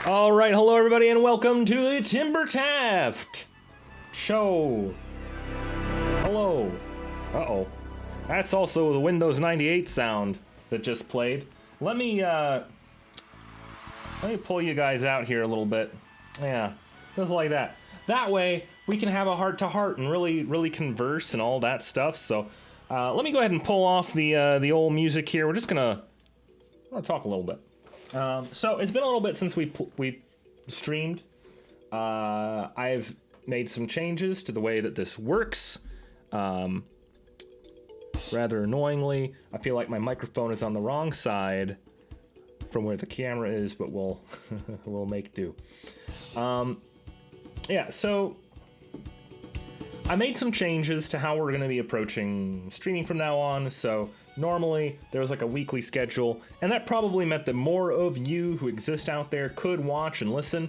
All right, hello everybody, and welcome to the Timber Taft show. Hello. Uh-oh. That's also the Windows 98 sound that just played. Let me pull you guys out here a little bit. Yeah, just like that. That way we can have a heart-to-heart and really converse and all that stuff. So let me go ahead and pull off the old music here. We're just gonna talk a little bit. So it's been a little bit since we streamed. I've made some changes to the way that this works. Rather annoyingly, I feel like my microphone is on the wrong side from where the camera is, but we'll we'll make do. Yeah, so I made some changes to how we're going to be approaching streaming from now on. So normally there was like a weekly schedule, and that probably meant that more of you who exist out there could watch and listen.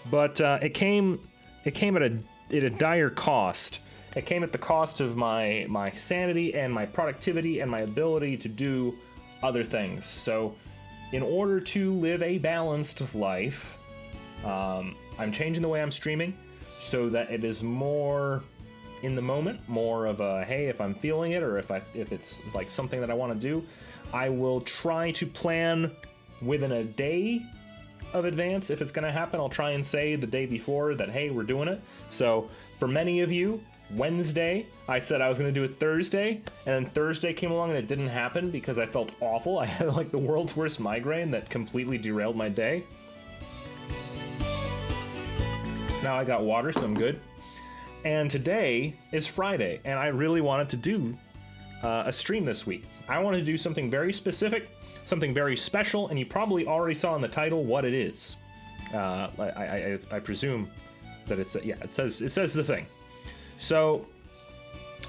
But it came at a dire cost. It came at the cost of my sanity and my productivity and my ability to do other things. So in order to live a balanced life, I'm changing the way I'm streaming so that it is more in the moment, more of a, hey, if I'm feeling it or if it's like something that I want to do, I will try to plan within a day of advance. If it's going to happen, I'll try and say the day before that, hey, we're doing it. So for many of you, Wednesday, I said I was going to do it Thursday, and then Thursday came along and it didn't happen because I felt awful. I had like the world's worst migraine that completely derailed my day. Now I got water, so I'm good. And today is Friday, and I really wanted to do a stream this week. I wanted to do something very specific, something very special, and you probably already saw in the title what it is. I presume that it's, yeah, it says the thing. So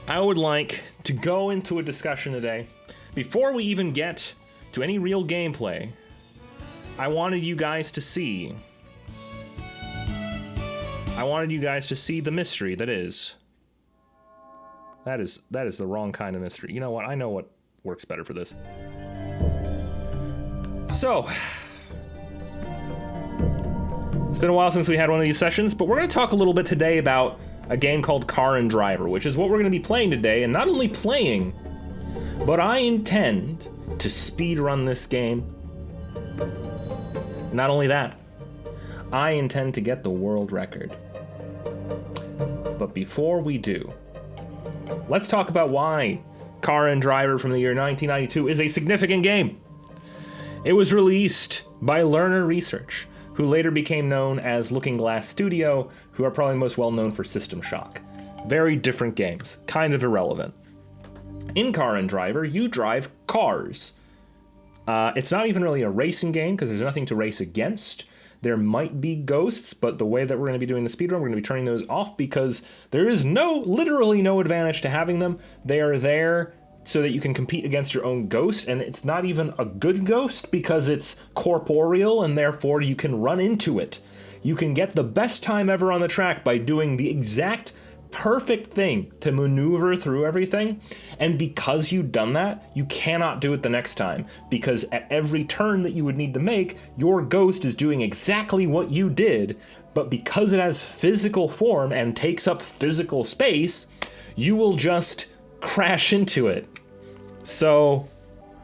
I would like to go into a discussion today. Before we even get to any real gameplay, I wanted you guys to see the mystery that is. That is the wrong kind of mystery. You know what? I know what works better for this. So, it's been a while since we had one of these sessions, but we're going to talk a little bit today about a game called Car and Driver, which is what we're going to be playing today. And not only playing, but I intend to speedrun this game. Not only that, I intend to get the world record. But before we do, let's talk about why Car and Driver from the year 1992 is a significant game. It was released by Lerner Research, who later became known as Looking Glass Studio, who are probably most well known for System Shock. Very different games, kind of irrelevant. In Car and Driver, you drive cars. It's not even really a racing game because there's nothing to race against. There might be ghosts, but the way that we're going to be doing the speedrun, we're going to be turning those off because there is literally no advantage to having them. They are there so that you can compete against your own ghost, and it's not even a good ghost because it's corporeal, and therefore you can run into it. You can get the best time ever on the track by doing the exact perfect thing to maneuver through everything, and because you've done that, you cannot do it the next time, because at every turn that you would need to make, your ghost is doing exactly what you did, but because it has physical form and takes up physical space, you will just crash into it. So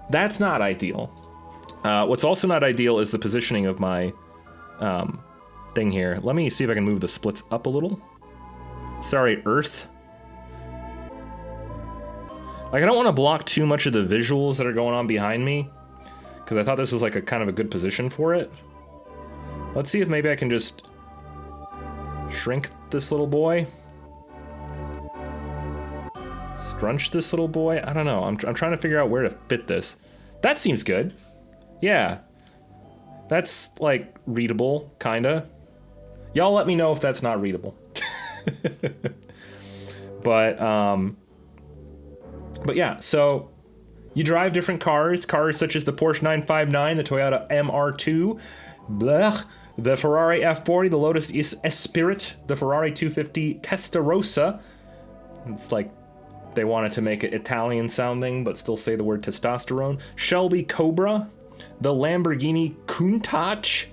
that's not ideal. What's also not ideal is the positioning of my thing here. Let me see if I can move the splits up a little. Sorry, Earth. Like, I don't want to block too much of the visuals that are going on behind me, because I thought this was like a kind of a good position for it. Let's see if maybe I can just shrink this little boy. Scrunch this little boy. I don't know. I'm trying to figure out where to fit this. That seems good. Yeah. That's, like, readable, kinda. Y'all let me know if that's not readable. But yeah, so you drive different cars such as the Porsche 959, the Toyota MR2, the Ferrari F40, the Lotus Esprit, the Ferrari 250 Testarossa. It's like they wanted to make it Italian sounding but still say the word testosterone. Shelby Cobra, the Lamborghini Countach,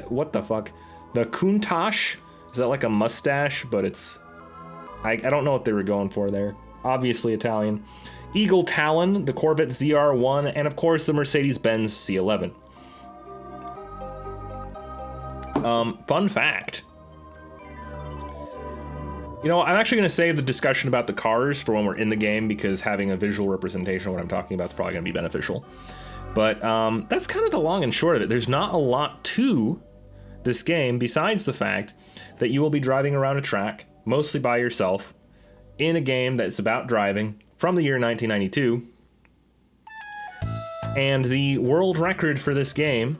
what the fuck? The Countach? Is that like a mustache? But it's... I don't know what they were going for there. Obviously Italian. Eagle Talon, the Corvette ZR1, and of course the Mercedes-Benz C11. Fun fact. You know, I'm actually going to save the discussion about the cars for when we're in the game, because having a visual representation of what I'm talking about is probably going to be beneficial. But that's kind of the long and short of it. There's not a lot to this game besides the fact that you will be driving around a track, mostly by yourself, in a game that's about driving from the year 1992. And the world record for this game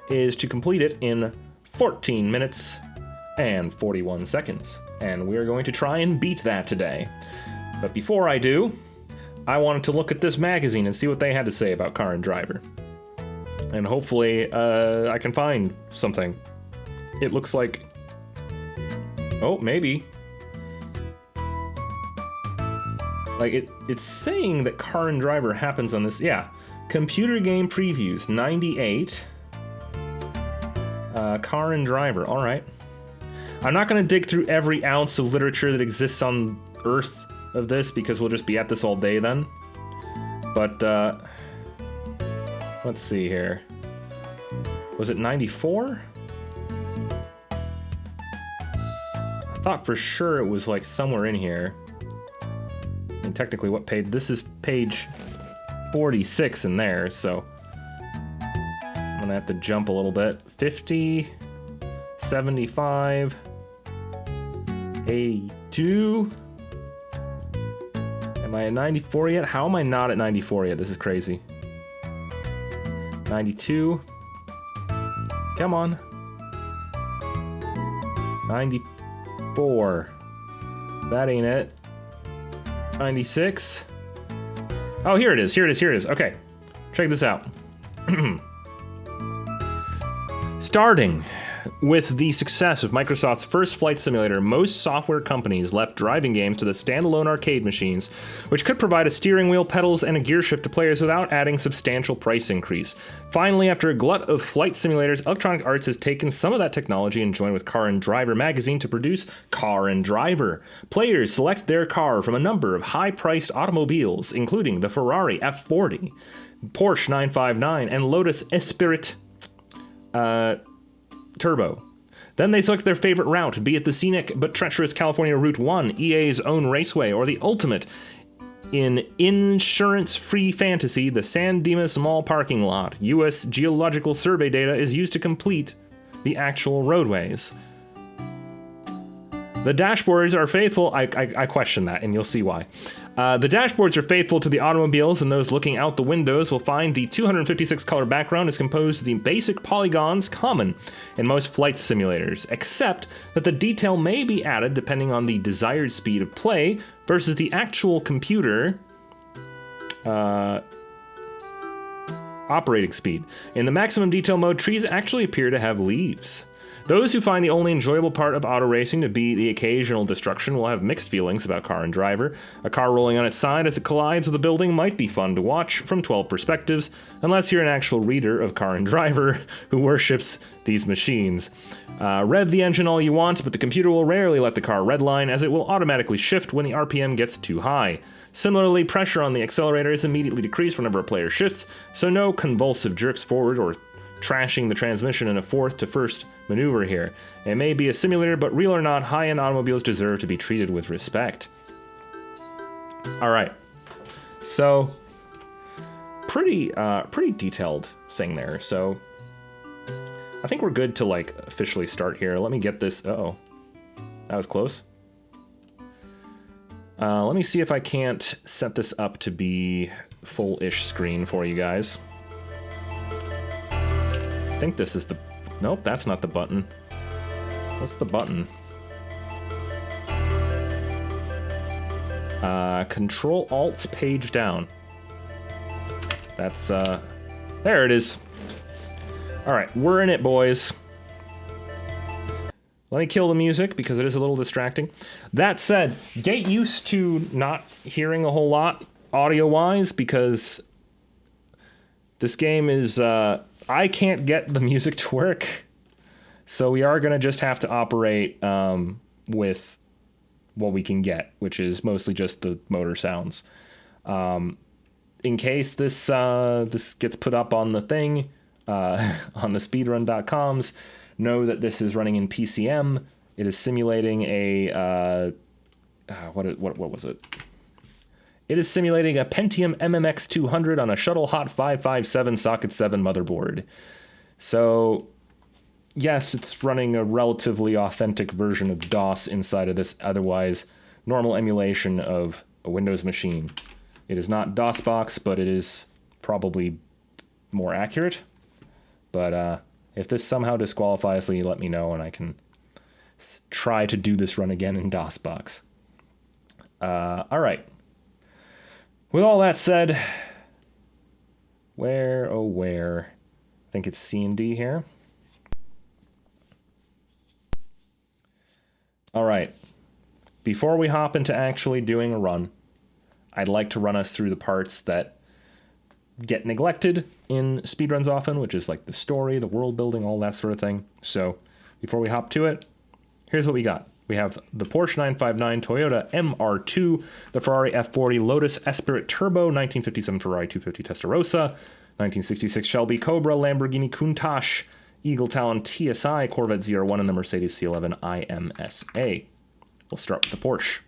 is to complete it in 14 minutes and 41 seconds. And we're going to try and beat that today. But before I do, I wanted to look at this magazine and see what they had to say about Car and Driver. And hopefully I can find something. It looks like... Oh, maybe. Like, it's saying that Car and Driver happens on this... Yeah. Computer game previews, 98. Car and Driver, alright. I'm not going to dig through every ounce of literature that exists on Earth of this, because we'll just be at this all day then. But, let's see here. Was it 94? I thought for sure it was like somewhere in here. And technically what page? This is page 46 in there, so I'm gonna have to jump a little bit. 50, 75, 82. Am I at 94 yet? How am I not at 94 yet? This is crazy. 92. Come on. 94. That ain't it. 96. Oh, here it is. Here it is. Here it is. Okay. Check this out. Starting with the success of Microsoft's first flight simulator, most software companies left driving games to the standalone arcade machines, which could provide a steering wheel, pedals, and a gear shift to players without adding substantial price increase. Finally, after a glut of flight simulators, Electronic Arts has taken some of that technology and joined with Car and Driver magazine to produce Car and Driver. Players select their car from a number of high-priced automobiles, including the Ferrari F40, Porsche 959, and Lotus Esprit Turbo. Then they select their favorite route, be it the scenic but treacherous California Route 1, EA's own raceway, or the ultimate in insurance-free fantasy, the San Dimas Mall parking lot. U.S. Geological Survey data is used to complete the actual roadways. The dashboards are faithful. I question that, and you'll see why. The dashboards are faithful to the automobiles, and those looking out the windows will find the 256 color background is composed of the basic polygons common in most flight simulators, except that the detail may be added depending on the desired speed of play versus the actual computer operating speed. In the maximum detail mode, trees actually appear to have leaves. Those who find the only enjoyable part of auto racing to be the occasional destruction will have mixed feelings about Car and Driver. A car rolling on its side as it collides with a building might be fun to watch from 12 perspectives, unless you're an actual reader of Car and Driver who worships these machines. Rev the engine all you want, but the computer will rarely let the car redline, as it will automatically shift when the RPM gets too high. Similarly, pressure on the accelerator is immediately decreased whenever a player shifts, so no convulsive jerks forward or trashing the transmission in a fourth to first maneuver here. It may be a simulator, but real or not, high-end automobiles deserve to be treated with respect. Alright. So, pretty detailed thing there. So, I think we're good to, like, officially start here. Let me get this... Uh-oh. That was close. Let me see if I can't set this up to be full-ish screen for you guys. I think this is the... Nope, that's not the button. What's the button? Control-Alt page down. That's, there it is. Alright, we're in it, boys. Let me kill the music, because it is a little distracting. That said, get used to not hearing a whole lot audio-wise, because This game is, I can't get the music to work, so we are going to just have to operate with what we can get, which is mostly just the motor sounds. In case this gets put up on the thing, on the speedrun.coms, know that this is running in PCM. It is simulating a, what was it? It is simulating a Pentium MMX 200 on a Shuttle Hot 557 Socket 7 motherboard. So, yes, it's running a relatively authentic version of DOS inside of this otherwise normal emulation of a Windows machine. It is not DOSBox, but it is probably more accurate. But if this somehow disqualifies me, let me know and I can try to do this run again in DOSBox. All right. With all that said, where, oh where, I think it's C and D here. All right, before we hop into actually doing a run, I'd like to run us through the parts that get neglected in speedruns often, which is like the story, the world building, all that sort of thing. So before we hop to it, here's what we got. We have the Porsche 959, Toyota MR2, the Ferrari F40, Lotus Esprit Turbo, 1957 Ferrari 250 Testarossa, 1966 Shelby Cobra, Lamborghini Countach, Eagle Talon TSI, Corvette ZR1, and the Mercedes C11 IMSA. We'll start with the Porsche.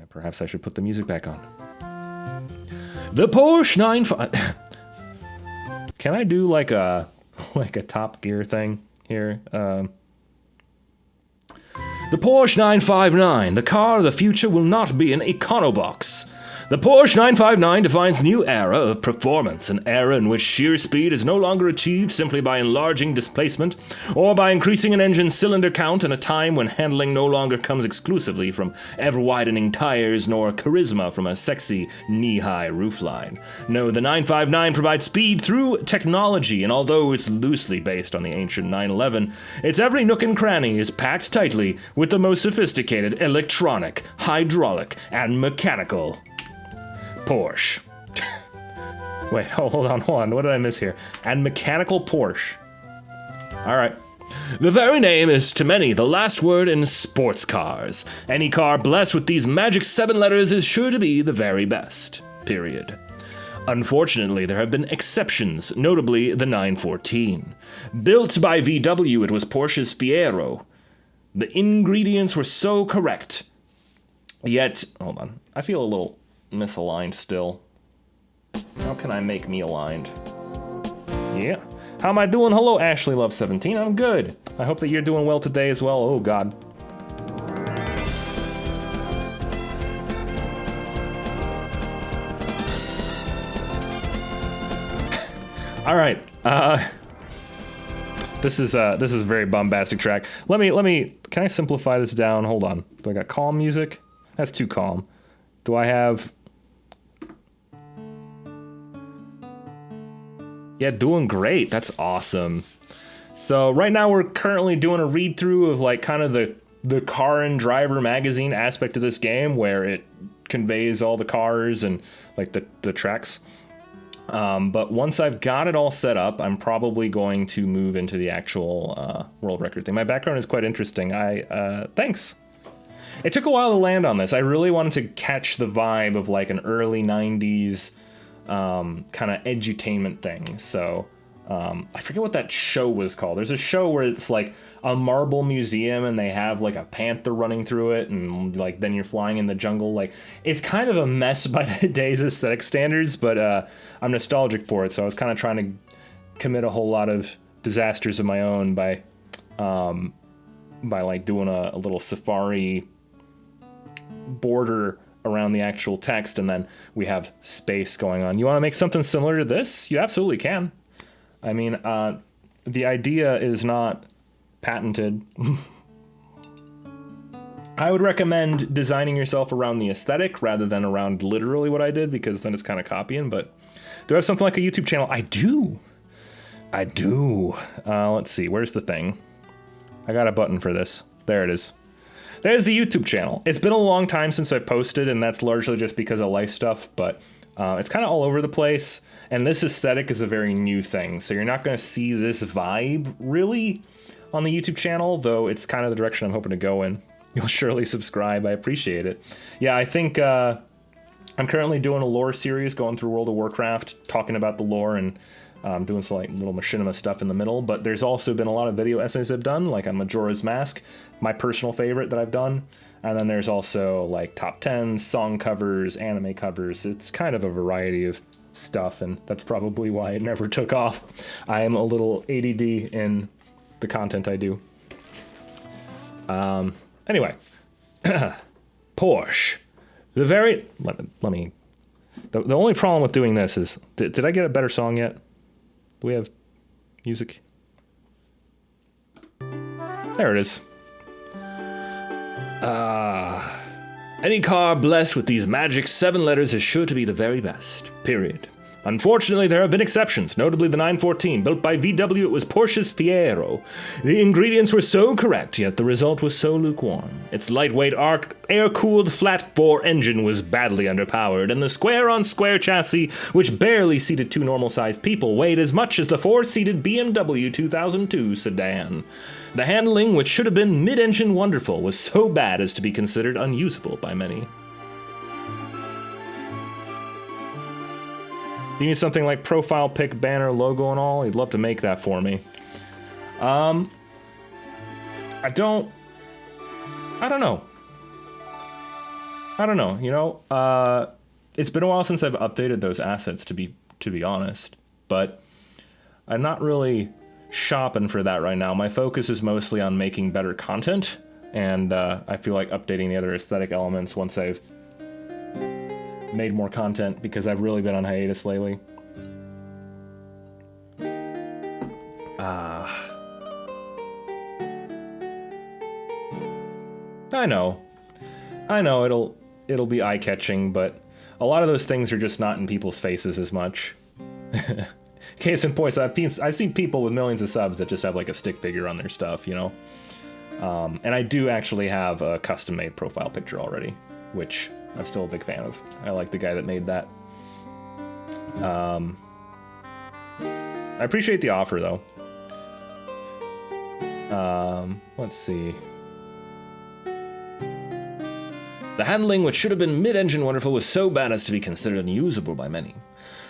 Perhaps I should put the music back on. The Porsche 959. Can I do like a Top Gear thing here? The Porsche 959, the car of the future, will not be an econobox. The Porsche 959 defines a new era of performance, an era in which sheer speed is no longer achieved simply by enlarging displacement or by increasing an engine's cylinder count, in a time when handling no longer comes exclusively from ever-widening tires nor charisma from a sexy knee-high roofline. No, the 959 provides speed through technology, and although it's loosely based on the ancient 911, its every nook and cranny is packed tightly with the most sophisticated electronic, hydraulic, and mechanical Porsche. Wait, hold on. What did I miss here? And mechanical Porsche. All right. The very name is to many the last word in sports cars. Any car blessed with these magic 7 letters is sure to be the very best. Period. Unfortunately, there have been exceptions, notably the 914. Built by VW, it was Porsche's Fiero. The ingredients were so correct. Yet, hold on. I feel a little misaligned still. How can I make me aligned? Yeah. How am I doing? Hello, Ashley Love 17. I'm good. I hope that you're doing well today as well. Oh God. All right. This is a very bombastic track. Let me. Can I simplify this down? Hold on. Do I got calm music? That's too calm. Do I have? Yeah, doing great. That's awesome. So right now we're currently doing a read through of like kind of the car and driver magazine aspect of this game, where it conveys all the cars and like the tracks. But once I've got it all set up, I'm probably going to move into the actual world record thing. My background is quite interesting. Thanks. It took a while to land on this. I really wanted to catch the vibe of like an early 90s kind of edutainment thing. So I forget what that show was called. There's a show where it's like a marble museum and they have like a panther running through it, and like then you're flying in the jungle. Like it's kind of a mess by today's aesthetic standards, but I'm nostalgic for it. So I was kind of trying to commit a whole lot of disasters of my own by like doing a little safari border around the actual text, and then we have space going on. You want to make something similar to this? You absolutely can. I mean, the idea is not patented. I would recommend designing yourself around the aesthetic rather than around literally what I did, because then it's kind of copying. But do I have something like a YouTube channel? I do. Let's see. Where's the thing? I got a button for this. There it is. there's the YouTube channel. It's been a long time since I posted, and that's largely just because of life stuff, but it's kind of all over the place. And this aesthetic is a very new thing, so you're not going to see this vibe really on the YouTube channel, though it's kind of the direction I'm hoping to go in. You'll surely subscribe. I appreciate it. Yeah, I think I'm currently doing a lore series going through World of Warcraft, talking about the lore and doing some like little machinima stuff in the middle. But there's also been a lot of video essays I've done, like on Majora's Mask, my personal favorite that I've done. And then there's also like top 10s, song covers, anime covers. It's kind of a variety of stuff, and that's probably why it never took off. I am a little ADD in the content I do. Anyway, Porsche. The only problem with doing this is, did I get a better song yet? Do we have music? There it is. Any car blessed with these magic 7 letters is sure to be the very best, period. Unfortunately, there have been exceptions, notably the 914. Built by VW, it was Porsche's Fiero. The ingredients were so correct, yet the result was so lukewarm. Its lightweight, air-cooled flat-4 engine was badly underpowered, and the square-on-square chassis, which barely seated 2 normal-sized people, weighed as much as the 4-seated BMW 2002 sedan. The handling, which should have been mid-engine wonderful, was so bad as to be considered unusable by many. You need something like profile pic, banner, logo, and all? You'd love to make that for me. I don't know. You know, it's been a while since I've updated those assets, to be honest. But I'm not really shopping for that right now. My focus is mostly on making better content, and I feel like updating the other aesthetic elements once I've made more content, because I've really been on hiatus lately. I know it'll be eye-catching, but a lot of those things are just not in people's faces as much. Case in point, I've seen people with millions of subs that just have like a stick figure on their stuff, you know? And I do actually have a custom-made profile picture already, which I'm still a big fan of. I like the guy that made that. I appreciate the offer, though. Let's see. The handling, which should have been mid-engine wonderful, was so bad as to be considered unusable by many.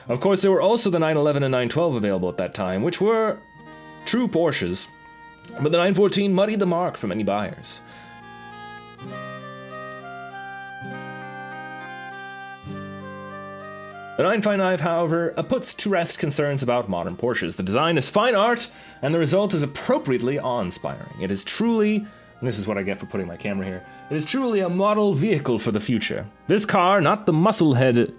Of course, there were also the 911 and 912 available at that time, which were true Porsches, but the 914 muddied the mark for many buyers. The 959, however, puts to rest concerns about modern Porsches. The design is fine art, and the result is appropriately awe-inspiring. It is truly, and this is what I get for putting my camera here, it is truly a model vehicle for the future. This car, not the musclehead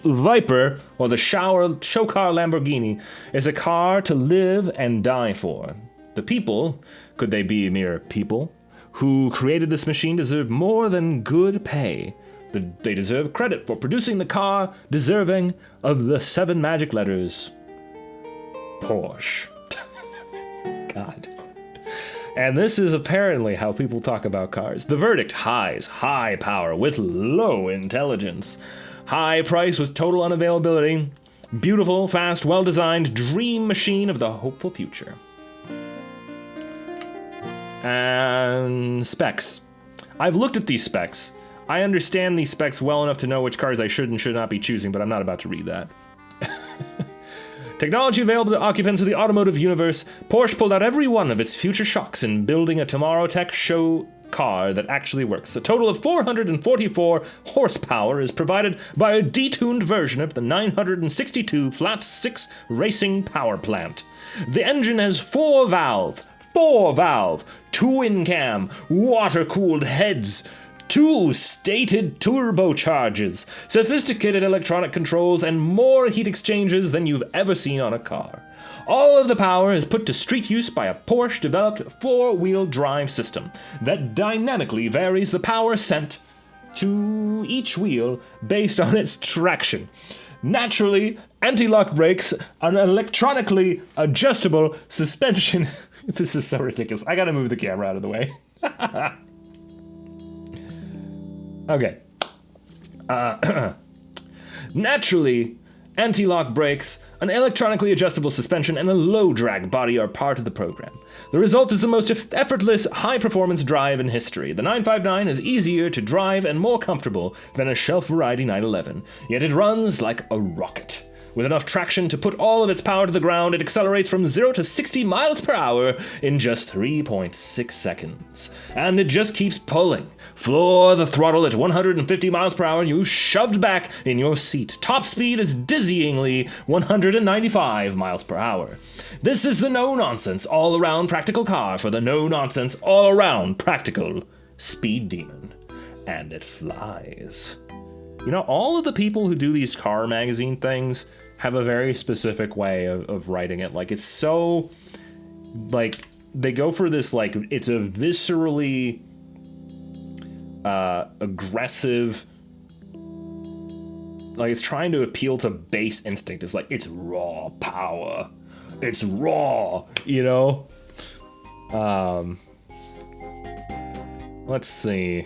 Viper or the show car Lamborghini, is a car to live and die for. The people, could they be mere people, who created this machine deserve more than good pay. They deserve credit for producing the car deserving of the 7 magic letters. Porsche. God. And this is apparently how people talk about cars. The verdict: highs, high power with low intelligence. High price with total unavailability. Beautiful, fast, well-designed dream machine of the hopeful future. And specs. I've looked at these specs. I understand these specs well enough to know which cars I should and should not be choosing, but I'm not about to read that. Technology available to occupants of the automotive universe, Porsche pulled out every one of its future shocks in building a Tomorrow Tech show car that actually works. A total of 444 horsepower is provided by a detuned version of the 962 Flat 6 racing power plant. The engine has 4-valve, twin-cam, water-cooled heads, 2 stated turbochargers, sophisticated electronic controls, and more heat exchangers than you've ever seen on a car. All of the power is put to street use by a Porsche-developed 4-wheel drive system that dynamically varies the power sent to each wheel based on its traction. Naturally, anti-lock brakes, an electronically adjustable suspension. This is so ridiculous. I gotta move the camera out of the way. Okay. Naturally, anti-lock brakes, an electronically adjustable suspension, and a low-drag body are part of the program. The result is the most effortless, high-performance drive in history. The 959 is easier to drive and more comfortable than a shelf-variety 911, yet it runs like a rocket. With enough traction to put all of its power to the ground, it accelerates from 0 to 60 miles per hour in just 3.6 seconds. And it just keeps pulling. Floor the throttle at 150 miles per hour, you shoved back in your seat. Top speed is dizzyingly 195 miles per hour. This is the no-nonsense, all-around practical car for the no-nonsense, all-around practical speed demon. And it flies. You know, all of the people who do these car magazine things have a very specific way of writing it. Like, it's so, like, they go for this, like, it's a viscerally aggressive, like, it's trying to appeal to base instinct. It's like, it's raw power. It's raw, you know? Let's see.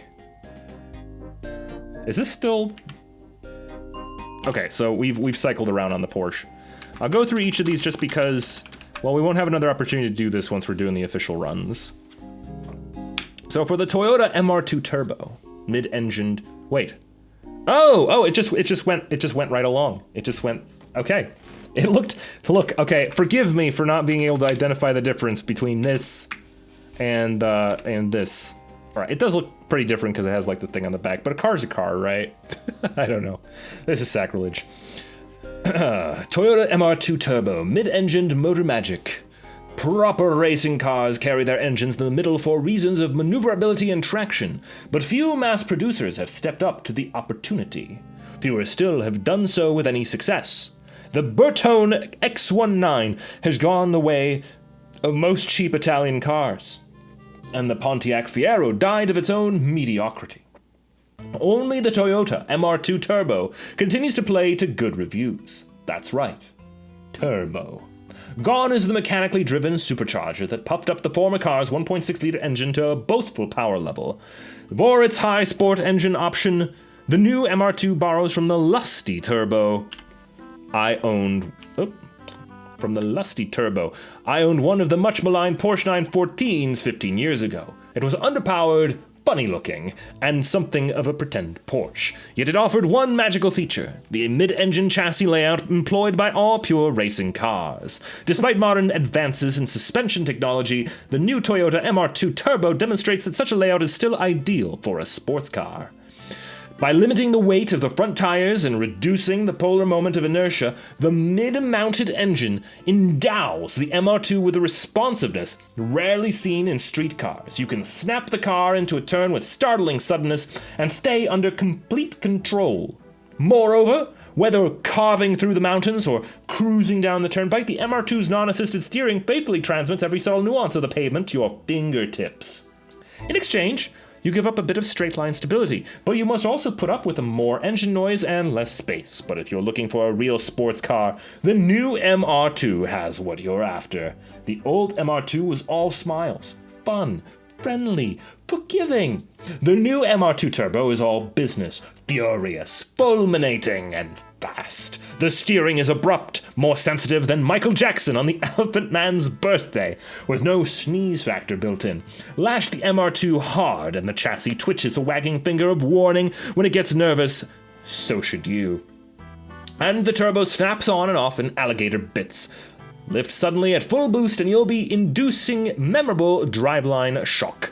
Is this still... Okay, so we've cycled around on the Porsche. I'll go through each of these just because, well, we won't have another opportunity to do this once we're doing the official runs. So for the Toyota MR2 Turbo, mid-engined... Wait. Oh, it just went right along. It just went... Okay. It looked... Look, okay, forgive me for not being able to identify the difference between this and this. All right, it does look pretty different because it has like the thing on the back, but a car's a car, right? I don't know. This is sacrilege. Toyota MR2 Turbo, mid-engined motor magic. Proper racing cars carry their engines in the middle for reasons of maneuverability and traction, but few mass producers have stepped up to the opportunity. Fewer still have done so with any success. The Bertone X19 has gone the way of most cheap Italian cars, and the Pontiac Fiero died of its own mediocrity. Only the Toyota MR2 Turbo continues to play to good reviews. That's right, Turbo. Gone is the mechanically driven supercharger that puffed up the former car's 1.6-liter engine to a boastful power level. For its high sport engine option, the new MR2 borrows from the lusty Turbo. From the lusty Turbo, I owned one of the much maligned Porsche 914s 15 years ago. It was underpowered, funny looking, and something of a pretend Porsche. Yet it offered one magical feature, the mid-engine chassis layout employed by all pure racing cars. Despite modern advances in suspension technology, the new Toyota MR2 Turbo demonstrates that such a layout is still ideal for a sports car. By limiting the weight of the front tires and reducing the polar moment of inertia, the mid-mounted engine endows the MR2 with a responsiveness rarely seen in street cars. You can snap the car into a turn with startling suddenness and stay under complete control. Moreover, whether carving through the mountains or cruising down the turnpike, the MR2's non-assisted steering faithfully transmits every subtle nuance of the pavement to your fingertips. In exchange, you give up a bit of straight-line stability, but you must also put up with more engine noise and less space. But if you're looking for a real sports car, the new MR2 has what you're after. The old MR2 was all smiles, fun, friendly, forgiving. The new MR2 Turbo is all business, furious, fulminating, and fast. The steering is abrupt, more sensitive than Michael Jackson on the Elephant Man's birthday, with no sneeze factor built in. Lash the MR2 hard and the chassis twitches a wagging finger of warning when it gets nervous. So should you. And the turbo snaps on and off in alligator bits. Lift suddenly at full boost and you'll be inducing memorable driveline shock.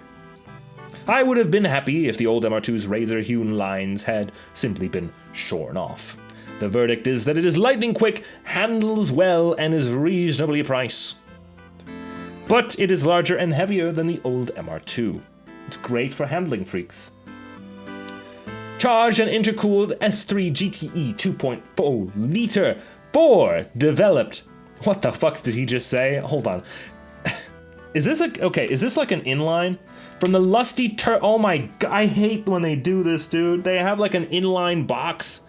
I would have been happy if the old MR2's razor-hewn lines had simply been shorn off. The verdict is that it is lightning quick, handles well, and is reasonably priced. But it is larger and heavier than the old MR2. It's great for handling freaks. Charged and intercooled S3 GTE 2.0 liter 4 developed. What the fuck did he just say? Hold on. Is this like an inline? From the lusty oh my god, I hate when they do this, dude. They have like an inline box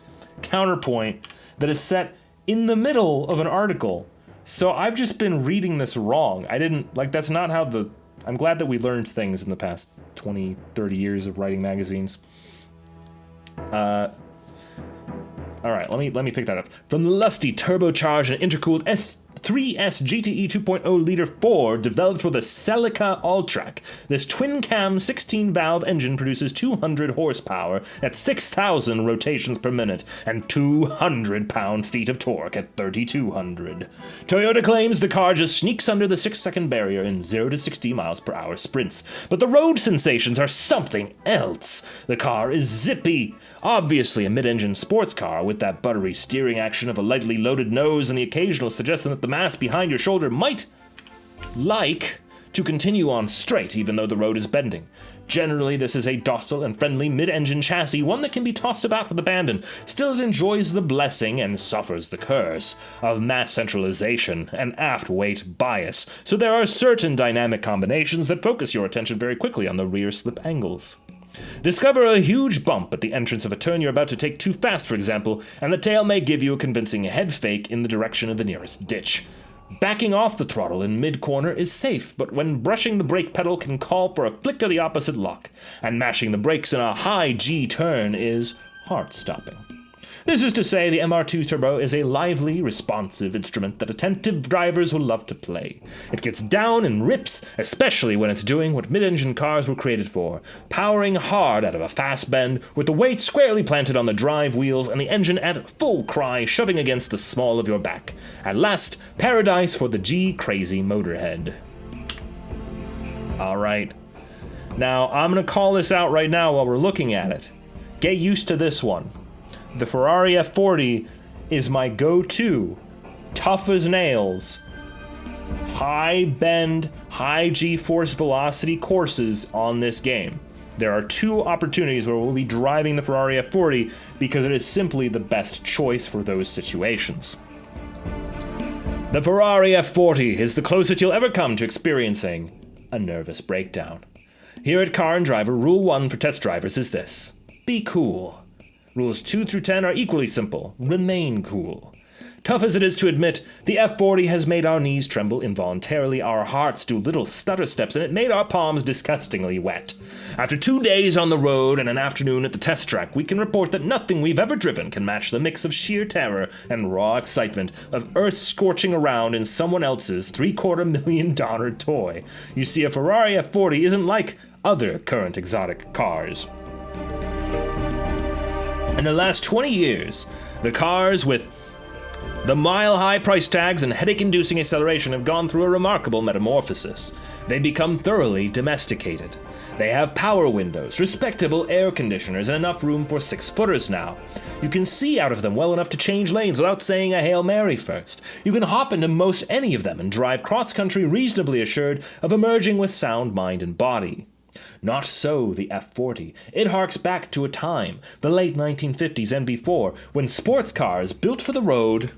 counterpoint that is set in the middle of an article. So I've just been reading this wrong. That's not how I'm glad that we learned things in the past 20, 30 years of writing magazines. All right, let me pick that up. From the lusty turbocharged and intercooled S3S GTE 2.0 liter 4 developed for the Celica Alltrack, this twin-cam 16-valve engine produces 200 horsepower at 6,000 rotations per minute and 200 pound-feet of torque at 3,200. Toyota claims the car just sneaks under the 6-second barrier in 0 to 60 miles per hour sprints, but the road sensations are something else. The car is zippy. Obviously a mid-engine sports car with that buttery steering action of a lightly loaded nose and the occasional suggestion that the mass behind your shoulder might like to continue on straight even though the road is bending. Generally, this is a docile and friendly mid-engine chassis, one that can be tossed about with abandon. Still, it enjoys the blessing and suffers the curse of mass centralization and aft weight bias, so there are certain dynamic combinations that focus your attention very quickly on the rear slip angles. Discover a huge bump at the entrance of a turn you're about to take too fast, for example, and the tail may give you a convincing head fake in the direction of the nearest ditch. Backing off the throttle in mid-corner is safe, but when brushing the brake pedal can call for a flick of the opposite lock, and mashing the brakes in a high G turn is heart-stopping. This is to say, the MR2 Turbo is a lively, responsive instrument that attentive drivers will love to play. It gets down and rips, especially when it's doing what mid-engine cars were created for, powering hard out of a fast bend with the weight squarely planted on the drive wheels and the engine at full cry shoving against the small of your back. At last, paradise for the G-crazy motorhead. Alright. Now, I'm going to call this out right now while we're looking at it. Get used to this one. The Ferrari F40 is my go-to, tough as nails, high bend, high G-force velocity courses on this game. There are 2 opportunities where we'll be driving the Ferrari F40 because it is simply the best choice for those situations. The Ferrari F40 is the closest you'll ever come to experiencing a nervous breakdown. Here at Car and Driver, Rule 1 for test drivers is this: be cool. Rules 2 through 10 are equally simple. Remain cool. Tough as it is to admit, the F40 has made our knees tremble involuntarily, our hearts do little stutter steps, and it made our palms disgustingly wet. After 2 days on the road and an afternoon at the test track, we can report that nothing we've ever driven can match the mix of sheer terror and raw excitement of earth scorching around in someone else's $750,000 toy. You see, a Ferrari F40 isn't like other current exotic cars. In the last 20 years, the cars with the mile-high price tags and headache-inducing acceleration have gone through a remarkable metamorphosis. They become thoroughly domesticated. They have power windows, respectable air conditioners, and enough room for 6-footers now. You can see out of them well enough to change lanes without saying a Hail Mary first. You can hop into most any of them and drive cross-country reasonably assured of emerging with sound mind and body. Not so the F40. It harks back to a time, the late 1950s and before, when sports cars built for the road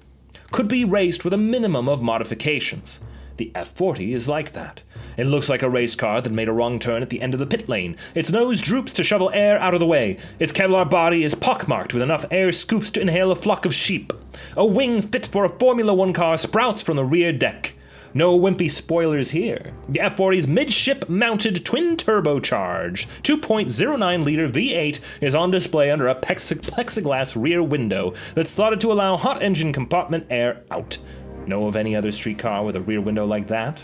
could be raced with a minimum of modifications. The F40 is like that. It looks like a race car that made a wrong turn at the end of the pit lane. Its nose droops to shovel air out of the way. Its Kevlar body is pockmarked with enough air scoops to inhale a flock of sheep. A wing fit for a Formula One car sprouts from the rear deck. No wimpy spoilers here. The F40's midship-mounted twin-turbocharged 2.09-liter V8 is on display under a plexiglass rear window that's slotted to allow hot engine compartment air out. Know of any other street car with a rear window like that?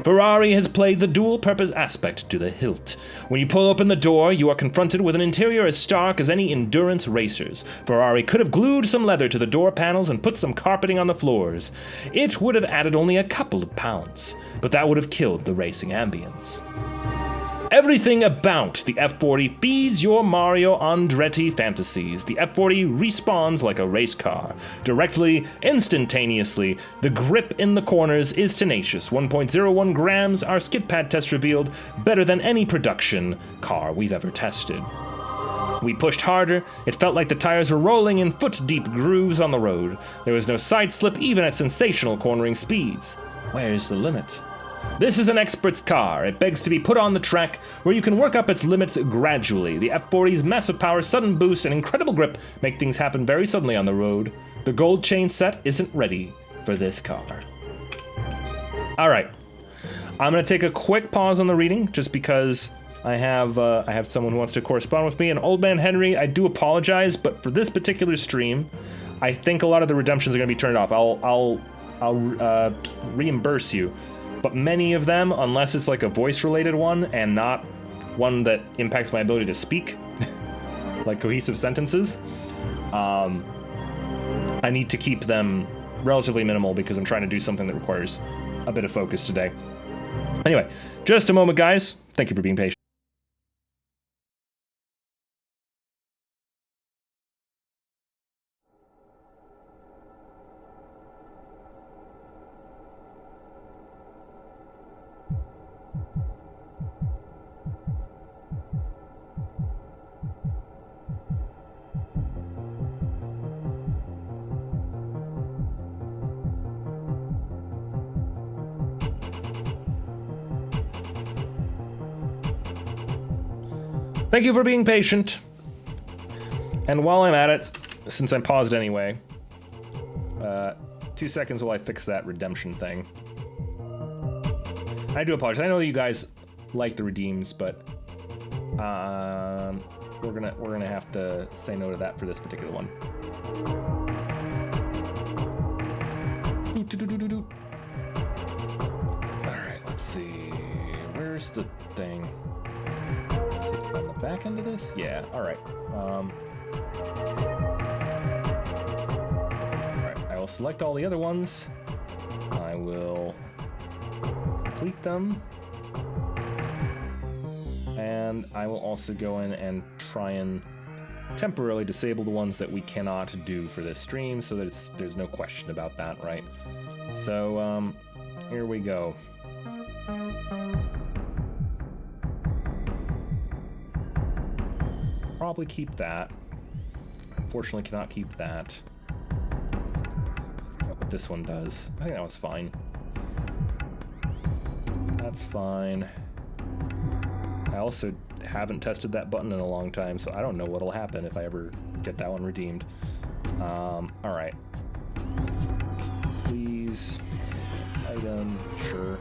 Ferrari has played the dual-purpose aspect to the hilt. When you pull open the door, you are confronted with an interior as stark as any endurance racer's. Ferrari could have glued some leather to the door panels and put some carpeting on the floors. It would have added only a couple of pounds, but that would have killed the racing ambience. Everything about the F40 feeds your Mario Andretti fantasies. The F40 respawns like a race car. Directly, instantaneously, the grip in the corners is tenacious. 1.01 grams, our skid pad test revealed, better than any production car we've ever tested. We pushed harder. It felt like the tires were rolling in foot-deep grooves on the road. There was no side slip even at sensational cornering speeds. Where's the limit? This is an expert's car. It begs to be put on the track, where you can work up its limits gradually. The F40's massive power, sudden boost, and incredible grip make things happen very suddenly on the road. The gold chain set isn't ready for this car. Alright, I'm going to take a quick pause on the reading, just because I have someone who wants to correspond with me, and Old Man Henry, I do apologize, but for this particular stream, I think a lot of the redemptions are going to be turned off. I'll reimburse you, but many of them, unless it's like a voice-related one and not one that impacts my ability to speak, like cohesive sentences, I need to keep them relatively minimal because I'm trying to do something that requires a bit of focus today. Anyway, just a moment, guys. Thank you for being patient. Thank you for being patient. And while I'm at it, since I'm paused anyway, 2 seconds while I fix that redemption thing. I do apologize. I know you guys like the redeems, but we're gonna have to say no to that for this particular one. All right, let's see. Where's the thing? On the back end of this? Yeah, alright. Alright, I will select all the other ones. I will complete them. And I will also go in and try and temporarily disable the ones that we cannot do for this stream so that there's no question about that, right? So, here we go. Probably keep that. Unfortunately, cannot keep that. I forgot what this one does. I think that was fine. That's fine. I also haven't tested that button in a long time, so I don't know what'll happen if I ever get that one redeemed. Alright. Please. Item. Sure.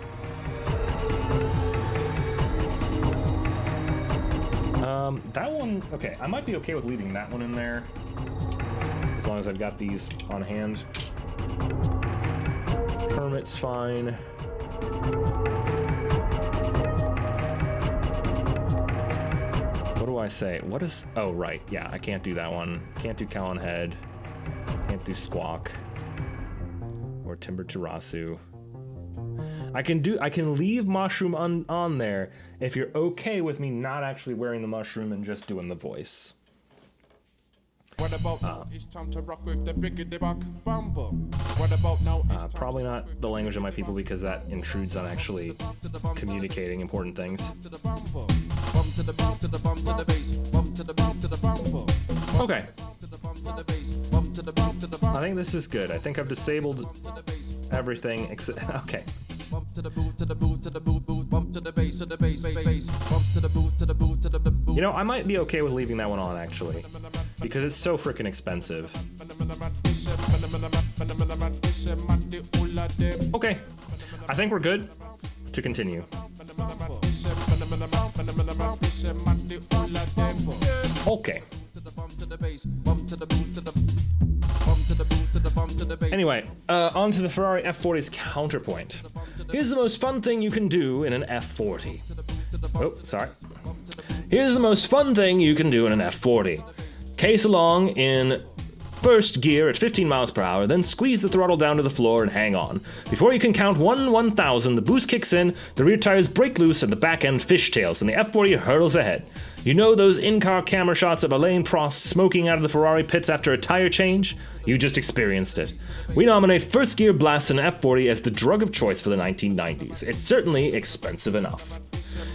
That one, okay, I might be okay with leaving that one in there, as long as I've got these on hand. Permit's fine. What do I say? What is, oh, right, yeah, I can't do that one. Can't do Callan Head. Can't do Squawk. Or Timber Tarasu. I can leave mushroom on there if you're okay with me not actually wearing the mushroom and just doing the voice. What about now? It's time to rock with the biggity buck bumble. What about now? Probably not the language of my people because that intrudes on actually communicating important things. Okay. I think this is good. I think I've disabled everything except okay. You know, I might be okay with leaving that one on actually, because it's so freaking expensive. Okay, I think we're good to continue. Okay. Anyway, on to the Ferrari F40's counterpoint. Here's the most fun thing you can do in an F40. Oh, sorry. Here's the most fun thing you can do in an F40. Case along in first gear at 15 miles per hour, then squeeze the throttle down to the floor and hang on. Before you can count 1,000, the boost kicks in, the rear tires break loose, and the back end fishtails, and the F40 hurtles ahead. You know those in-car camera shots of Alain Prost smoking out of the Ferrari pits after a tire change? You just experienced it. We nominate first gear blasts in F40 as the drug of choice for the 1990s. It's certainly expensive enough.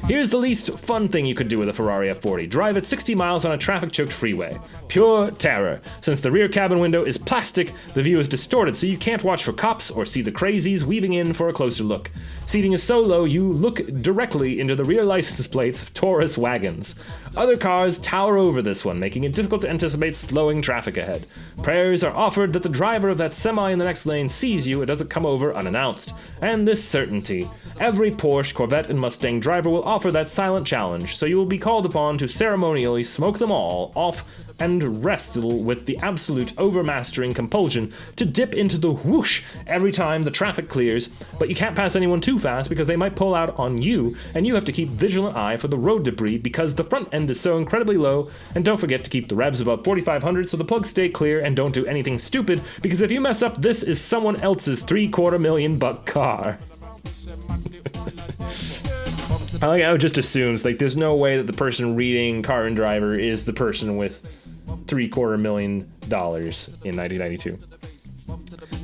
Here's the least fun thing you could do with a Ferrari F40. Drive at 60 miles on a traffic-choked freeway. Pure terror. Since the rear cabin window is plastic, the view is distorted so you can't watch for cops or see the crazies weaving in for a closer look. Seating is so low you look directly into the rear license plates of Taurus wagons. Other cars tower over this one, making it difficult to anticipate slowing traffic ahead. Prayers are offered that the driver of that semi in the next lane sees you and doesn't come over unannounced. And this certainty. Every Porsche, Corvette, and Mustang driver driver will offer that silent challenge, so you will be called upon to ceremonially smoke them all off and wrestle with the absolute overmastering compulsion to dip into the whoosh every time the traffic clears, but you can't pass anyone too fast because they might pull out on you, and you have to keep vigilant eye for the road debris because the front end is so incredibly low, and don't forget to keep the revs above 4,500 so the plugs stay clear, and don't do anything stupid, because if you mess up, this is someone else's $750,000 car. I just assumes, like, there's no way that the person reading Car and Driver is the person with $750,000 in 1992.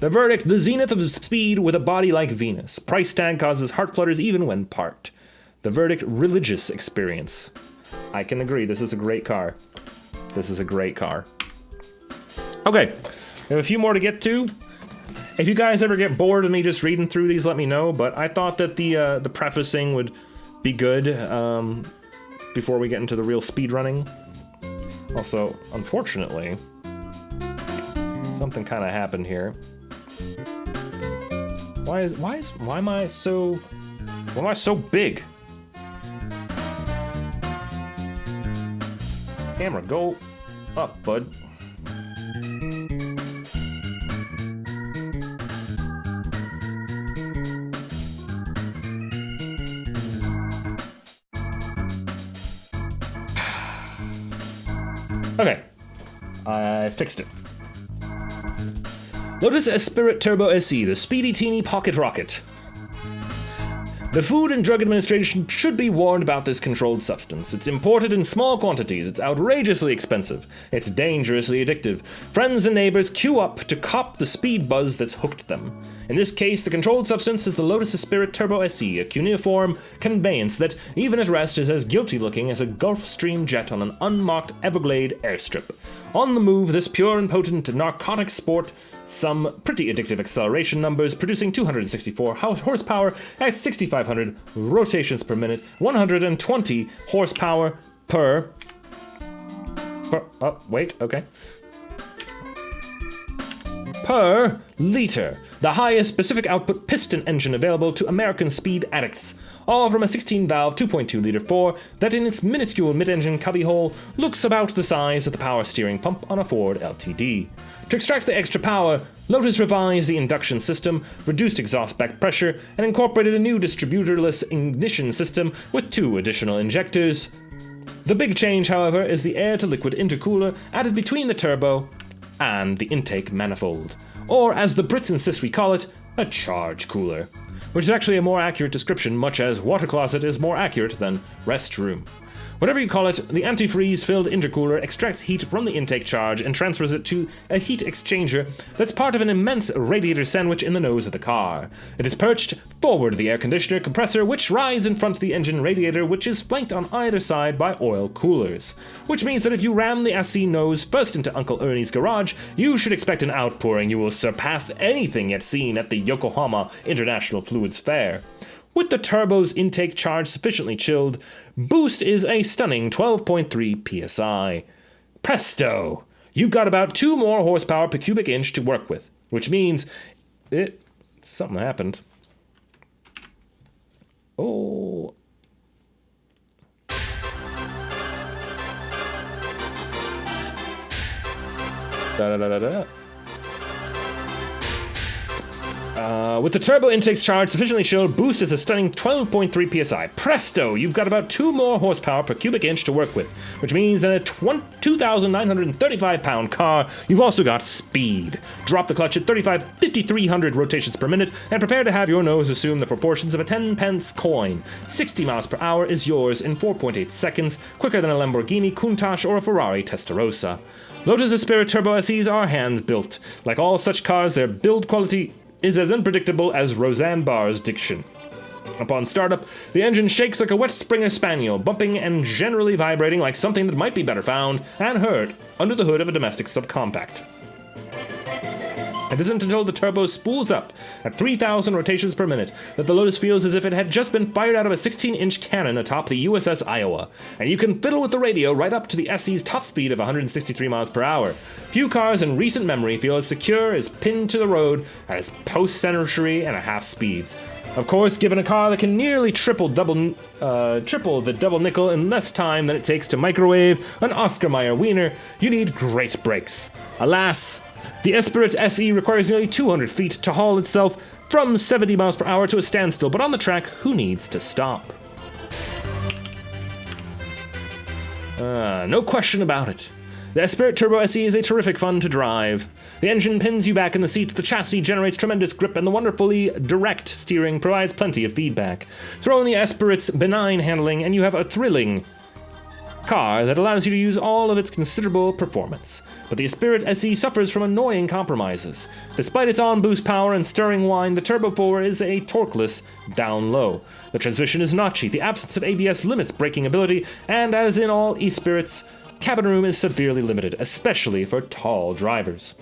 The verdict: the zenith of speed with a body like Venus. Price tag causes heart flutters even when parked. The verdict: religious experience. I can agree, this is a great car. This is a great car. Okay, we have a few more to get to. If you guys ever get bored of me just reading through these, let me know, but I thought that the prefacing would be good before we get into the real speedrunning. Also, unfortunately, something kind of happened here. Why am I so big? Camera, go up, bud. Okay, I fixed it. Lotus Esprit Turbo SE, the speedy teeny pocket rocket. The Food and Drug Administration should be warned about this controlled substance. It's imported in small quantities, it's outrageously expensive, it's dangerously addictive. Friends and neighbors queue up to cop the speed buzz that's hooked them. In this case, the controlled substance is the Lotus Esprit Turbo SE, a cuneiform conveyance that, even at rest, is as guilty-looking as a Gulfstream jet on an unmarked Everglade airstrip. On the move, this pure and potent narcotic sport some pretty addictive acceleration numbers, producing 264 horsepower at 6,500 rotations per minute, 120 horsepower per liter, the highest specific output piston engine available to American speed addicts. All from a 16-valve 2.2-liter 4 that in its minuscule mid-engine cubbyhole looks about the size of the power steering pump on a Ford LTD. To extract the extra power, Lotus revised the induction system, reduced exhaust back pressure, and incorporated a new distributorless ignition system with 2 additional injectors. The big change, however, is the air-to-liquid intercooler added between the turbo and the intake manifold, or as the Brits insist we call it, a charge cooler, which is actually a more accurate description, much as water closet is more accurate than restroom. Whatever you call it, the antifreeze-filled intercooler extracts heat from the intake charge and transfers it to a heat exchanger that's part of an immense radiator sandwich in the nose of the car. It is perched forward of the air conditioner compressor, which rides in front of the engine radiator, which is flanked on either side by oil coolers. Which means that if you ram the SC nose first into Uncle Ernie's garage, you should expect an outpouring you will surpass anything yet seen at the Yokohama International Fluids Fair. With the turbo's intake charge sufficiently chilled, boost is a stunning 12.3 psi. Presto! You've got about 2 more horsepower per cubic inch to work with, which means something happened. Oh. Da-da-da-da-da. With the turbo intakes charged sufficiently chilled, boost is a stunning 12.3 psi. Presto! You've got about 2 more horsepower per cubic inch to work with, which means in a 2,935-pound car, you've also got speed. Drop the clutch at 5,300 rotations per minute, and prepare to have your nose assume the proportions of a 10-pence coin. 60 miles per hour is yours in 4.8 seconds, quicker than a Lamborghini Countach or a Ferrari Testarossa. Lotus Esprit Turbo SEs are hand-built. Like all such cars, their build quality is as unpredictable as Roseanne Barr's diction. Upon startup, the engine shakes like a wet Springer Spaniel, bumping and generally vibrating like something that might be better found and heard under the hood of a domestic subcompact. It isn't until the turbo spools up at 3,000 rotations per minute that the Lotus feels as if it had just been fired out of a 16-inch cannon atop the USS Iowa, and you can fiddle with the radio right up to the SE's top speed of 163 miles per hour. Few cars in recent memory feel as secure as pinned to the road as post-century and a half speeds. Of course, given a car that can nearly triple the double nickel in less time than it takes to microwave an Oscar Mayer wiener, you need great brakes. Alas, the Esprit SE requires nearly 200 feet to haul itself from 70 miles per hour to a standstill, but on the track, who needs to stop? No question about it. The Esprit Turbo SE is a terrific fun to drive. The engine pins you back in the seat, the chassis generates tremendous grip, and the wonderfully direct steering provides plenty of feedback. Throw in the Esprit's benign handling, and you have a thrilling car that allows you to use all of its considerable performance. But the Esprit SE suffers from annoying compromises. Despite its on-boost power and stirring whine, the Turbo 4 is a torqueless down low. The transmission is notchy, the absence of ABS limits braking ability, and as in all Espirits, cabin room is severely limited, especially for tall drivers.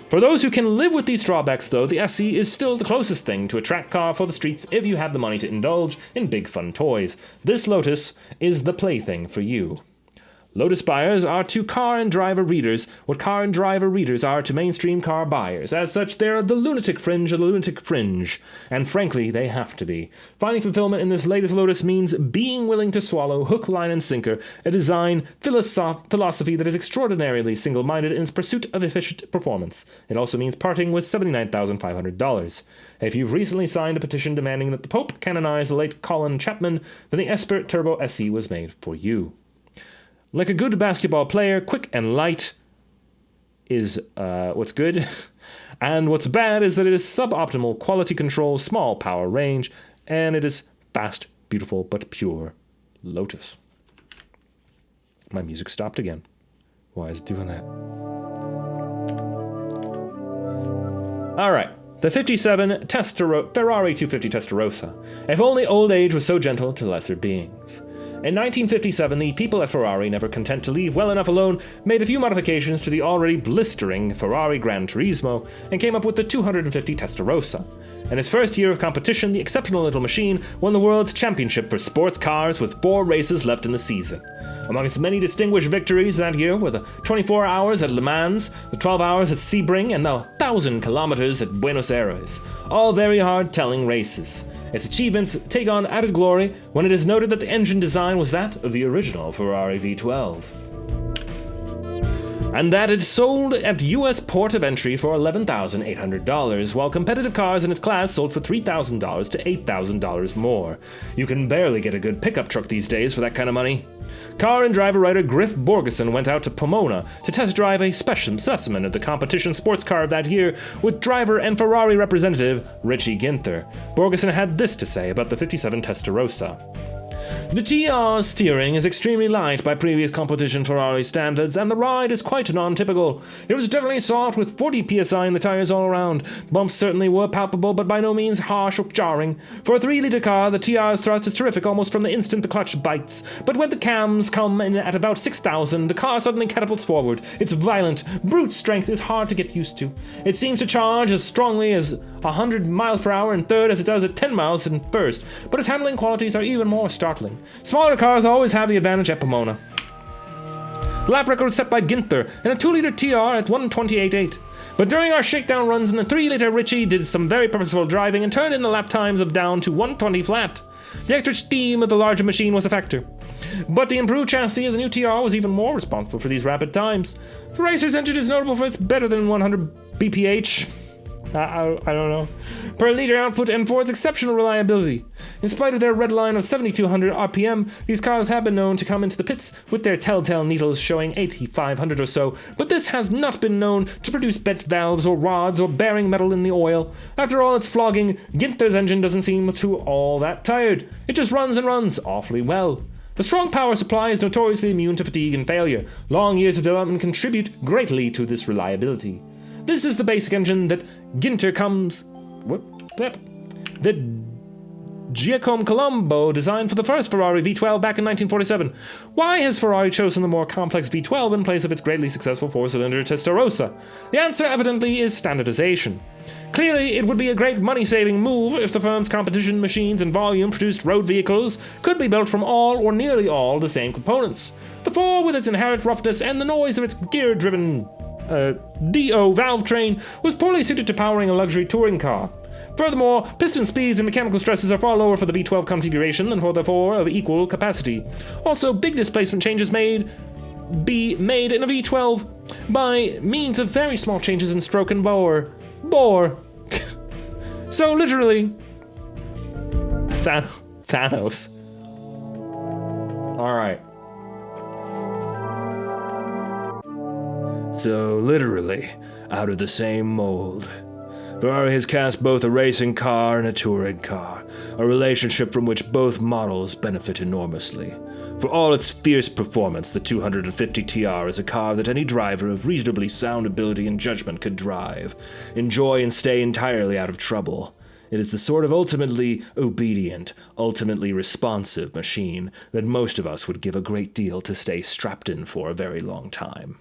For those who can live with these drawbacks, though, the SE is still the closest thing to a track car for the streets if you have the money to indulge in big fun toys. This Lotus is the plaything for you. Lotus buyers are to car and driver readers what car and driver readers are to mainstream car buyers. As such, they're the lunatic fringe of the lunatic fringe. And frankly, they have to be. Finding fulfillment in this latest Lotus means being willing to swallow hook, line, and sinker a design philosophy that is extraordinarily single-minded in its pursuit of efficient performance. It also means parting with $79,500. If you've recently signed a petition demanding that the Pope canonize the late Colin Chapman, then the Esprit Turbo SE was made for you. Like a good basketball player, quick and light is what's good, and what's bad is that it is suboptimal quality control, small power range, and it is fast, beautiful, but pure Lotus. My music stopped again. Why is it doing that? All right. The 57 Ferrari 250 Testarossa. If only old age was so gentle to lesser beings. In 1957, the people at Ferrari, never content to leave well enough alone, made a few modifications to the already blistering Ferrari Gran Turismo and came up with the 250 Testarossa. In its first year of competition, the exceptional little machine won the world's championship for sports cars with 4 races left in the season. Among its many distinguished victories that year were the 24 hours at Le Mans, the 12 hours at Sebring, and the 1,000 kilometers at Buenos Aires, all very hard-telling races. Its achievements take on added glory when it is noted that the engine design was that of the original Ferrari V12. And that it sold at US port of entry for $11,800, while competitive cars in its class sold for $3,000 to $8,000 more. You can barely get a good pickup truck these days for that kind of money. Car and driver writer Griff Borgeson went out to Pomona to test drive a specimen of the competition sports car of that year with driver and Ferrari representative Richie Ginther. Borgeson had this to say about the 57 Testarossa. The TR's steering is extremely light by previous competition Ferrari standards, and the ride is quite non-typical. It was definitely soft with 40 psi in the tires all around. Bumps certainly were palpable, but by no means harsh or jarring. For a 3-liter car, the TR's thrust is terrific almost from the instant the clutch bites, but when the cams come in at about 6,000, the car suddenly catapults forward. Its violent, brute strength is hard to get used to. It seems to charge as strongly as 100 miles per hour in third as it does at 10 miles in first, but its handling qualities are even more startling. Smaller cars always have the advantage at Pomona. The lap record was set by Ginther in a 2-liter TR at 1:28.8. But during our shakedown runs in the 3-liter, Richie did some very purposeful driving and turned in the lap times of down to 1:20 flat. The extra steam of the larger machine was a factor. But the improved chassis of the new TR was even more responsible for these rapid times. The racer's engine is notable for its better than 100 bph. I don't know, per liter output, and for its exceptional reliability. In spite of their red line of 7,200 RPM, these cars have been known to come into the pits with their telltale needles showing 8,500 or so, but this has not been known to produce bent valves or rods or bearing metal in the oil. After all its flogging, Ginther's engine doesn't seem too all that tired. It just runs and runs awfully well. The strong power supply is notoriously immune to fatigue and failure. Long years of development contribute greatly to this reliability. This is the basic engine that Ginther comes... What? That Giacomo Colombo designed for the first Ferrari V12 back in 1947. Why has Ferrari chosen the more complex V12 in place of its greatly successful four-cylinder Testarossa? The answer evidently is standardization. Clearly, it would be a great money-saving move if the firm's competition machines and volume-produced road vehicles could be built from all or nearly all the same components. The 4, with its inherent roughness and the noise of its gear-driven DO valve train, was poorly suited to powering a luxury touring car. Furthermore, piston speeds and mechanical stresses are far lower for the V12 configuration than for the 4 of equal capacity. Also, big displacement changes be made in a V12 by means of very small changes in stroke and bore. So literally, Thanos. All right. So literally, out of the same mold. Ferrari has cast both a racing car and a touring car, a relationship from which both models benefit enormously. For all its fierce performance, the 250 TR is a car that any driver of reasonably sound ability and judgment could drive, enjoy, and stay entirely out of trouble. It is the sort of ultimately obedient, ultimately responsive machine that most of us would give a great deal to stay strapped in for a very long time.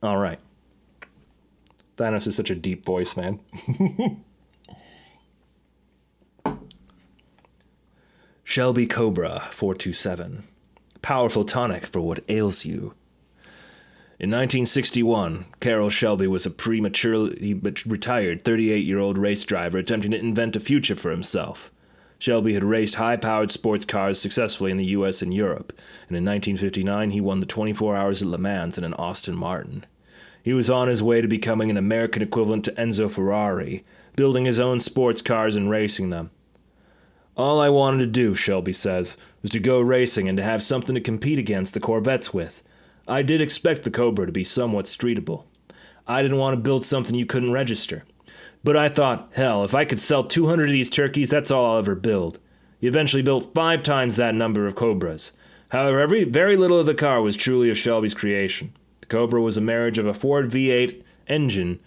All right. Thanos is such a deep voice, man. Shelby Cobra 427. Powerful tonic for what ails you. In 1961, Carroll Shelby was a prematurely retired 38-year-old race driver attempting to invent a future for himself. Shelby had raced high-powered sports cars successfully in the US and Europe, and in 1959 he won the 24 Hours at Le Mans in an Aston Martin. He was on his way to becoming an American equivalent to Enzo Ferrari, building his own sports cars and racing them. All I wanted to do, Shelby says, was to go racing and to have something to compete against the Corvettes with. I did expect the Cobra to be somewhat streetable. I didn't want to build something you couldn't register. But I thought, hell, if I could sell 200 of these turkeys, that's all I'll ever build. He eventually built 5 times that number of Cobras. However, very little of the car was truly of Shelby's creation. The Cobra was a marriage of a Ford V8 engine.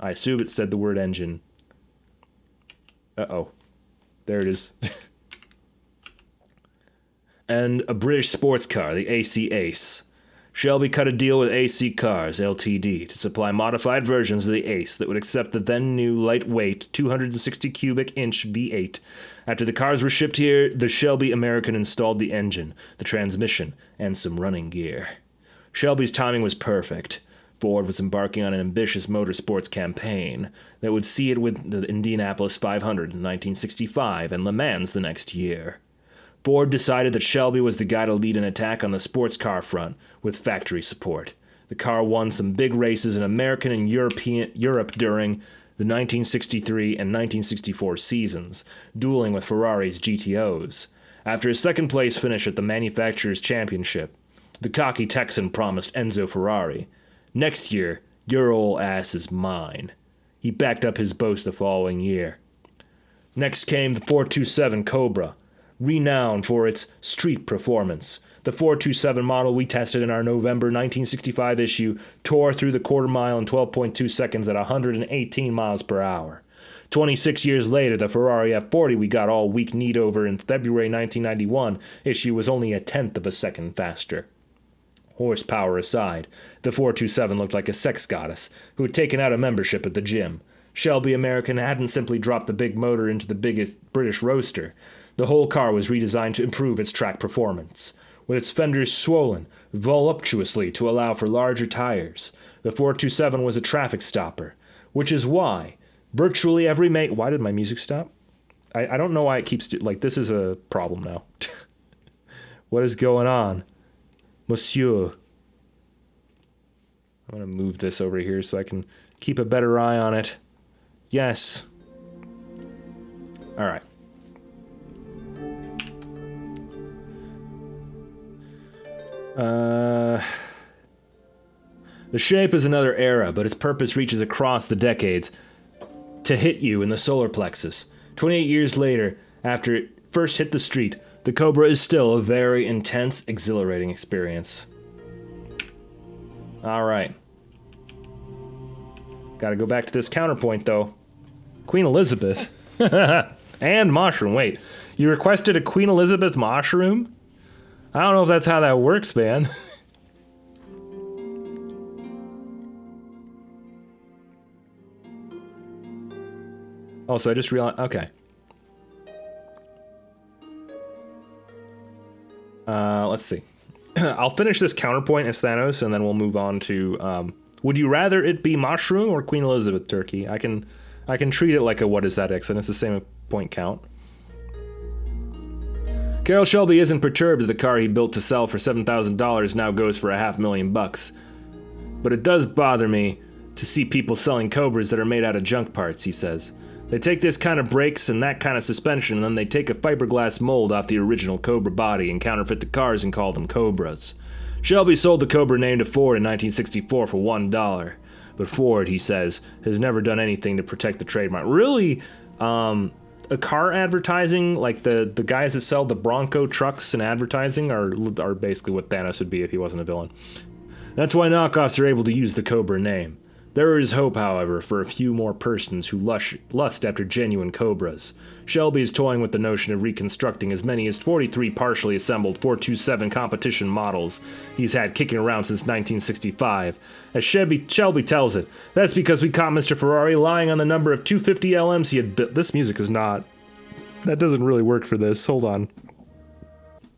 I assume it said the word engine. Uh-oh. There it is. And a British sports car, the AC Ace. Shelby cut a deal with AC Cars, Ltd., to supply modified versions of the Ace that would accept the then-new lightweight 260 cubic inch V8. After the cars were shipped here, the Shelby American installed the engine, the transmission, and some running gear. Shelby's timing was perfect. Ford was embarking on an ambitious motorsports campaign that would see it with the Indianapolis 500 in 1965 and Le Mans the next year. Ford decided that Shelby was the guy to lead an attack on the sports car front with factory support. The car won some big races in American and Europe during the 1963 and 1964 seasons, dueling with Ferrari's GTOs. After his second place finish at the Manufacturers' Championship, the cocky Texan promised Enzo Ferrari, "Next year, your ol' ass is mine." He backed up his boast the following year. Next came the 427 Cobra, renowned for its street performance. The 427 model we tested in our November 1965 issue tore through the quarter mile in 12.2 seconds at 118 miles per hour. 26 years later, the Ferrari F40 we got all weak-kneed over in February 1991 issue was only a tenth of a second faster. Horsepower aside, the 427 looked like a sex goddess who had taken out a membership at the gym. Shelby American hadn't simply dropped the big motor into the biggest British roadster. The whole car was redesigned to improve its track performance. With its fenders swollen voluptuously to allow for larger tires, the 427 was a traffic stopper, which is why virtually every Why did my music stop? I don't know why it keeps... this is a problem now. What is going on? Monsieur. I'm going to move this over here so I can keep a better eye on it. Yes. All right. The shape is another era, but its purpose reaches across the decades to hit you in the solar plexus. 28 years later, after it first hit the street, the Cobra is still a very intense, exhilarating experience. Alright. Gotta go back to this counterpoint, though. Queen Elizabeth. And mushroom. Wait, you requested a Queen Elizabeth mushroom? I don't know if that's how that works, man. Also, I just realized... Okay. Let's see. I'll finish this counterpoint as Thanos, and then we'll move on to... would you rather it be mushroom or Queen Elizabeth turkey? I can treat it like a what is that X, and it's the same point count. Carroll Shelby isn't perturbed that the car he built to sell for $7,000 now goes for $500,000 bucks. But it does bother me to see people selling Cobras that are made out of junk parts, he says. They take this kind of brakes and that kind of suspension, and then they take a fiberglass mold off the original Cobra body and counterfeit the cars and call them Cobras. Shelby sold the Cobra name to Ford in 1964 for $1. But Ford, he says, has never done anything to protect the trademark. Really, a car advertising, like the guys that sell the Bronco trucks and advertising are basically what Thanos would be if he wasn't a villain. That's why knockoffs are able to use the Cobra name. There is hope, however, for a few more persons who lust after genuine Cobras. Shelby is toying with the notion of reconstructing as many as 43 partially assembled 427 competition models he's had kicking around since 1965. As Shelby tells it, that's because we caught Mr. Ferrari lying on the number of 250 LMs he had built. This music is not... That doesn't really work for this. Hold on.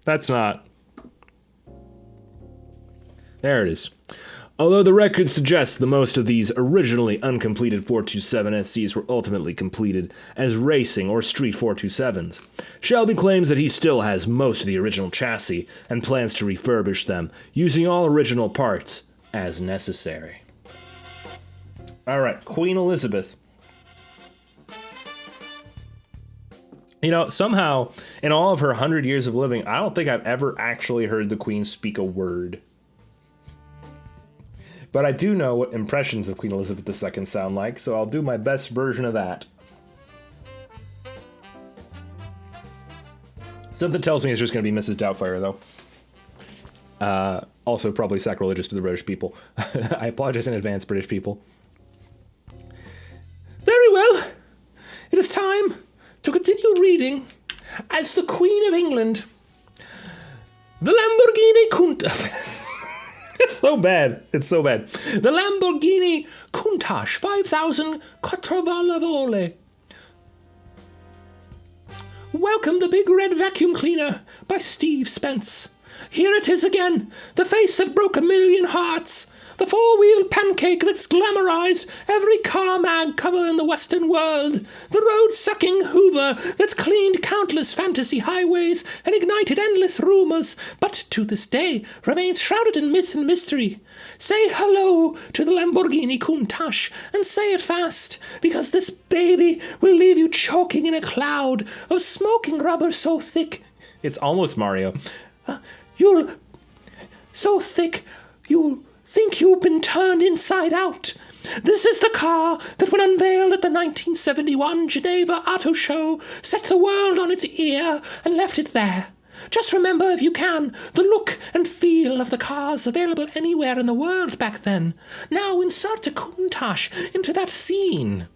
That's not... There it is. Although the record suggests the most of these originally uncompleted 427 SCs were ultimately completed as racing or street 427s, Shelby claims that he still has most of the original chassis and plans to refurbish them, using all original parts as necessary. Alright, Queen Elizabeth. You know, somehow, in all of her 100 years of living, I don't think I've ever actually heard the Queen speak a word. But I do know what impressions of Queen Elizabeth II sound like, so I'll do my best version of that. Something tells me it's just going to be Mrs. Doubtfire, though. Also probably sacrilegious to the British people. I apologize in advance, British people. Very well. It is time to continue reading as the Queen of England. The Lamborghini Countach... It's so bad. It's so bad. The Lamborghini Countach 5000 Quattrovalvole. Welcome the Big Red Vacuum Cleaner by Steve Spence. Here it is again, the face that broke 1,000,000 hearts. The four-wheeled pancake that's glamorized every car mag cover in the Western world. The road-sucking Hoover that's cleaned countless fantasy highways and ignited endless rumors, but to this day remains shrouded in myth and mystery. Say hello to the Lamborghini Countach, and say it fast, because this baby will leave you choking in a cloud of smoking rubber so thick... It's almost Mario. So thick, you'll think you've been turned inside out. This is the car that, when unveiled at the 1971 Geneva Auto Show, set the world on its ear and left it there. Just remember, if you can, the look and feel of the cars available anywhere in the world back then. Now insert a Countach into that scene.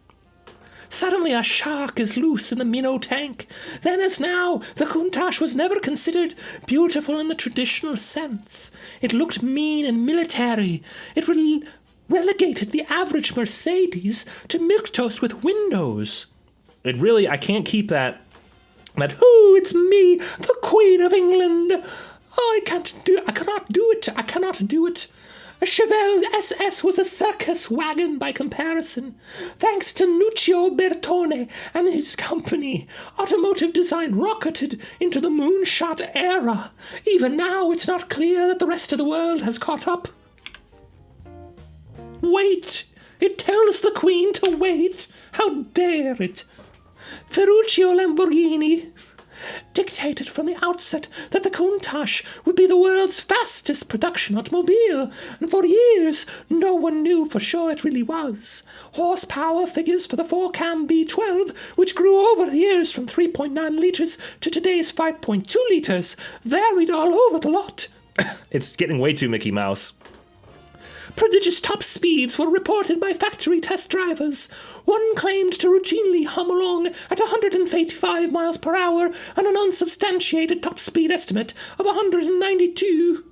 Suddenly a shark is loose in the minnow tank. Then as now, the Countach was never considered beautiful in the traditional sense. It looked mean and military. It relegated the average Mercedes to milquetoast with windows. It really, I can't keep that, it's me, the Queen of England. Oh, I cannot do it. A Chevelle SS was a circus wagon by comparison. Thanks to Nuccio Bertone and his company, automotive design rocketed into the moonshot era. Even now, it's not clear that the rest of the world has caught up. Wait! It tells the Queen to wait! How dare it! Ferruccio Lamborghini dictated from the outset that the Countach would be the world's fastest production automobile, and for years no one knew for sure it really was. Horsepower figures for the 4-cam V12, which grew over the years from 3.9 litres to today's 5.2 litres, varied all over the lot. It's getting way too Mickey Mouse. Prodigious top speeds were reported by factory test drivers. One claimed to routinely hum along at 185 miles per hour, and an unsubstantiated top speed estimate of 192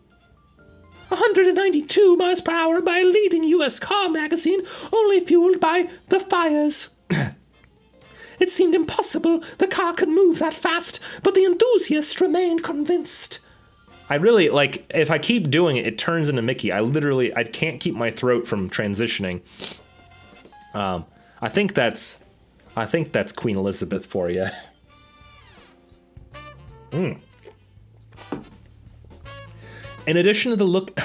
miles per hour by a leading U.S. car magazine, only fueled by the fires. It seemed impossible the car could move that fast, but the enthusiasts remained convinced. I really, like, if I keep doing it, it turns into Mickey. I can't keep my throat from transitioning. I think that's Queen Elizabeth for you. In addition to the look...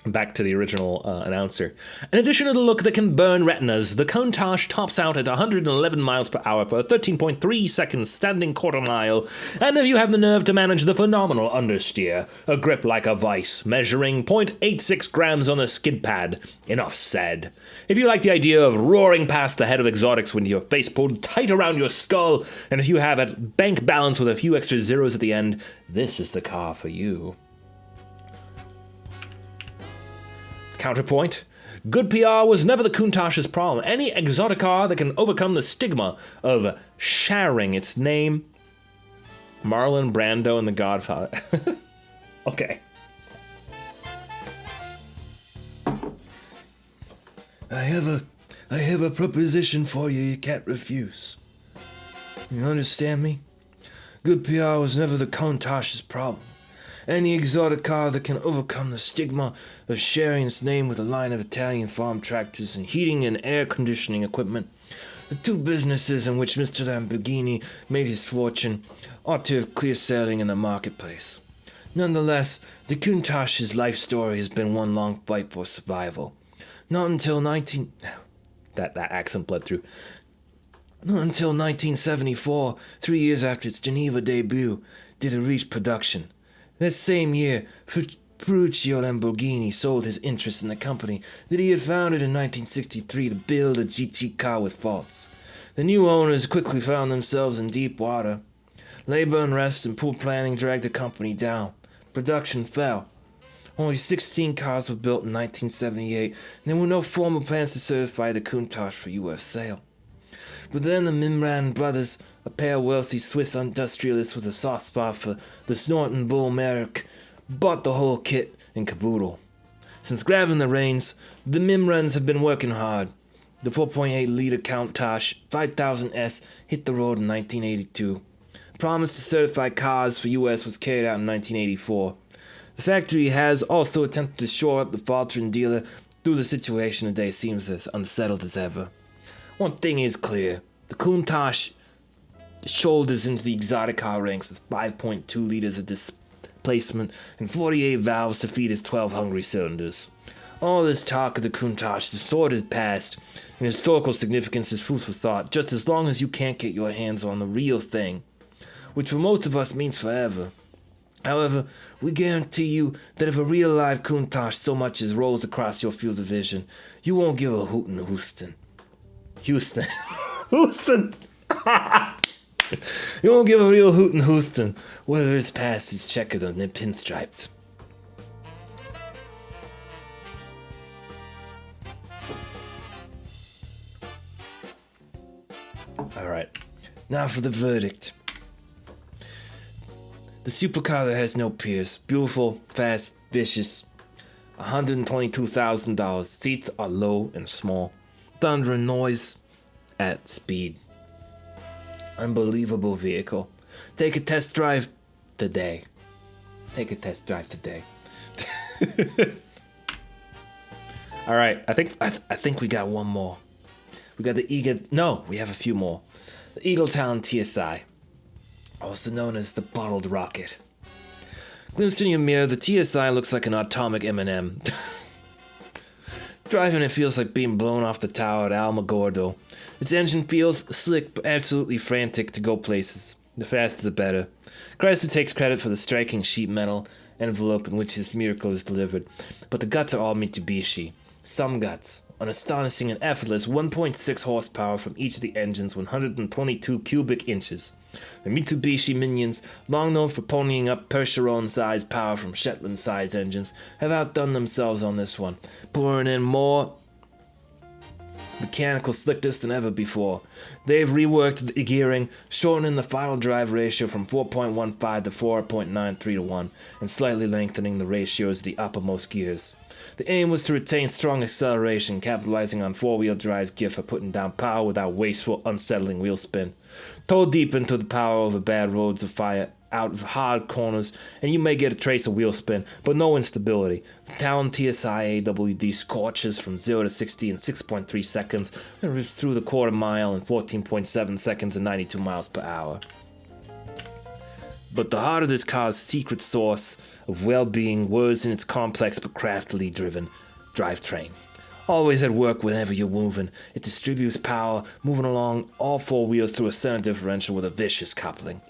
Back to the original announcer. In addition to the look that can burn retinas, the Countach tops out at 111 miles per hour for a 13.3 seconds standing quarter mile, and if you have the nerve to manage the phenomenal understeer, a grip like a vice, measuring 0.86 grams on a skid pad. Enough said. If you like the idea of roaring past the head of exotics with your face pulled tight around your skull, and if you have a bank balance with a few extra zeros at the end, this is the car for you. Counterpoint, good PR was never the Countach's problem. Any exotic car that can overcome the stigma of sharing its name. Marlon Brando and The Godfather. Okay. I have a proposition for you can't refuse. You understand me? Good PR was never the Countach's problem. Any exotic car that can overcome the stigma of sharing its name with a line of Italian farm tractors and heating and air conditioning equipment. The two businesses in which Mr. Lamborghini made his fortune ought to have clear sailing in the marketplace. Nonetheless, the Countach's life story has been one long fight for survival. Not until That accent bled through. Not until 1974, 3 years after its Geneva debut, did it reach production. That same year, Ferruccio Lamborghini sold his interest in the company that he had founded in 1963 to build a GT car with faults. The new owners quickly found themselves in deep water. Labor unrest and poor planning dragged the company down. Production fell. Only 16 cars were built in 1978, and there were no formal plans to certify the Countach for U.S. sale. But then the Mimran brothers, a pair of wealthy Swiss industrialists with a soft spot for the snorting bull Merrick, bought the whole kit and caboodle. Since grabbing the reins, the Mimrans have been working hard. The 4.8-liter Countach 5000S hit the road in 1982. Promise to certify cars for U.S. was carried out in 1984. The factory has also attempted to shore up the faltering dealer, though the situation today seems as unsettled as ever. One thing is clear, the Countach shoulders into the exotic car ranks with 5.2 liters of displacement and 48 valves to feed its 12 hungry cylinders. All this talk of the Countach is sordid past, and historical significance is food for thought, just as long as you can't get your hands on the real thing, which for most of us means forever. However, we guarantee you that if a real live Countach so much as rolls across your field of vision, you won't give a hoot in Houston. Houston. You won't give a real hoot in Houston, whether it's past its checkered or pinstriped. Alright, now for the verdict. The supercar that has no peers. Beautiful, fast, vicious. $122,000. Seats are low and small. Thunder and noise at speed. Unbelievable vehicle. Take a test drive today. Take a test drive today. All right, I think we got one more. We got the Eagle. No, we have a few more. The Eagletown TSI, also known as the Bottled Rocket. Glimpsed in your mirror, the TSI looks like an atomic M&M. Driving it feels like being blown off the tower at Alamogordo. Its engine feels slick but absolutely frantic to go places. The faster the better. Chrysler takes credit for the striking sheet metal envelope in which this miracle is delivered, but the guts are all Mitsubishi. Some guts. An astonishing and effortless 1.6 horsepower from each of the engine's 122 cubic inches. The Mitsubishi minions, long known for ponying up Percheron-sized power from Shetland-sized engines, have outdone themselves on this one, pouring in more mechanical slickness than ever before. They've reworked the gearing, shortening the final drive ratio from 4.15 to 4.93 to 1, and slightly lengthening the ratios of the uppermost gears. The aim was to retain strong acceleration, capitalizing on four-wheel drive's gift for putting down power without wasteful, unsettling wheel spin. Toe deep into the power over bad roads of fire, out of hard corners, and you may get a trace of wheel spin, but no instability. The Talon TSI AWD scorches from 0 to 60 in 6.3 seconds, and rips through the quarter mile in 14.7 seconds and 92 miles per hour. But the heart of this car's secret source of well-being was in its complex but craftily driven drivetrain. Always at work whenever you're moving, it distributes power, moving along all four wheels through a center differential with a vicious coupling.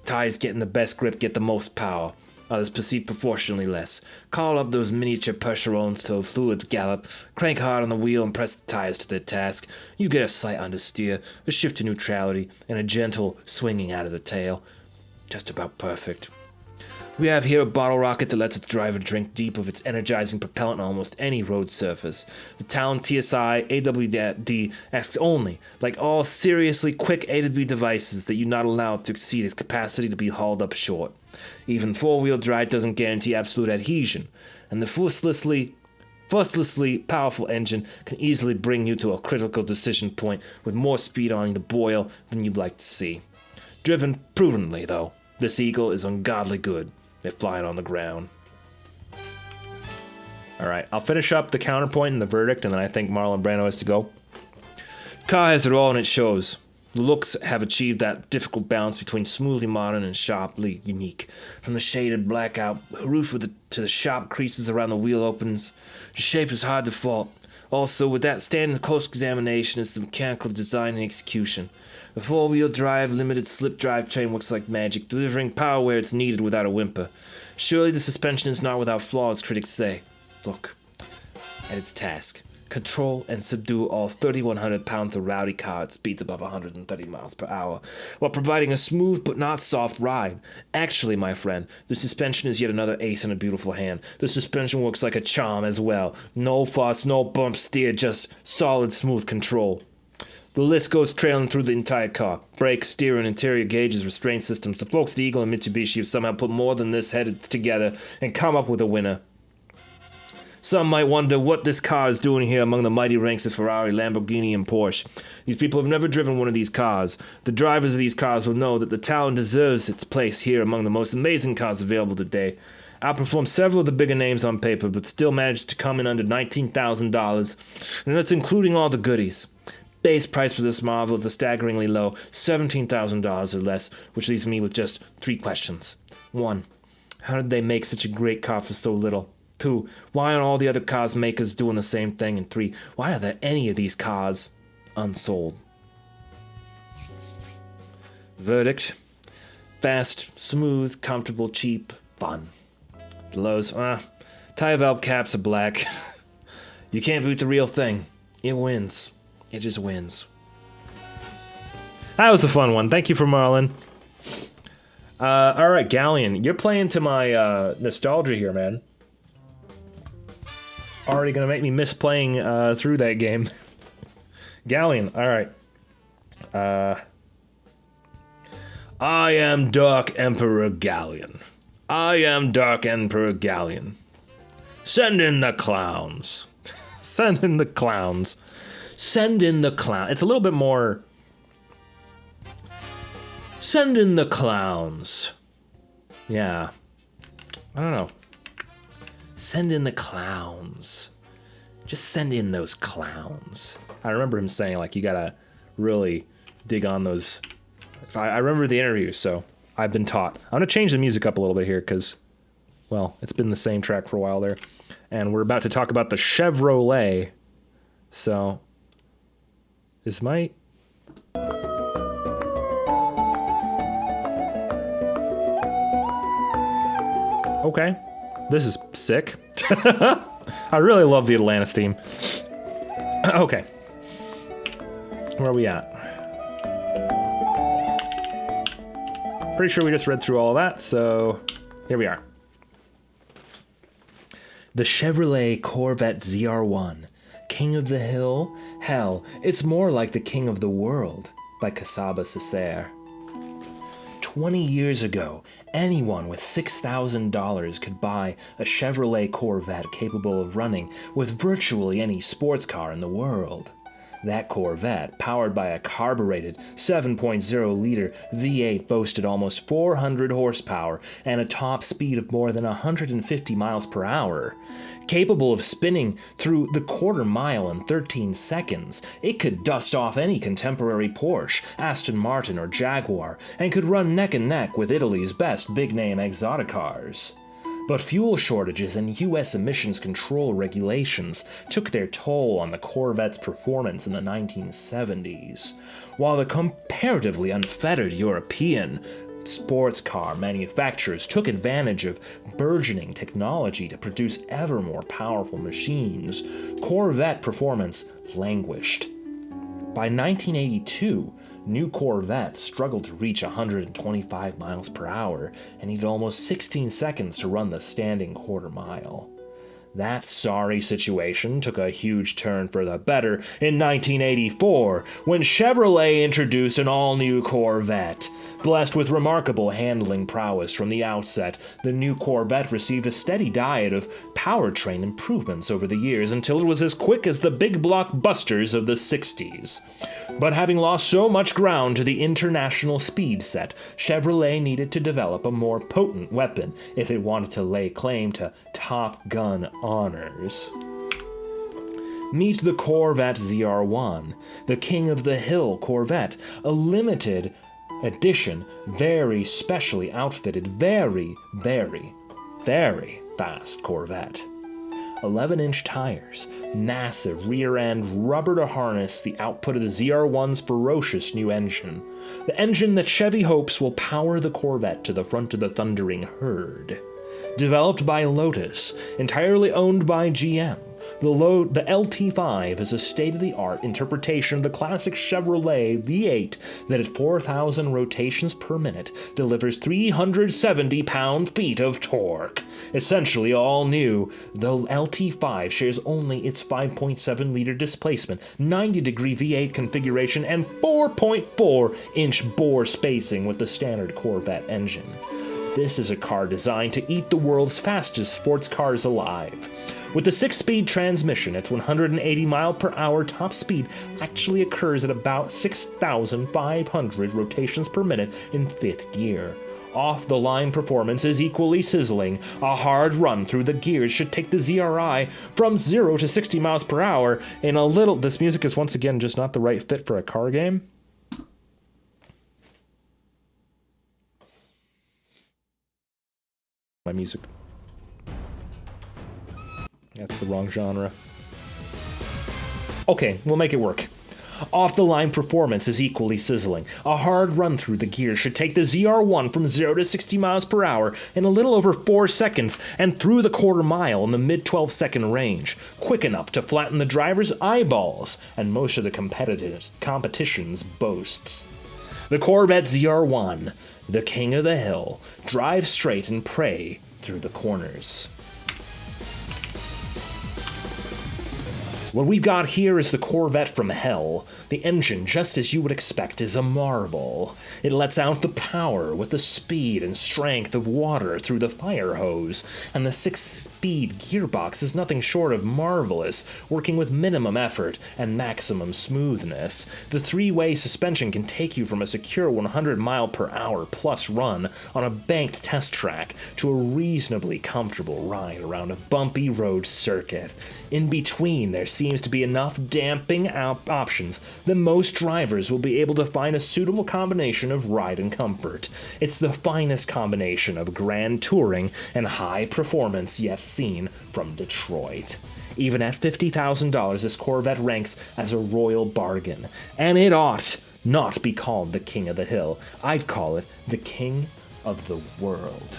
Tires getting the best grip get the most power, others proceed proportionally less. Call up those miniature Percherons to a fluid gallop, crank hard on the wheel and press the tires to their task. You get a slight understeer, a shift to neutrality, and a gentle swinging out of the tail. Just about perfect. We have here a bottle rocket that lets its driver drink deep of its energizing propellant on almost any road surface. The Talon TSI AWD asks only, like all seriously quick A to B devices, that you not allow it to exceed its capacity to be hauled up short. Even four-wheel drive doesn't guarantee absolute adhesion, and the fustlessly powerful engine can easily bring you to a critical decision point with more speed on the boil than you'd like to see. Driven prudently, though, this Eagle is ungodly good at flying on the ground. Alright, I'll finish up the counterpoint and the verdict, and then I think Marlon Brando has to go. Car has it all and it shows. The looks have achieved that difficult balance between smoothly modern and sharply unique. From the shaded blackout roof to the sharp creases around the wheel openings, the shape is hard to fault. Also, with that standing close examination is the mechanical design and execution. The four-wheel drive, limited slip drivetrain works like magic, delivering power where it's needed without a whimper. Surely the suspension is not without flaws, critics say. Look at its task. Control and subdue all 3,100 pounds of rowdy car at speeds above 130 miles per hour, while providing a smooth but not soft ride. Actually, my friend, the suspension is yet another ace in a beautiful hand. The suspension works like a charm as well. No fuss, no bump steer, just solid, smooth control. The list goes trailing through the entire car. Brakes, steering, interior gauges, restraint systems. The folks at Eagle and Mitsubishi have somehow put more than this headed together and come up with a winner. Some might wonder what this car is doing here among the mighty ranks of Ferrari, Lamborghini, and Porsche. These people have never driven one of these cars. The drivers of these cars will know that the Talon deserves its place here among the most amazing cars available today. Outperforms several of the bigger names on paper, but still managed to come in under $19,000, and that's including all the goodies. Base price for this marvel is a staggeringly low $17,000 or less, which leaves me with just 3 questions. 1. How did they make such a great car for so little? 2. Why aren't all the other cars makers doing the same thing? And 3. Why are there any of these cars unsold? Verdict. Fast, smooth, comfortable, cheap, fun. The lows, tire valve caps are black. You can't boot the real thing. It wins. It just wins. That was a fun one. Thank you for Marlon. Alright, Galleon, you're playing to my nostalgia here, man. Already gonna make me miss playing through that game. Galleon, alright. I am Dark Emperor Galleon. I am Dark Emperor Galleon. Send in the clowns. Send in the clowns. Send in the clown. It's a little bit more. Send in the clowns. Yeah. I don't know. Send in the clowns. Just send in those clowns. I remember him saying, like, you gotta really dig on those. I remember the interview, so I've been taught. I'm gonna change the music up a little bit here, because, well, it's been the same track for a while there. And we're about to talk about the Chevrolet. So, this might... Okay. This is sick. I really love the Atlantis theme. Okay. Where are we at? Pretty sure we just read through all of that, so here we are. The Chevrolet Corvette ZR1, King of the Hill? Hell, it's more like the King of the World, by Casaba Cesaire. 20 years ago, anyone with $6,000 could buy a Chevrolet Corvette capable of running with virtually any sports car in the world. That Corvette, powered by a carbureted 7.0-liter V8, boasted almost 400 horsepower and a top speed of more than 150 miles per hour. Capable of spinning through the quarter mile in 13 seconds, it could dust off any contemporary Porsche, Aston Martin, or Jaguar, and could run neck and neck with Italy's best big-name exotic cars. But fuel shortages and U.S. emissions control regulations took their toll on the Corvette's performance in the 1970s. While the comparatively unfettered European sports car manufacturers took advantage of burgeoning technology to produce ever more powerful machines, Corvette performance languished. By 1982, new Corvettes struggled to reach 125 miles per hour and needed almost 16 seconds to run the standing quarter mile. That sorry situation took a huge turn for the better in 1984 when Chevrolet introduced an all-new Corvette. Blessed with remarkable handling prowess from the outset, the new Corvette received a steady diet of powertrain improvements over the years until it was as quick as the big blockbusters of the 60s. But having lost so much ground to the international speed set, Chevrolet needed to develop a more potent weapon if it wanted to lay claim to Top Gun honors. Meet the Corvette ZR1, the King of the Hill Corvette, a limited edition, very specially outfitted, very fast Corvette. 11-inch tires, massive rear end, rubber to harness the output of the ZR1's ferocious new engine. The engine that Chevy hopes will power the Corvette to the front of the thundering herd. Developed by Lotus, entirely owned by GM, the LT5 is a state-of-the-art interpretation of the classic Chevrolet V8 that at 4,000 rotations per minute delivers 370 pound-feet of torque. Essentially all new, the LT5 shares only its 5.7-liter displacement, 90-degree V8 configuration, and 4.4-inch bore spacing with the standard Corvette engine. This is a car designed to eat the world's fastest sports cars alive. With the 6-speed transmission, its 180 mile per hour top speed actually occurs at about 6,500 rotations per minute in 5th gear. Off-the-line performance is equally sizzling. A hard run through the gears should take the ZRI from 0 to 60 miles per hour in a little... This music is once again just not the right fit for a car game. My music. That's the wrong genre. Okay, we'll make it work. Off-the-line performance is equally sizzling. A hard run through the gears should take the ZR1 from 0 to 60 miles per hour in a little over 4 seconds and through the quarter mile in the mid-12-second range, quick enough to flatten the driver's eyeballs and most of the competition's boasts. The Corvette ZR1, the King of the Hill, drives straight and pray through the corners. What we've got here is the Corvette from hell. The engine, just as you would expect, is a marvel. It lets out the power with the speed and strength of water through the fire hose, and the 6-speed gearbox is nothing short of marvelous, working with minimum effort and maximum smoothness. The 3-way suspension can take you from a secure 100 mile per hour plus run on a banked test track to a reasonably comfortable ride around a bumpy road circuit. In between, there seems to be enough damping options that most drivers will be able to find a suitable combination of ride and comfort. It's the finest combination of grand touring and high performance yet seen from Detroit. Even at $50,000, this Corvette ranks as a royal bargain, and it ought not be called the King of the Hill. I'd call it the King of the World.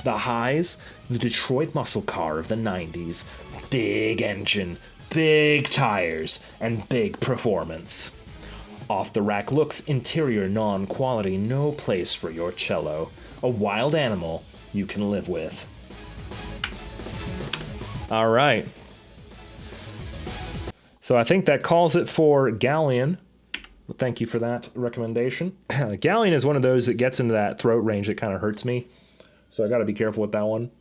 The highs, the Detroit muscle car of the 90s. Big engine, big tires, and big performance. Off the rack looks, interior non-quality, no place for your cello. A wild animal you can live with. All right. So I think that calls it for Galleon. Well, thank you for that recommendation. Galleon is one of those that gets into that throat range that kind of hurts me. So I got to be careful with that one.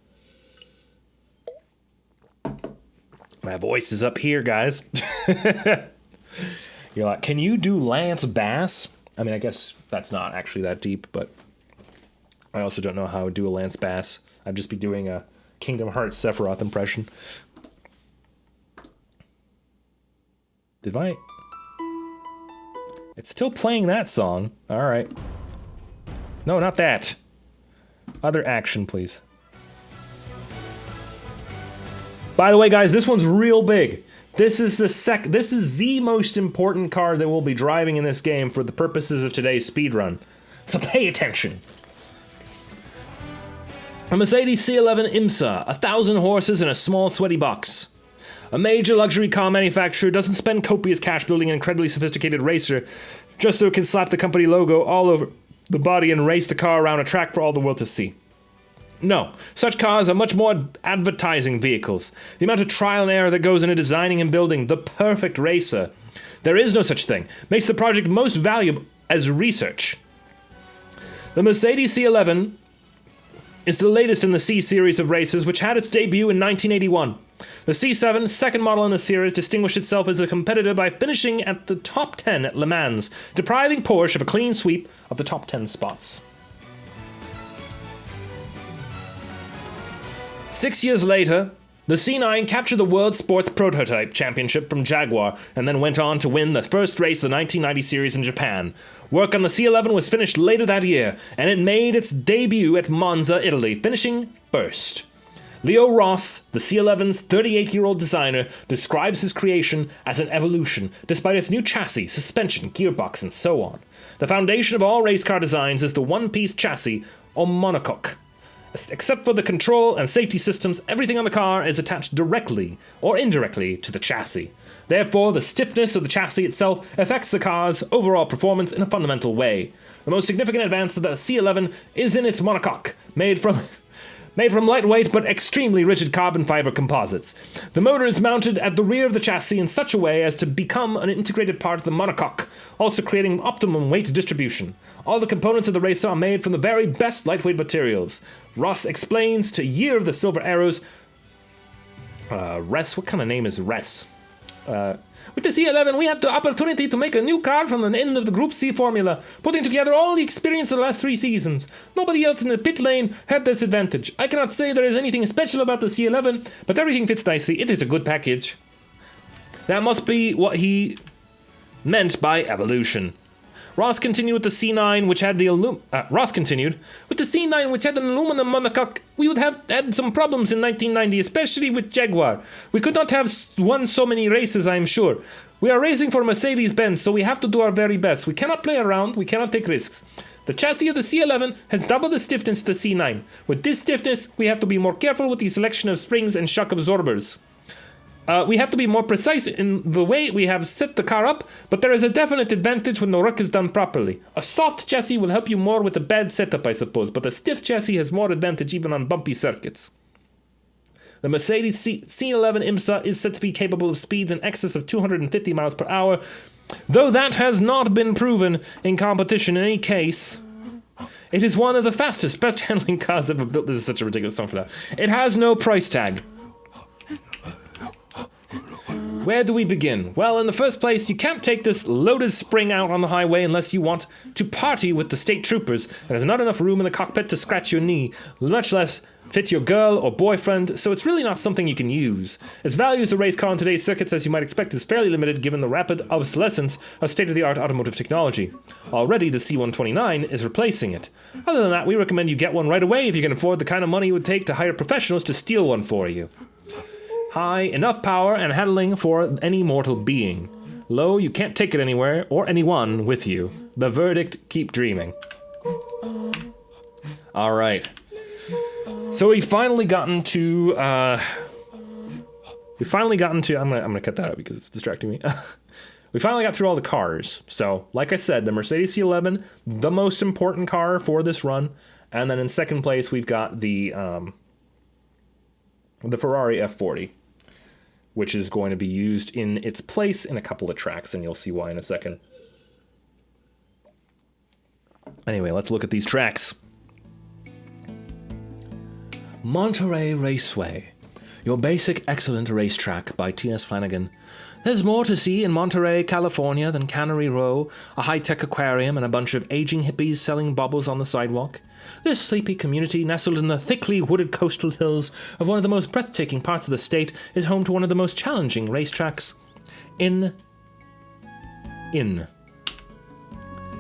My voice is up here, guys. You're like, can you do Lance Bass? I mean, I guess that's not actually that deep, but I also don't know how to do a Lance Bass. I'd just be doing a Kingdom Hearts Sephiroth impression. Did I? It's still playing that song. All right. No, not that. Other action, please. By the way, guys, this one's real big. This is the most important car that we'll be driving in this game for the purposes of today's speedrun. So pay attention. A Mercedes C11 IMSA, 1,000 horses in a small sweaty box. A major luxury car manufacturer doesn't spend copious cash building an incredibly sophisticated racer just so it can slap the company logo all over the body and race the car around a track for all the world to see. No, such cars are much more advertising vehicles. The amount of trial and error that goes into designing and building the perfect racer. There is no such thing. Makes the project most valuable as research. The Mercedes C11 is the latest in the C series of races, which had its debut in 1981. The C7, second model in the series, distinguished itself as a competitor by finishing at the top 10 at Le Mans, depriving Porsche of a clean sweep of the top 10 spots. 6 years later, the C9 captured the World Sports Prototype Championship from Jaguar and then went on to win the first race of the 1990 series in Japan. Work on the C11 was finished later that year, and it made its debut at Monza, Italy, finishing first. Leo Ross, the C11's 38-year-old designer, describes his creation as an evolution, despite its new chassis, suspension, gearbox, and so on. The foundation of all race car designs is the one-piece chassis, or monocoque. Except for the control and safety systems, everything on the car is attached directly or indirectly to the chassis. Therefore, the stiffness of the chassis itself affects the car's overall performance in a fundamental way. The most significant advance of the C11 is in its monocoque, made from lightweight but extremely rigid carbon fiber composites. The motor is mounted at the rear of the chassis in such a way as to become an integrated part of the monocoque, also creating optimum weight distribution. All the components of the racer are made from the very best lightweight materials. Ross explains to Year of the Silver Arrows... Res? What kind of name is Res? With the C11, we had the opportunity to make a new car from the end of the Group C formula, putting together all the experience of the last 3 seasons. Nobody else in the pit lane had this advantage. I cannot say there is anything special about the C11, but everything fits nicely. It is a good package. That must be what he meant by evolution. Ross continued with the C9, which had the with the C9, which had an aluminum monocoque. We would have had some problems in 1990, especially with Jaguar. We could not have won so many races, I am sure. We are racing for Mercedes-Benz, so we have to do our very best. We cannot play around, we cannot take risks. The chassis of the C11 has double the stiffness of the C9. With this stiffness, we have to be more careful with the selection of springs and shock absorbers. We have to be more precise in the way we have set the car up, but there is a definite advantage when the work is done properly. A soft chassis will help you more with a bad setup, I suppose, but a stiff chassis has more advantage even on bumpy circuits. The Mercedes C11 IMSA is said to be capable of speeds in excess of 250 miles per hour, though that has not been proven in competition in any case. It is one of the fastest, best handling cars ever built. This is such a ridiculous song for that. It has no price tag. Where do we begin? Well, in the first place, you can't take this loaded spring out on the highway unless you want to party with the state troopers. There's not enough room in the cockpit to scratch your knee, much less fit your girl or boyfriend, so it's really not something you can use. Its value as a race car on today's circuits, as you might expect, is fairly limited given the rapid obsolescence of state-of-the-art automotive technology. Already, the C129 is replacing it. Other than that, we recommend you get one right away if you can afford the kind of money it would take to hire professionals to steal one for you. High, enough power and handling for any mortal being. Low, you can't take it anywhere or anyone with you. The verdict, keep dreaming. All right. So we've finally gotten to, I'm gonna cut that out because it's distracting me. we finally got through all the cars. So, like I said, the Mercedes C11, the most important car for this run. And then in second place, we've got the Ferrari F40, which is going to be used in its place in a couple of tracks, and you'll see why in a second. Anyway, let's look at these tracks. Monterey Raceway, your basic excellent racetrack by T.S. Flanagan. There's more to see in Monterey, California than Cannery Row, a high-tech aquarium, and a bunch of aging hippies selling bubbles on the sidewalk. This sleepy community, nestled in the thickly wooded coastal hills of one of the most breathtaking parts of the state, is home to one of the most challenging racetracks in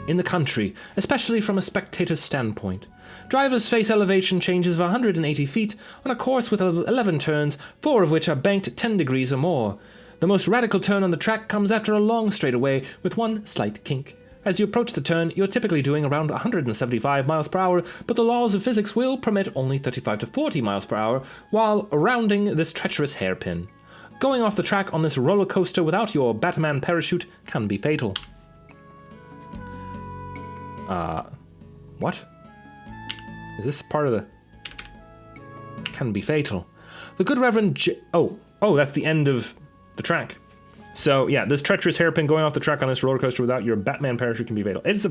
the country, especially from a spectator's standpoint. Drivers face elevation changes of 180 feet on a course with 11 turns, 4 of which are banked 10 degrees or more. The most radical turn on the track comes after a long straightaway with one slight kink. As you approach the turn, you're typically doing around 175 miles per hour, but the laws of physics will permit only 35 to 40 miles per hour while rounding this treacherous hairpin. Going off the track on this roller coaster without your Batman parachute can be fatal. What? Is this part of the... Can be fatal. The good Reverend Oh, that's the end of the track. So, yeah, this treacherous hairpin going off the track on this roller coaster without your Batman parachute can be fatal. This is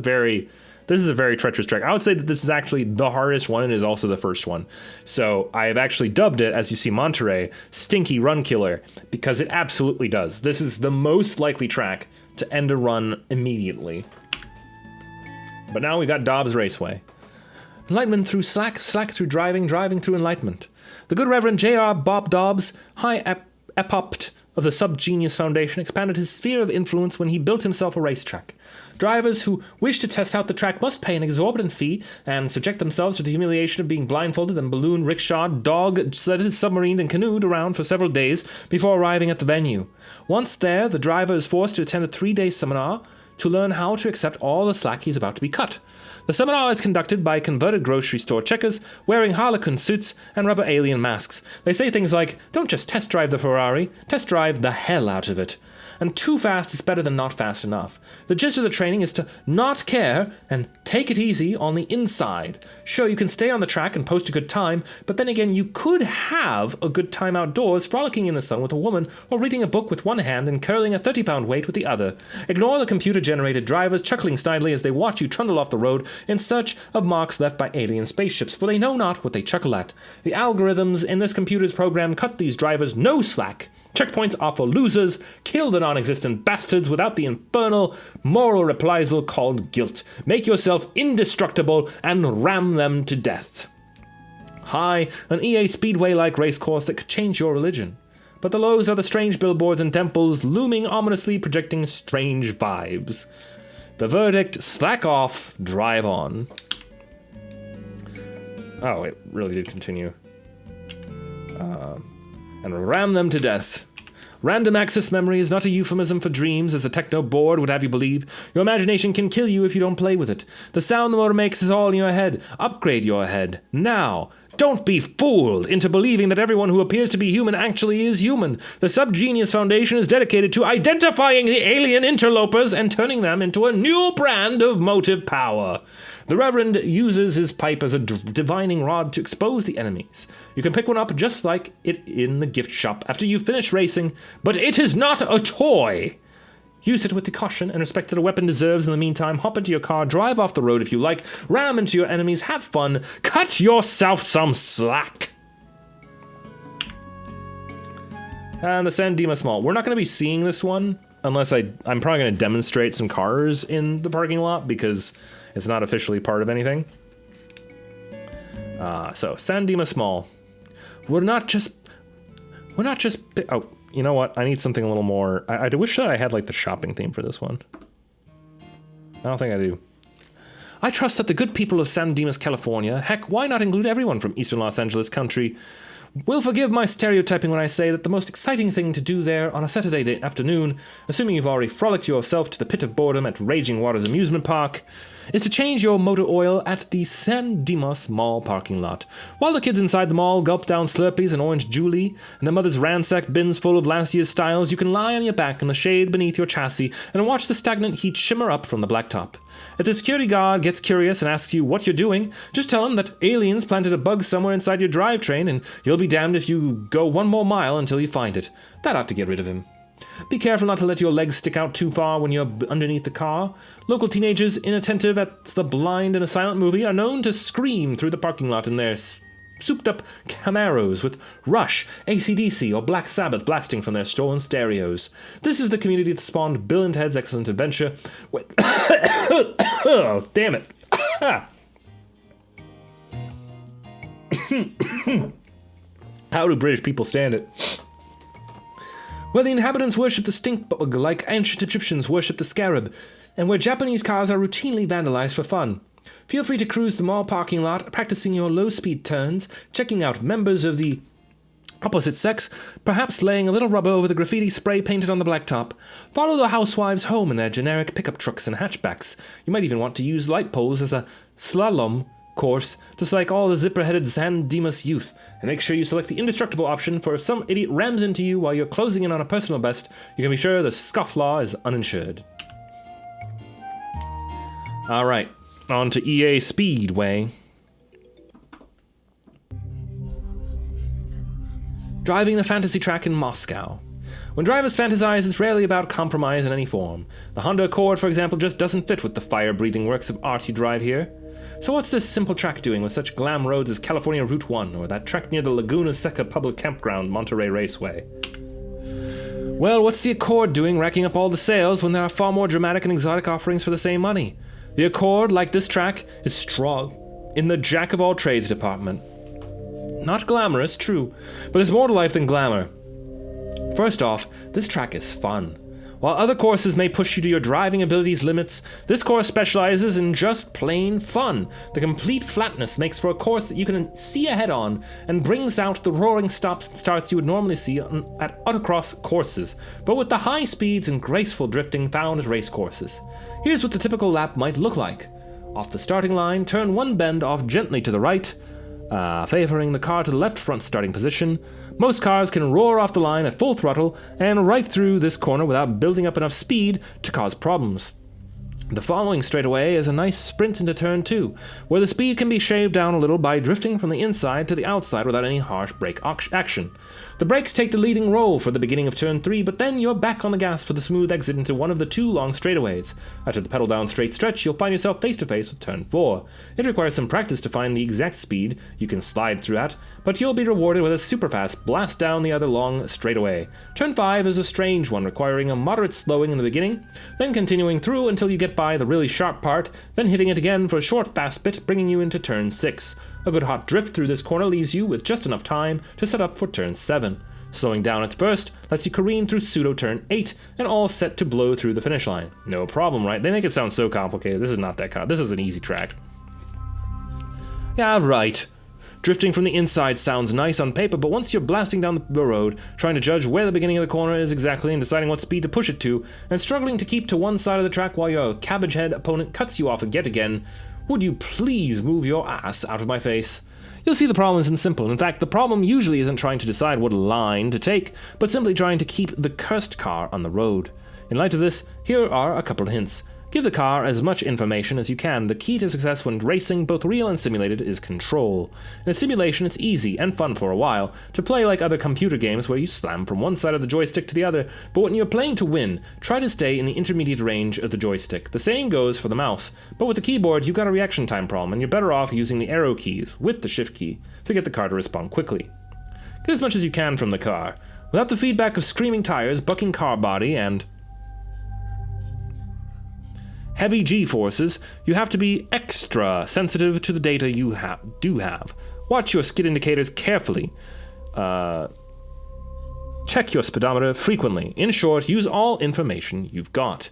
a very treacherous track. I would say that this is actually the hardest one and is also the first one. So, I have actually dubbed it, as you see, Monterey, Stinky Run Killer, because it absolutely does. This is the most likely track to end a run immediately. But now we got Dobbs Raceway. Enlightenment through slack, slack through driving, driving through enlightenment. The good Reverend J.R. Bob Dobbs, high epopt of the Subgenius Foundation, expanded his sphere of influence when he built himself a racetrack. Drivers who wish to test out the track must pay an exorbitant fee and subject themselves to the humiliation of being blindfolded and balloon rickshawed, dog-sledded, submarined, and canoed around for several days before arriving at the venue. Once there, the driver is forced to attend a 3-day seminar to learn how to accept all the slack he's about to be cut. The seminar is conducted by converted grocery store checkers wearing harlequin suits and rubber alien masks. They say things like, don't just test drive the Ferrari, test drive the hell out of it. And too fast is better than not fast enough. The gist of the training is to not care and take it easy on the inside. Sure, you can stay on the track and post a good time, but then again, you could have a good time outdoors, frolicking in the sun with a woman, or reading a book with one hand and curling a 30-pound weight with the other. Ignore the computer-generated drivers chuckling snidely as they watch you trundle off the road in search of marks left by alien spaceships, for they know not what they chuckle at. The algorithms in this computer's program cut these drivers no slack. Checkpoints are for losers. Kill the non-existent bastards without the infernal moral reprisal called guilt. Make yourself indestructible and ram them to death. Hi, an EA Speedway-like racecourse that could change your religion. But the lows are the strange billboards and temples looming ominously, projecting strange vibes. The verdict, slack off, drive on. Oh, it really did continue. And ram them to death. Random access memory is not a euphemism for dreams, as the techno board would have you believe. Your imagination can kill you if you don't play with it. The sound the motor makes is all in your head. Upgrade your head. Now. Don't be fooled into believing that everyone who appears to be human actually is human. The Subgenius Foundation is dedicated to identifying the alien interlopers and turning them into a new brand of motive power. The Reverend uses his pipe as a divining rod to expose the enemies. You can pick one up just like it in the gift shop after you finish racing, but it is not a toy. Use it with the caution and respect that a weapon deserves. In the meantime, hop into your car, drive off the road if you like, ram into your enemies, have fun, cut yourself some slack. And the San Dimas Mall. We're not going to be seeing this one unless I'm probably going to demonstrate some cars in the parking lot because it's not officially part of anything. So San Dimas Mall. We're not just. Oh, you know what? I need something a little more. I wish that I had like the shopping theme for this one. I don't think I do. I trust that the good people of San Dimas, California, heck, why not include everyone from Eastern Los Angeles country, will forgive my stereotyping when I say that the most exciting thing to do there on a Saturday afternoon, assuming you've already frolicked yourself to the pit of boredom at Raging Waters Amusement Park, is to change your motor oil at the San Dimas Mall parking lot. While the kids inside the mall gulp down Slurpees and Orange Julie, and their mothers ransack bins full of last year's styles, you can lie on your back in the shade beneath your chassis and watch the stagnant heat shimmer up from the blacktop. If the security guard gets curious and asks you what you're doing, just tell him that aliens planted a bug somewhere inside your drivetrain, and you'll be damned if you go one more mile until you find it. That ought to get rid of him. Be careful not to let your legs stick out too far when you're underneath the car. Local teenagers inattentive at the blind in a silent movie are known to scream through the parking lot in their souped-up Camaros with Rush, AC/DC, or Black Sabbath blasting from their stolen stereos. This is the community that spawned Bill and Ted's Excellent Adventure. Oh, damn it. How do British people stand it? Where the inhabitants worship the stink bug like ancient Egyptians worship the scarab, and where Japanese cars are routinely vandalized for fun. Feel free to cruise the mall parking lot, practicing your low-speed turns, checking out members of the opposite sex, perhaps laying a little rubber over the graffiti spray painted on the blacktop. Follow the housewives home in their generic pickup trucks and hatchbacks. You might even want to use light poles as a slalom course, just like all the zipper-headed San Dimas youth. And make sure you select the indestructible option, for if some idiot rams into you while you're closing in on a personal best, you can be sure the scofflaw is uninsured. Alright, on to EA Speedway. Driving the fantasy track in Moscow. When drivers fantasize, it's rarely about compromise in any form. The Honda Accord, for example, just doesn't fit with the fire-breathing works of art you drive here. So what's this simple track doing with such glam roads as California Route 1, or that track near the Laguna Seca public campground, Monterey Raceway? Well, what's the Accord doing racking up all the sales when there are far more dramatic and exotic offerings for the same money? The Accord, like this track, is strong in the jack-of-all-trades department. Not glamorous, true, but there's more to life than glamour. First off, this track is fun. While other courses may push you to your driving abilities limits, this course specializes in just plain fun. The complete flatness makes for a course that you can see ahead on and brings out the roaring stops and starts you would normally see at autocross courses, but with the high speeds and graceful drifting found at race courses. Here's what the typical lap might look like. Off the starting line, turn one bend off gently to the right, favoring the car to the left front starting position. Most cars can roar off the line at full throttle and right through this corner without building up enough speed to cause problems. The following straightaway is a nice sprint into turn 2, where the speed can be shaved down a little by drifting from the inside to the outside without any harsh brake action. The brakes take the leading role for the beginning of turn 3, but then you're back on the gas for the smooth exit into one of the two long straightaways. After the pedal down straight stretch, you'll find yourself face to face with turn 4. It requires some practice to find the exact speed you can slide through at, but you'll be rewarded with a super fast blast down the other long straightaway. Turn 5 is a strange one, requiring a moderate slowing in the beginning, then continuing through until you get by the really sharp part, then hitting it again for a short fast bit, bringing you into turn 6. A good hot drift through this corner leaves you with just enough time to set up for turn 7. Slowing down at first lets you careen through pseudo turn 8 and all set to blow through the finish line. No problem, right? They make it sound so complicated. This is not that this is an easy track. Yeah, right. Drifting from the inside sounds nice on paper, but once you're blasting down the road, trying to judge where the beginning of the corner is exactly and deciding what speed to push it to, and struggling to keep to one side of the track while your cabbage-head opponent cuts you off yet again, would you please move your ass out of my face? You'll see the problem isn't simple. In fact, the problem usually isn't trying to decide what line to take, but simply trying to keep the cursed car on the road. In light of this, here are a couple of hints. Give the car as much information as you can. The key to success when racing, both real and simulated, is control. In a simulation, it's easy and fun for a while to play like other computer games where you slam from one side of the joystick to the other, but when you're playing to win, try to stay in the intermediate range of the joystick. The same goes for the mouse, but with the keyboard, you've got a reaction time problem, and you're better off using the arrow keys with the shift key to get the car to respond quickly. Get as much as you can from the car. Without the feedback of screaming tires, bucking car body, and heavy G-forces, you have to be extra sensitive to the data you do have. Watch your skid indicators carefully. Check your speedometer frequently. In short, use all information you've got.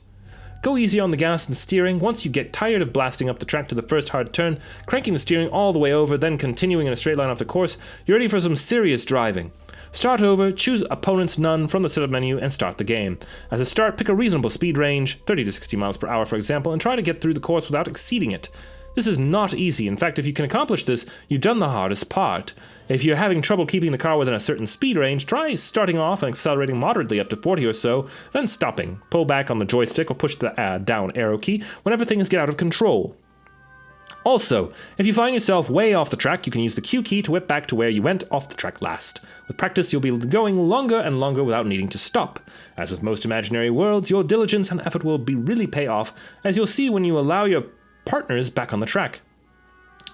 Go easy on the gas and steering. Once you get tired of blasting up the track to the first hard turn, cranking the steering all the way over, then continuing in a straight line off the course, you're ready for some serious driving. Start over, choose Opponents None from the setup menu, and start the game. As a start, pick a reasonable speed range, 30 to 60 miles per hour for example, and try to get through the course without exceeding it. This is not easy. In fact, if you can accomplish this, you've done the hardest part. If you're having trouble keeping the car within a certain speed range, try starting off and accelerating moderately up to 40 or so, then stopping. Pull back on the joystick or push the down arrow key whenever things get out of control. Also, if you find yourself way off the track, you can use the Q key to whip back to where you went off the track last. With practice, you'll be going longer and longer without needing to stop. As with most imaginary worlds, your diligence and effort will really pay off, as you'll see when you allow your partners back on the track.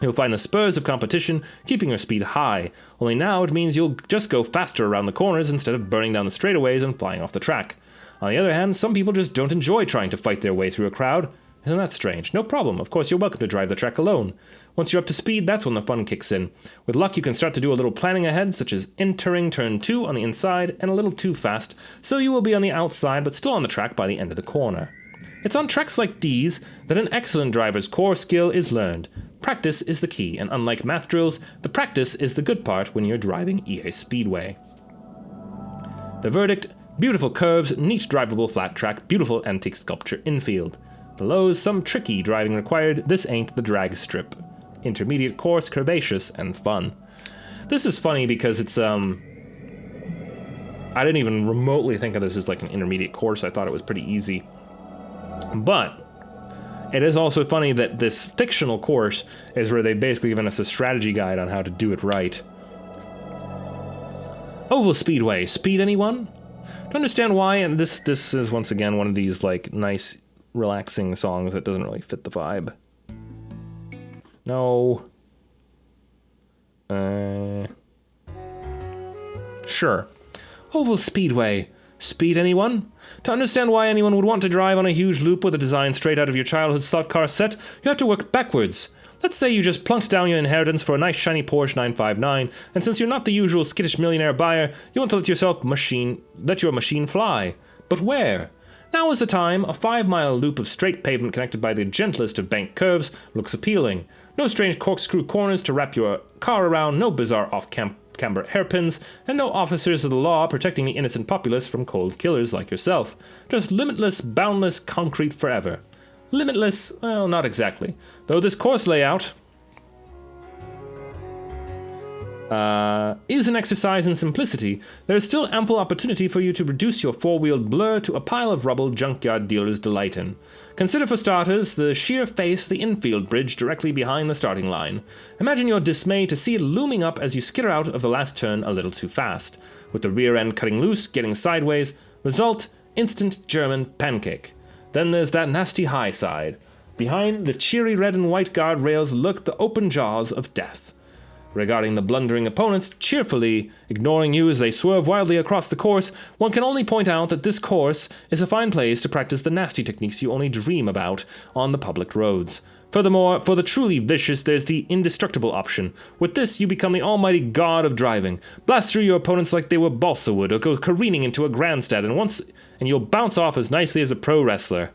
You'll find the spurs of competition keeping your speed high, only now it means you'll just go faster around the corners instead of burning down the straightaways and flying off the track. On the other hand, some people just don't enjoy trying to fight their way through a crowd. Isn't that strange? No problem, of course you're welcome to drive the track alone. Once you're up to speed, that's when the fun kicks in. With luck you can start to do a little planning ahead, such as entering turn 2 on the inside and a little too fast, so you will be on the outside but still on the track by the end of the corner. It's on tracks like these that an excellent driver's core skill is learned. Practice is the key, and unlike math drills, the practice is the good part when you're driving EA Speedway. The verdict: beautiful curves, neat drivable flat track, beautiful antique sculpture infield. The lows, some tricky driving required, this ain't the drag strip. Intermediate course, curvaceous, and fun. This is funny because it's, I didn't even remotely think of this as like an intermediate course. I thought it was pretty easy. But it is also funny that this fictional course is where they've basically given us a strategy guide on how to do it right. Oval Speedway, speed anyone? To understand why, and this is once again one of these like nice relaxing songs that doesn't really fit the vibe. No. Sure. Oval Speedway. Speed anyone? To understand why anyone would want to drive on a huge loop with a design straight out of your childhood slot car set, you have to work backwards. Let's say you just plunked down your inheritance for a nice shiny Porsche 959, and since you're not the usual skittish millionaire buyer, you want to let your machine fly. But where? Now is the time. A 5-mile loop of straight pavement connected by the gentlest of bank curves looks appealing. No strange corkscrew corners to wrap your car around, no bizarre off-camber hairpins, and no officers of the law protecting the innocent populace from cold killers like yourself. Just limitless, boundless concrete forever. Limitless? Well, not exactly. Though this course layout is an exercise in simplicity, there is still ample opportunity for you to reduce your four-wheeled blur to a pile of rubble junkyard dealers delight in. Consider for starters the sheer face of the infield bridge directly behind the starting line. Imagine your dismay to see it looming up as you skitter out of the last turn a little too fast, with the rear end cutting loose, getting sideways. Result: instant German pancake. Then there's that nasty high side. Behind the cheery red and white guardrails lurk the open jaws of death. Regarding the blundering opponents, cheerfully ignoring you as they swerve wildly across the course, one can only point out that this course is a fine place to practice the nasty techniques you only dream about on the public roads. Furthermore, for the truly vicious, there's the indestructible option. With this, you become the almighty god of driving. Blast through your opponents like they were balsa wood, or go careening into a grandstand, and you'll bounce off as nicely as a pro wrestler.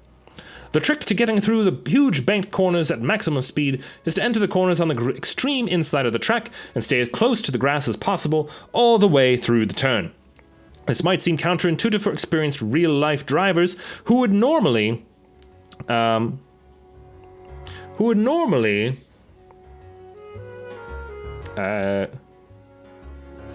The trick to getting through the huge banked corners at maximum speed is to enter the corners on the extreme inside of the track and stay as close to the grass as possible all the way through the turn. This might seem counterintuitive for experienced real-life drivers who would normally sorry,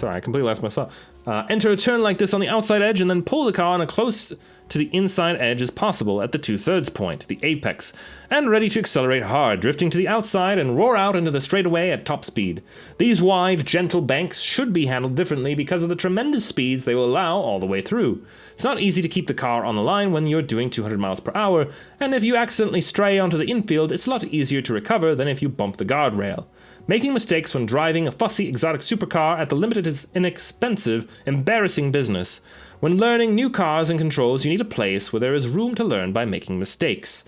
I completely lost myself. Enter a turn like this on the outside edge and then pull the car on as close to the inside edge as possible at the 2/3 point, the apex, and ready to accelerate hard, drifting to the outside and roar out into the straightaway at top speed. These wide, gentle banks should be handled differently because of the tremendous speeds they will allow all the way through. It's not easy to keep the car on the line when you're doing 200 miles per hour, and if you accidentally stray onto the infield, it's a lot easier to recover than if you bump the guardrail. Making mistakes when driving a fussy exotic supercar at the limit is inexpensive, embarrassing business. When learning new cars and controls, you need a place where there is room to learn by making mistakes.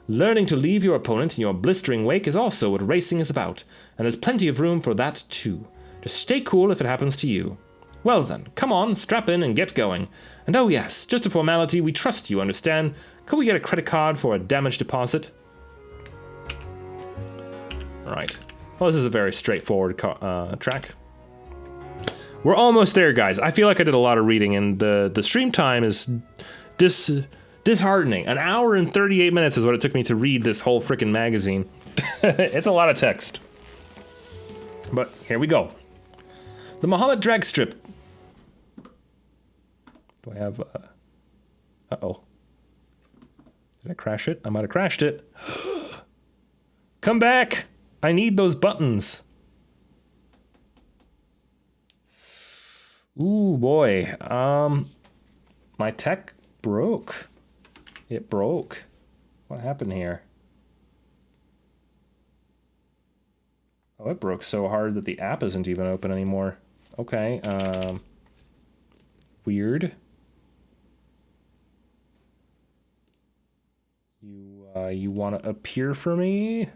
Learning to leave your opponent in your blistering wake is also what racing is about, and there's plenty of room for that too. Just stay cool if it happens to you. Well then, come on, strap in and get going. And oh yes, just a formality, we trust you understand. Could we get a credit card for a damage deposit? Alright. Well, this is a very straightforward track. We're almost there, guys. I feel like I did a lot of reading, and the stream time is disheartening. An hour and 38 minutes is what it took me to read this whole freaking magazine. It's a lot of text. But here we go. The Muhammad drag strip. Do I have... Uh-oh. Did I crash it? I might have crashed it. Come back! I need those buttons. Ooh, boy. My tech broke. It broke. What happened here? Oh, it broke so hard that the app isn't even open anymore. Okay, weird. You want to appear for me?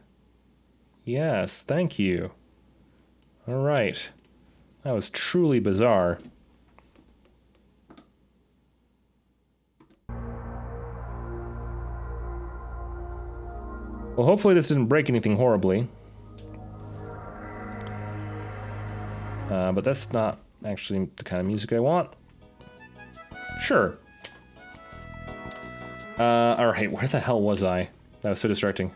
Yes, thank you. All right. That was truly bizarre. Well, hopefully this didn't break anything horribly. But that's not actually the kind of music I want. Sure. Alright, where the hell was I? That was so distracting.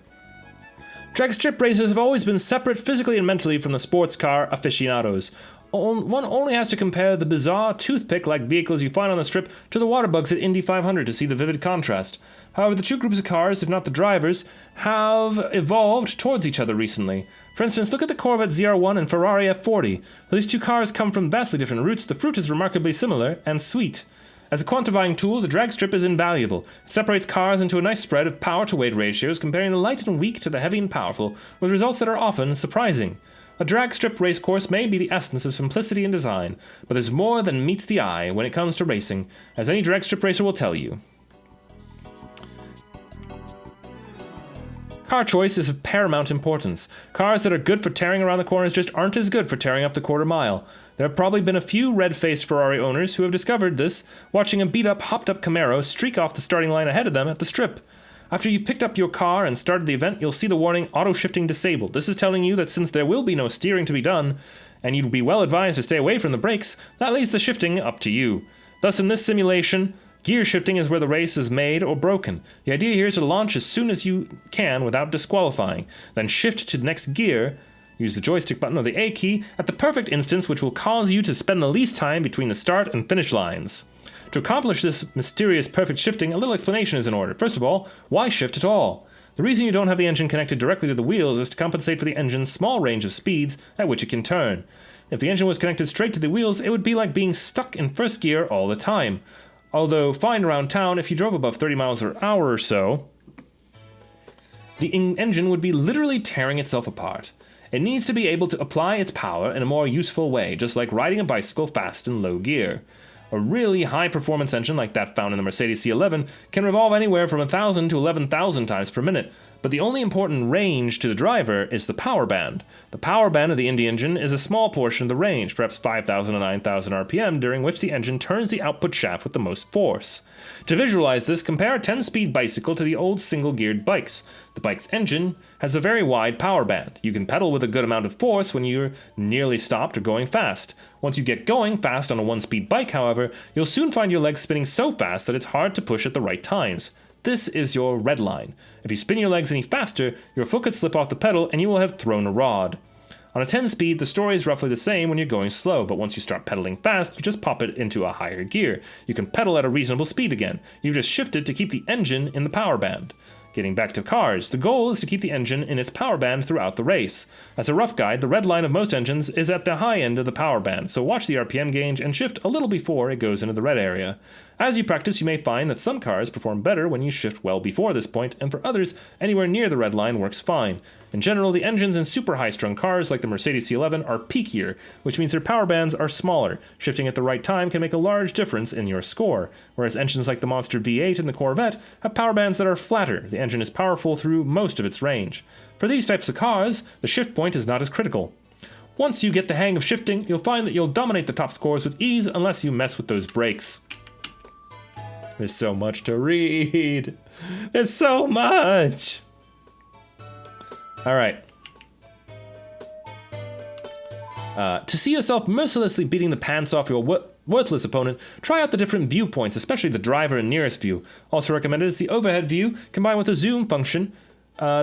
Drag strip racers have always been separate physically and mentally from the sports car aficionados. One only has to compare the bizarre toothpick-like vehicles you find on the strip to the water bugs at Indy 500 to see the vivid contrast. However, the two groups of cars, if not the drivers, have evolved towards each other recently. For instance, look at the Corvette ZR1 and Ferrari F40. Though these two cars come from vastly different roots, the fruit is remarkably similar and sweet. As a quantifying tool, the drag strip is invaluable. It separates cars into a nice spread of power-to-weight ratios, comparing the light and weak to the heavy and powerful, with results that are often surprising. A drag strip race course may be the essence of simplicity and design, but there's more than meets the eye when it comes to racing, as any drag strip racer will tell you. Car choice is of paramount importance. Cars that are good for tearing around the corners just aren't as good for tearing up the quarter mile. There have probably been a few red-faced Ferrari owners who have discovered this, watching a beat-up, hopped-up Camaro streak off the starting line ahead of them at the strip. After you've picked up your car and started the event, you'll see the warning auto-shifting disabled. This is telling you that since there will be no steering to be done, and you'd be well advised to stay away from the brakes, that leaves the shifting up to you. Thus, in this simulation, gear shifting is where the race is made or broken. The idea here is to launch as soon as you can without disqualifying, then shift to the next gear, use the joystick button or the A key at the perfect instance which will cause you to spend the least time between the start and finish lines. To accomplish this mysterious perfect shifting, a little explanation is in order. First of all, why shift at all? The reason you don't have the engine connected directly to the wheels is to compensate for the engine's small range of speeds at which it can turn. If the engine was connected straight to the wheels, it would be like being stuck in first gear all the time. Although fine around town, if you drove above 30 miles per hour or so, the engine would be literally tearing itself apart. It needs to be able to apply its power in a more useful way, just like riding a bicycle fast in low gear. A really high-performance engine like that found in the Mercedes C11 can revolve anywhere from 1,000 to 11,000 times per minute, but the only important range to the driver is the power band. The power band of the Indy engine is a small portion of the range, perhaps 5,000 to 9,000 RPM, during which the engine turns the output shaft with the most force. To visualize this, compare a 10-speed bicycle to the old single-geared bikes. The bike's engine has a very wide power band. You can pedal with a good amount of force when you're nearly stopped or going fast. Once you get going fast on a one-speed bike, however, you'll soon find your legs spinning so fast that it's hard to push at the right times. This is your red line. If you spin your legs any faster, your foot could slip off the pedal and you will have thrown a rod. On a 10-speed, the story is roughly the same when you're going slow, but once you start pedaling fast, you just pop it into a higher gear. You can pedal at a reasonable speed again. You've just shifted to keep the engine in the power band. Getting back to cars, the goal is to keep the engine in its power band throughout the race. As a rough guide, the red line of most engines is at the high end of the power band, so watch the RPM gauge and shift a little before it goes into the red area. As you practice, you may find that some cars perform better when you shift well before this point, and for others, anywhere near the red line works fine. In general, the engines in super high-strung cars like the Mercedes C11 are peakier, which means their power bands are smaller. Shifting at the right time can make a large difference in your score, whereas engines like the Monster V8 and the Corvette have power bands that are flatter. The engine is powerful through most of its range. For these types of cars, the shift point is not as critical. Once you get the hang of shifting, you'll find that you'll dominate the top scores with ease unless you mess with those brakes. There's so much to read. There's so much. All right. To see yourself mercilessly beating the pants off your worthless opponent, try out the different viewpoints, especially the driver and nearest view. Also recommended is the overhead view, combined with the zoom function.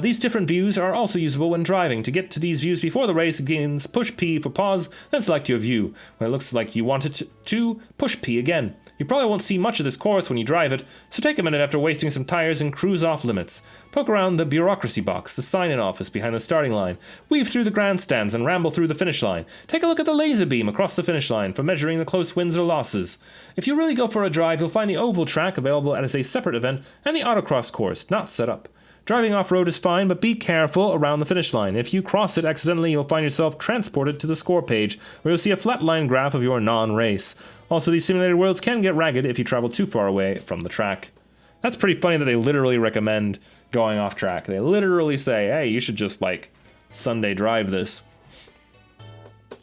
These different views are also usable when driving. To get to these views before the race begins, push P for pause, then select your view. When it looks like you want it to, push P again. You probably won't see much of this course when you drive it, so take a minute after wasting some tires and cruise off limits. Poke around the bureaucracy box, the sign-in office behind the starting line. Weave through the grandstands and ramble through the finish line. Take a look at the laser beam across the finish line for measuring the close wins or losses. If you really go for a drive, you'll find the oval track available as a separate event and the autocross course, not set up. Driving off-road is fine, but be careful around the finish line. If you cross it accidentally, you'll find yourself transported to the score page, where you'll see a flat line graph of your non-race. Also, these simulated worlds can get ragged if you travel too far away from the track. That's pretty funny that they literally recommend going off track. They literally say, hey, you should just, like, Sunday drive this.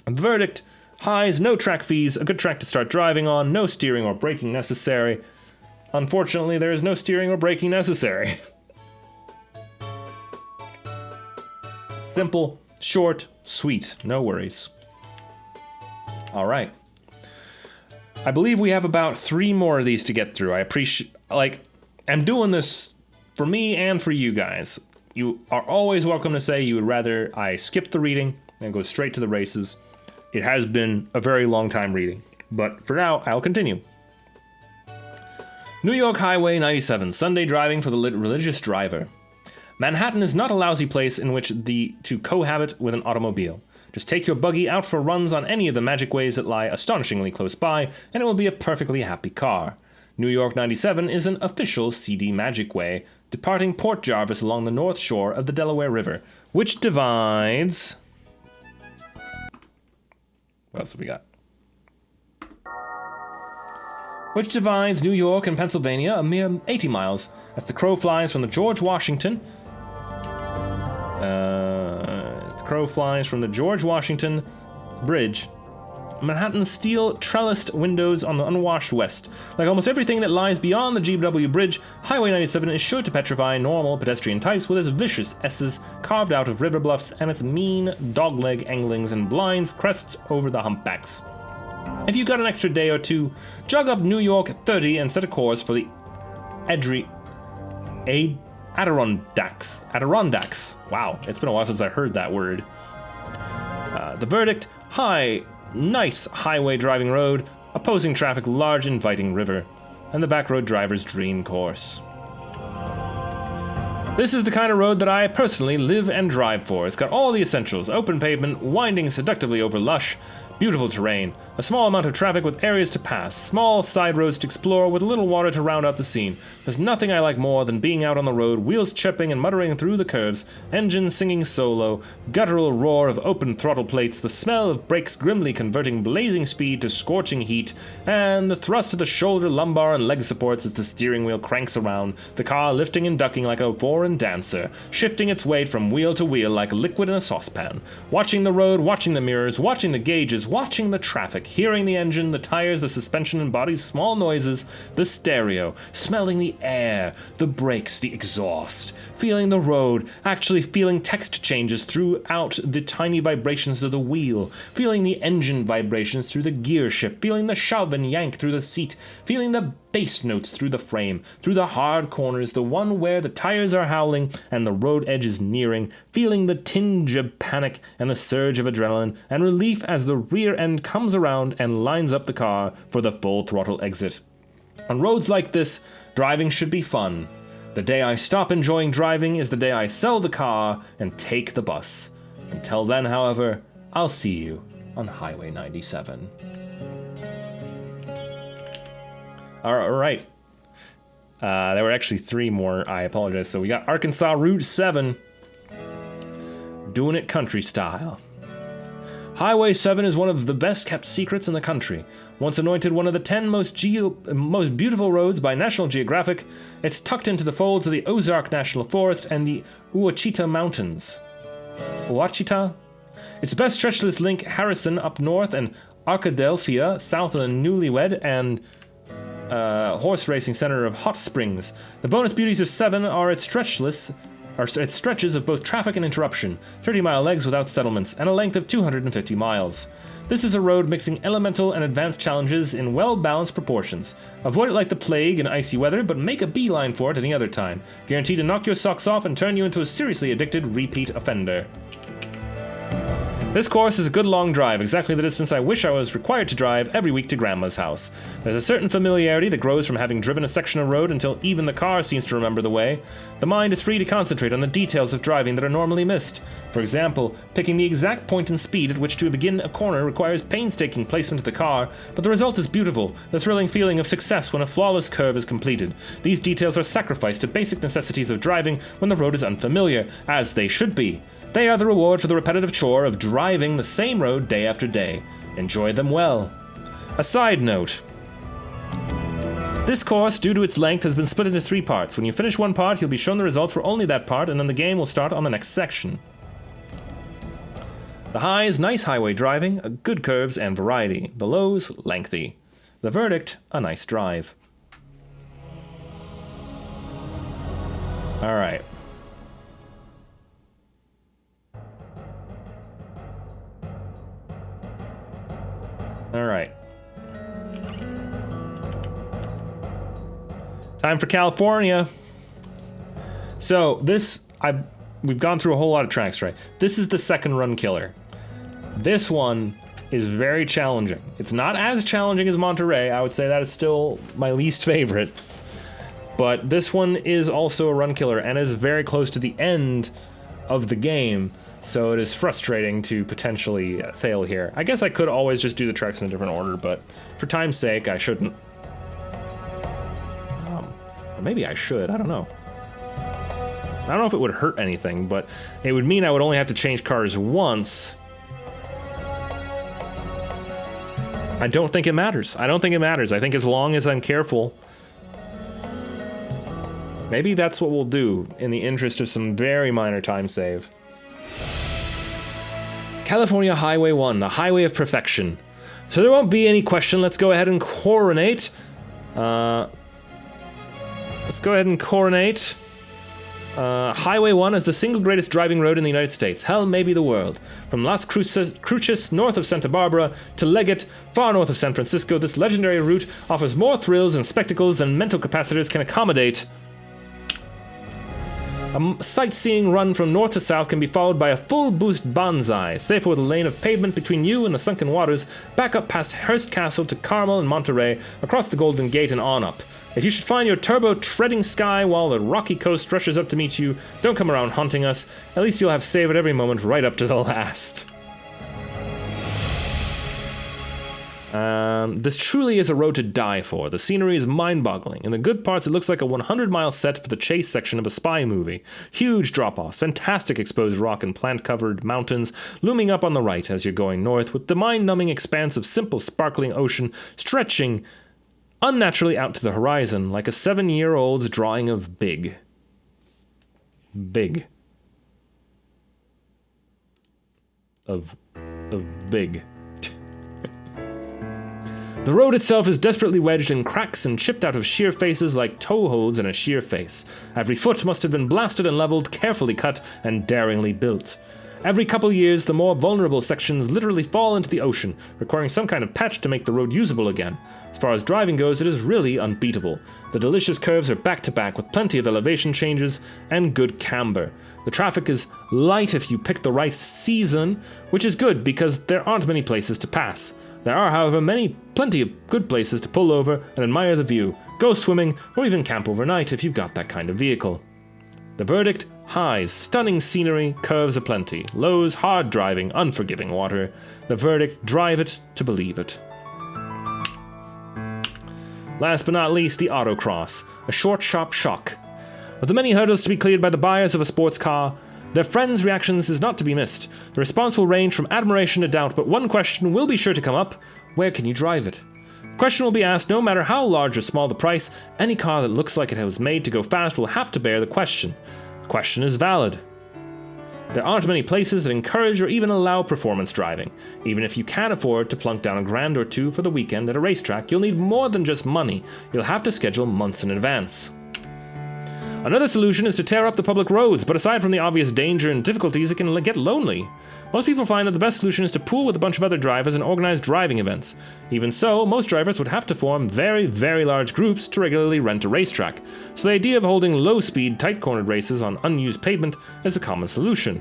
Verdict: highs, no track fees, a good track to start driving on, no steering or braking necessary. Unfortunately, there is no steering or braking necessary. Simple, short, sweet, no worries. All right. I believe we have about 3 more of these to get through. I appreciate, I'm doing this for me and for you guys. You are always welcome to say you would rather I skip the reading and go straight to the races. It has been a very long time reading, but for now, I'll continue. New York Highway 97, Sunday driving for the religious driver. Manhattan is not a lousy place in which to cohabit with an automobile. Just take your buggy out for runs on any of the magic ways that lie astonishingly close by, and it will be a perfectly happy car. New York 97 is an official CD Magic Way, departing Port Jarvis along the north shore of the Delaware River, which divides... What else have we got? Which divides New York and Pennsylvania a mere 80 miles, as the crow flies from the George Washington Bridge. Manhattan's steel trellised windows on the unwashed west. Like almost everything that lies beyond the GW Bridge, Highway 97 is sure to petrify normal pedestrian types with its vicious S's carved out of river bluffs and its mean dogleg anglings and blinds crests over the humpbacks. If you've got an extra day or two, jog up New York 30 and set a course for the Adirondacks. Wow, it's been a while since I heard that word. The verdict: nice highway driving road, opposing traffic, large inviting river, and the back road driver's dream course. This is the kind of road that I personally live and drive for. It's got all the essentials: open pavement, winding seductively over lush, beautiful terrain, a small amount of traffic with areas to pass, small side roads to explore with a little water to round out the scene. There's nothing I like more than being out on the road, wheels chirping and muttering through the curves, engines singing solo, guttural roar of open throttle plates, the smell of brakes grimly converting blazing speed to scorching heat, and the thrust of the shoulder, lumbar, and leg supports as the steering wheel cranks around, the car lifting and ducking like a foreign dancer, shifting its weight from wheel to wheel like liquid in a saucepan. Watching the road, watching the mirrors, watching the gauges, watching the traffic, hearing the engine, the tires, the suspension and body's small noises, the stereo, smelling the air, the brakes, the exhaust, feeling the road, actually feeling text changes throughout the tiny vibrations of the wheel, feeling the engine vibrations through the gear shift, feeling the shove and yank through the seat, feeling the bass notes through the frame, through the hard corners, the one where the tires are howling and the road edge is nearing, feeling the tinge of panic and the surge of adrenaline and relief as the rear end comes around and lines up the car for the full throttle exit. On roads like this, driving should be fun. The day I stop enjoying driving is the day I sell the car and take the bus. Until then, however, I'll see you on Highway 97. All right. There were actually 3 more. I apologize. So we got Arkansas Route 7. Doing it country style. Highway 7 is one of the best kept secrets in the country. Once anointed one of the 10 most beautiful roads by National Geographic, it's tucked into the folds of the Ozark National Forest and the Ouachita Mountains. Ouachita? Its best stretchless link Harrison up north and Arkadelphia south of the Newlywed and horse racing center of Hot Springs. The bonus beauties of 7 are its stretchless are its stretches of both traffic and interruption, 30-mile legs without settlements, and a length of 250 miles. This is a road mixing elemental and advanced challenges in well-balanced proportions. Avoid it like the plague in icy weather, but make a beeline for it any other time. Guaranteed to knock your socks off and turn you into a seriously addicted repeat offender. This course is a good long drive, exactly the distance I wish I was required to drive every week to Grandma's house. There's a certain familiarity that grows from having driven a section of road until even the car seems to remember the way. The mind is free to concentrate on the details of driving that are normally missed. For example, picking the exact point and speed at which to begin a corner requires painstaking placement of the car, but the result is beautiful, the thrilling feeling of success when a flawless curve is completed. These details are sacrificed to basic necessities of driving when the road is unfamiliar, as they should be. They are the reward for the repetitive chore of driving the same road day after day. Enjoy them well. A side note. This course, due to its length, has been split into 3 parts. When you finish one part, you'll be shown the results for only that part, and then the game will start on the next section. The highs, nice highway driving, good curves and variety. The lows, lengthy. The verdict, a nice drive. Alright. Alright. Time for California. So, we've gone through a whole lot of tracks, right? This is the second run killer. This one is very challenging. It's not as challenging as Monterey. I would say that is still my least favorite. But this one is also a run killer and is very close to the end of the game. So it is frustrating to potentially fail here. I guess I could always just do the tracks in a different order, but for time's sake, I shouldn't. Or maybe I should, I don't know. I don't know if it would hurt anything, but it would mean I would only have to change cars once. I don't think it matters. I don't think it matters. I think as long as I'm careful. Maybe that's what we'll do in the interest of some very minor time save. California Highway 1, the highway of perfection. So there won't be any question. Let's go ahead and coronate. Highway 1 is the single greatest driving road in the United States. Hell, maybe the world. From Las Cruces, north of Santa Barbara, to Leggett, far north of San Francisco, this legendary route offers more thrills and spectacles than mental capacitors can accommodate. A sightseeing run from north to south can be followed by a full-boost banzai, safer with a lane of pavement between you and the sunken waters, back up past Hearst Castle to Carmel and Monterey, across the Golden Gate and on up. If you should find your turbo treading sky while the rocky coast rushes up to meet you, don't come around haunting us. At least you'll have savored every moment right up to the last. This truly is a road to die for. The scenery is mind-boggling. In the good parts, it looks like a 100-mile set for the chase section of a spy movie. Huge drop-offs, fantastic exposed rock and plant-covered mountains looming up on the right as you're going north, with the mind-numbing expanse of simple, sparkling ocean stretching unnaturally out to the horizon like a 7-year-old's drawing of big. Big. Of big. The road itself is desperately wedged in cracks and chipped out of sheer faces like toe holds in a sheer face. Every foot must have been blasted and leveled, carefully cut, and daringly built. Every couple years, the more vulnerable sections literally fall into the ocean, requiring some kind of patch to make the road usable again. As far as driving goes, it is really unbeatable. The delicious curves are back-to-back with plenty of elevation changes and good camber. The traffic is light if you pick the right season, which is good because there aren't many places to pass. There are, however, plenty of good places to pull over and admire the view, go swimming, or even camp overnight if you've got that kind of vehicle. The verdict: highs, stunning scenery, curves aplenty. Lows, hard driving, unforgiving water. The verdict: drive it to believe it. Last but not least, the autocross, a short, sharp shock. With the many hurdles to be cleared by the buyers of a sports car, their friends' reactions is not to be missed. The response will range from admiration to doubt, but one question will be sure to come up: where can you drive it? The question will be asked no matter how large or small the price. Any car that looks like it was made to go fast will have to bear the question. The question is valid. There aren't many places that encourage or even allow performance driving. Even if you can afford to plunk down $1,000 or $2 for the weekend at a racetrack, you'll need more than just money. You'll have to schedule months in advance. Another solution is to tear up the public roads, but aside from the obvious danger and difficulties, it can get lonely. Most people find that the best solution is to pool with a bunch of other drivers and organize driving events. Even so, most drivers would have to form very, very large groups to regularly rent a racetrack, so the idea of holding low-speed, tight-cornered races on unused pavement is a common solution.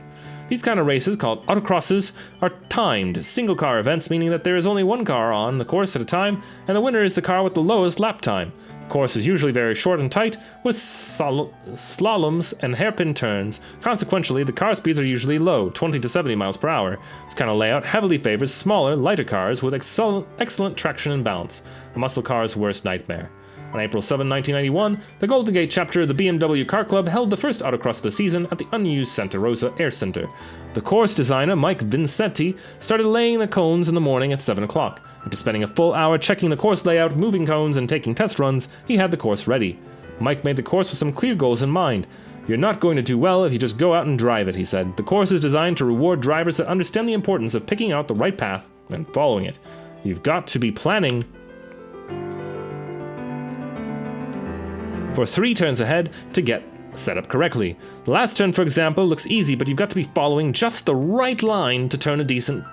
These kind of races, called autocrosses, are timed, single-car events, meaning that there is only one car on the course at a time, and the winner is the car with the lowest lap time. The course is usually very short and tight, with slaloms and hairpin turns. Consequently, the car speeds are usually low, 20 to 70 miles per hour. This kind of layout heavily favors smaller, lighter cars with excellent traction and balance, a muscle car's worst nightmare. On April 7, 1991, the Golden Gate chapter of the BMW Car Club held the first autocross of the season at the unused Santa Rosa Air Center. The course designer, Mike Vincenti, started laying the cones in the morning at 7 o'clock. After spending a full hour checking the course layout, moving cones, and taking test runs, he had the course ready. Mike made the course with some clear goals in mind. "You're not going to do well if you just go out and drive it," he said. "The course is designed to reward drivers that understand the importance of picking out the right path and following it. You've got to be planning for 3 turns ahead to get set up correctly. The last turn, for example, looks easy, but you've got to be following just the right line to turn a decent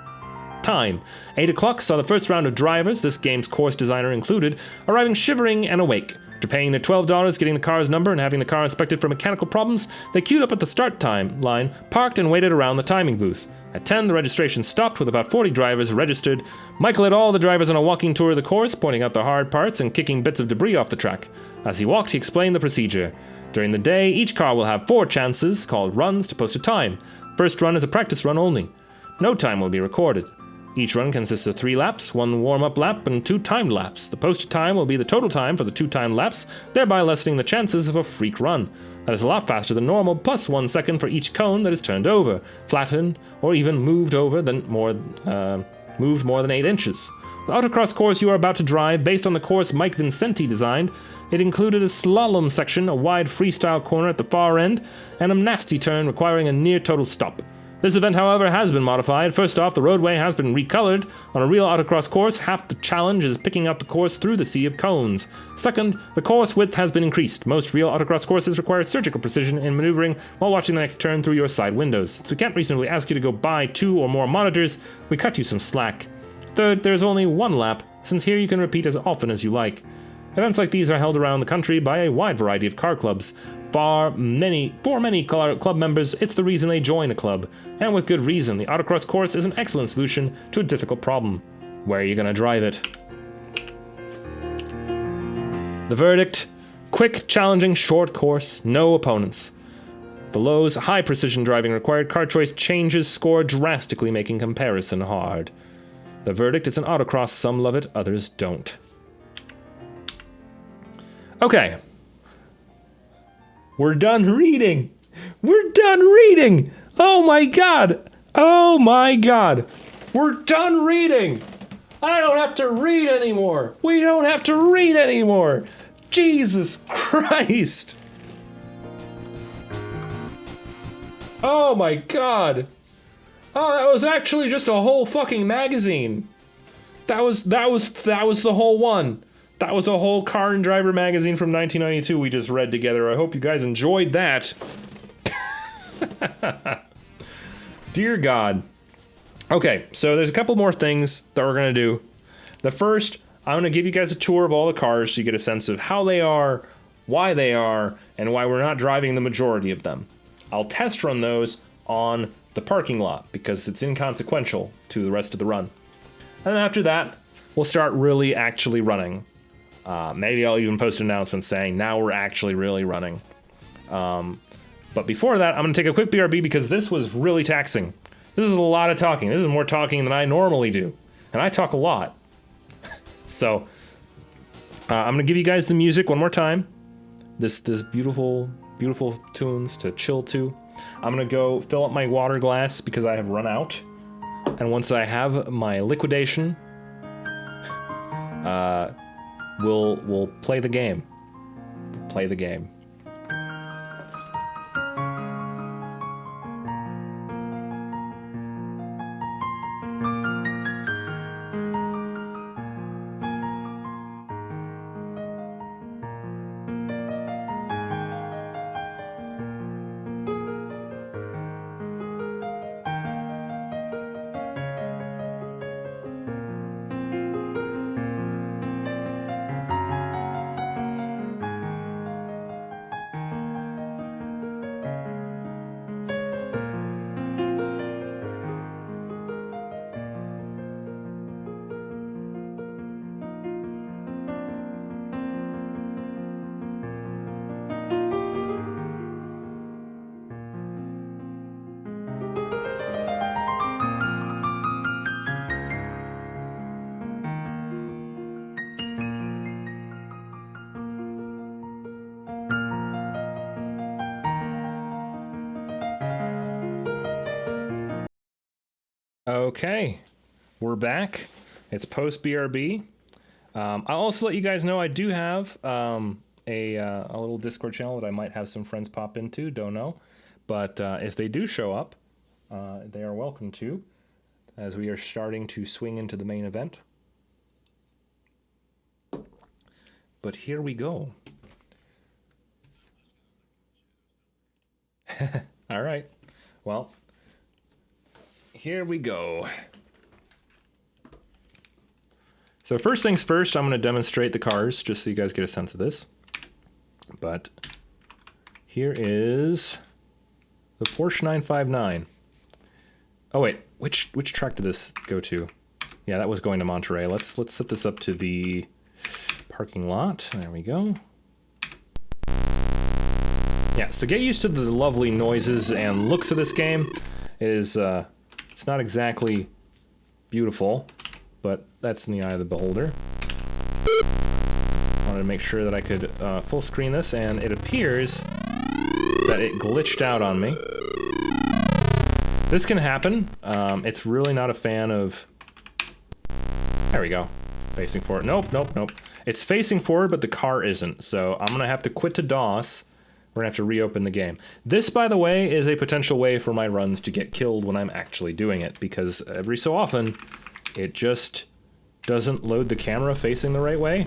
time." 8 o'clock saw the first round of drivers, this game's course designer included, arriving shivering and awake. After paying their $12, getting the car's number, and having the car inspected for mechanical problems, they queued up at the start time line, parked, and waited around the timing booth. At 10, the registration stopped with about 40 drivers registered. Mike led all the drivers on a walking tour of the course, pointing out the hard parts and kicking bits of debris off the track. As he walked, he explained the procedure. During the day, each car will have 4 chances, called runs, to post a time. First run is a practice run only. No time will be recorded. Each run consists of 3 laps, 1 warm-up lap, and 2 timed laps. The posted time will be the total time for the 2 timed laps, thereby lessening the chances of a freak run. That is a lot faster than normal, plus 1 second for each cone that is turned over, flattened, or even moved more than 8 inches. The autocross course you are about to drive, based on the course Mike Vincenti designed, it included a slalom section, a wide freestyle corner at the far end, and a nasty turn requiring a near total stop. This event, however, has been modified. First off, the roadway has been recolored. On a real autocross course, half the challenge is picking out the course through the sea of cones. Second, the course width has been increased. Most real autocross courses require surgical precision in maneuvering while watching the next turn through your side windows. Since we can't reasonably ask you to go buy 2 or more monitors, we cut you some slack. Third, there is only 1 lap, since here you can repeat as often as you like. Events like these are held around the country by a wide variety of car clubs. For many club members, it's the reason they join a club. And with good reason, the autocross course is an excellent solution to a difficult problem. Where are you going to drive it? The verdict: quick, challenging, short course, no opponents. Below's high precision driving required car choice changes score drastically, making comparison hard. The verdict: it's an autocross, some love it, others don't. Okay. We're done reading. We're done reading. Oh my god. Oh my god. We're done reading. I don't have to read anymore. We don't have to read anymore. Jesus Christ. Oh my god. Oh, that was actually just a whole fucking magazine. That was the whole one. That was a whole Car and Driver magazine from 1992 we just read together. I hope you guys enjoyed that. Dear God. Okay, so there's a couple more things that we're going to do. The first, I'm going to give you guys a tour of all the cars so you get a sense of how they are, why they are, and why we're not driving the majority of them. I'll test run those on the parking lot because it's inconsequential to the rest of the run. And after that, we'll start really actually running. Maybe I'll even post an announcement saying, now we're actually really running. But before that, I'm going to take a quick BRB because this was really taxing. This is a lot of talking. This is more talking than I normally do. And I talk a lot. So, I'm going to give you guys the music one more time. This beautiful, beautiful tunes to chill to. I'm going to go fill up my water glass because I have run out. And once I have my liquidation, we'll play the game. Play the game. Okay, we're back. It's post BRB. I'll also let you guys know I do have a little Discord channel that I might have some friends pop into. Don't know, but if they do show up, they are welcome to, as we are starting to swing into the main event. But here we go. All right. Well, here we go. So first things first, I'm going to demonstrate the cars just so you guys get a sense of this. But here is the Porsche 959. Oh wait, which track did this go to? Yeah, that was going to Monterey. Let's set this up to the parking lot. There we go. Yeah, so get used to the lovely noises and looks of this game. It is it's not exactly beautiful, but that's in the eye of the beholder. Wanted to make sure that I could full screen this, and it appears that it glitched out on me. This can happen. It's really not a fan of... There we go. Facing forward. Nope, nope, nope. It's facing forward, but the car isn't, so I'm gonna have to quit to DOS. We're gonna have to reopen the game. This, by the way, is a potential way for my runs to get killed when I'm actually doing it, because every so often, it just doesn't load the camera facing the right way.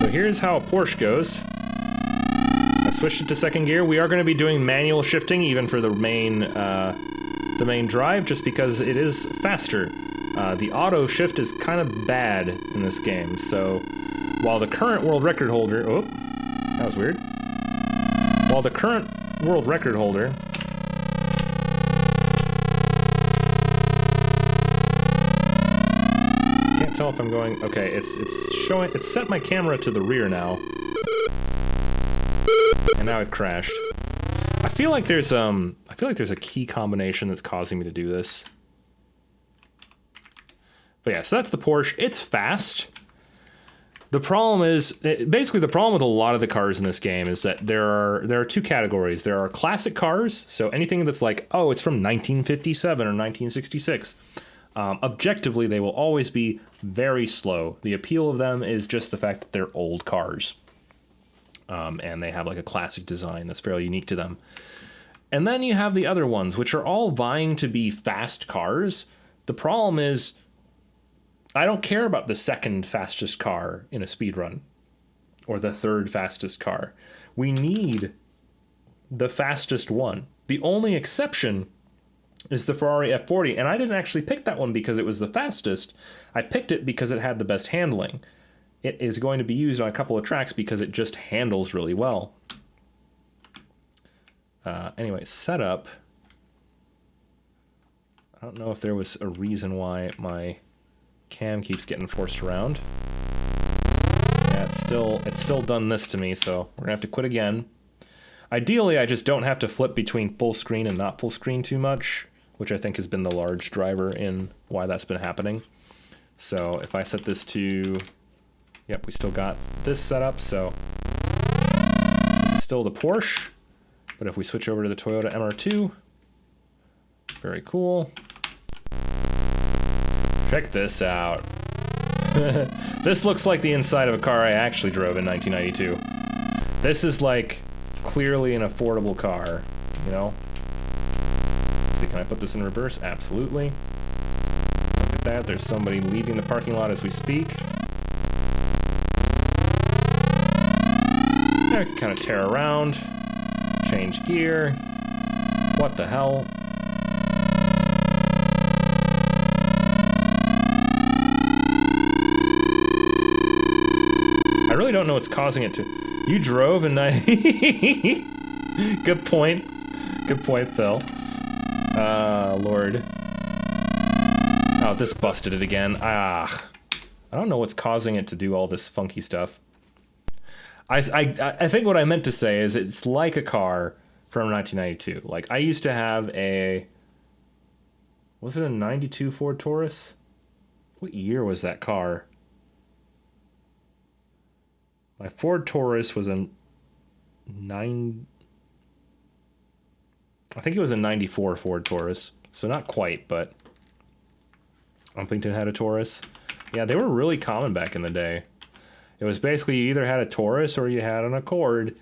So here's how a Porsche goes. I switched it to second gear. We are going to be doing manual shifting even for the main drive, just because it is faster. The auto shift is kind of bad in this game, so while the current world record holder... Oh, that was weird. While the current world record holder... Can't tell if I'm going... Okay, it's showing... It's set my camera to the rear now. And now it crashed. I feel like there's a key combination that's causing me to do this. But yeah, so that's the Porsche. It's fast. The problem is, basically the problem with a lot of the cars in this game is that there are two categories. There are classic cars, so anything that's like, oh, it's from 1957 or 1966. Objectively, they will always be very slow. The appeal of them is just the fact that they're old cars. And they have like a classic design that's fairly unique to them. And then you have the other ones, which are all vying to be fast cars. The problem is, I don't care about the second fastest car in a speedrun, or the third fastest car. We need the fastest one. The only exception is the Ferrari F40, and I didn't actually pick that one because it was the fastest. I picked it because it had the best handling. It is going to be used on a couple of tracks because it just handles really well. Anyway, setup. I don't know if there was a reason why my cam keeps getting forced around. Yeah, it's still done this to me, so we're gonna have to quit again. Ideally, I just don't have to flip between full screen and not full screen too much, which I think has been the large driver in why that's been happening. So if I set this to... Yep, we still got this set up, so this is still the Porsche, but if we switch over to the Toyota MR2, very cool. Check this out. This looks like the inside of a car I actually drove in 1992. This is like clearly an affordable car, you know? Let's see, can I put this in reverse? Absolutely. Look at that, there's somebody leaving the parking lot as we speak. I can kind of tear around, change gear. What the hell? I really don't know what's causing it to... You drove and I... Good point. Good point, Phil. Lord. Oh, this busted it again. Ah. I don't know what's causing it to do all this funky stuff. I think what I meant to say is it's like a car from 1992. Like, I used to have a... Was it a 92 Ford Taurus? What year was that car? My Ford Taurus was a I think it was a 94 Ford Taurus. So not quite, but Umpington had a Taurus. Yeah, they were really common back in the day. It was basically you either had a Taurus or you had an Accord,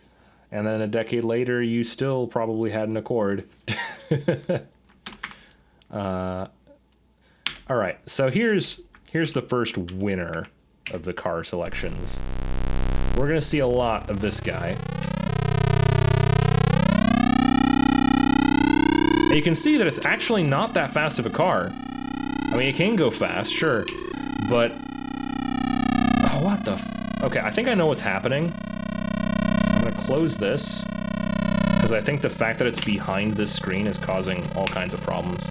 and then a decade later you still probably had an Accord. All right, so here's the first winner of the car selections. We're gonna see a lot of this guy. And you can see that it's actually not that fast of a car. I mean, it can go fast, sure, but... Oh, what the... Okay, I think I know what's happening. I'm gonna close this, because I think the fact that it's behind this screen is causing all kinds of problems.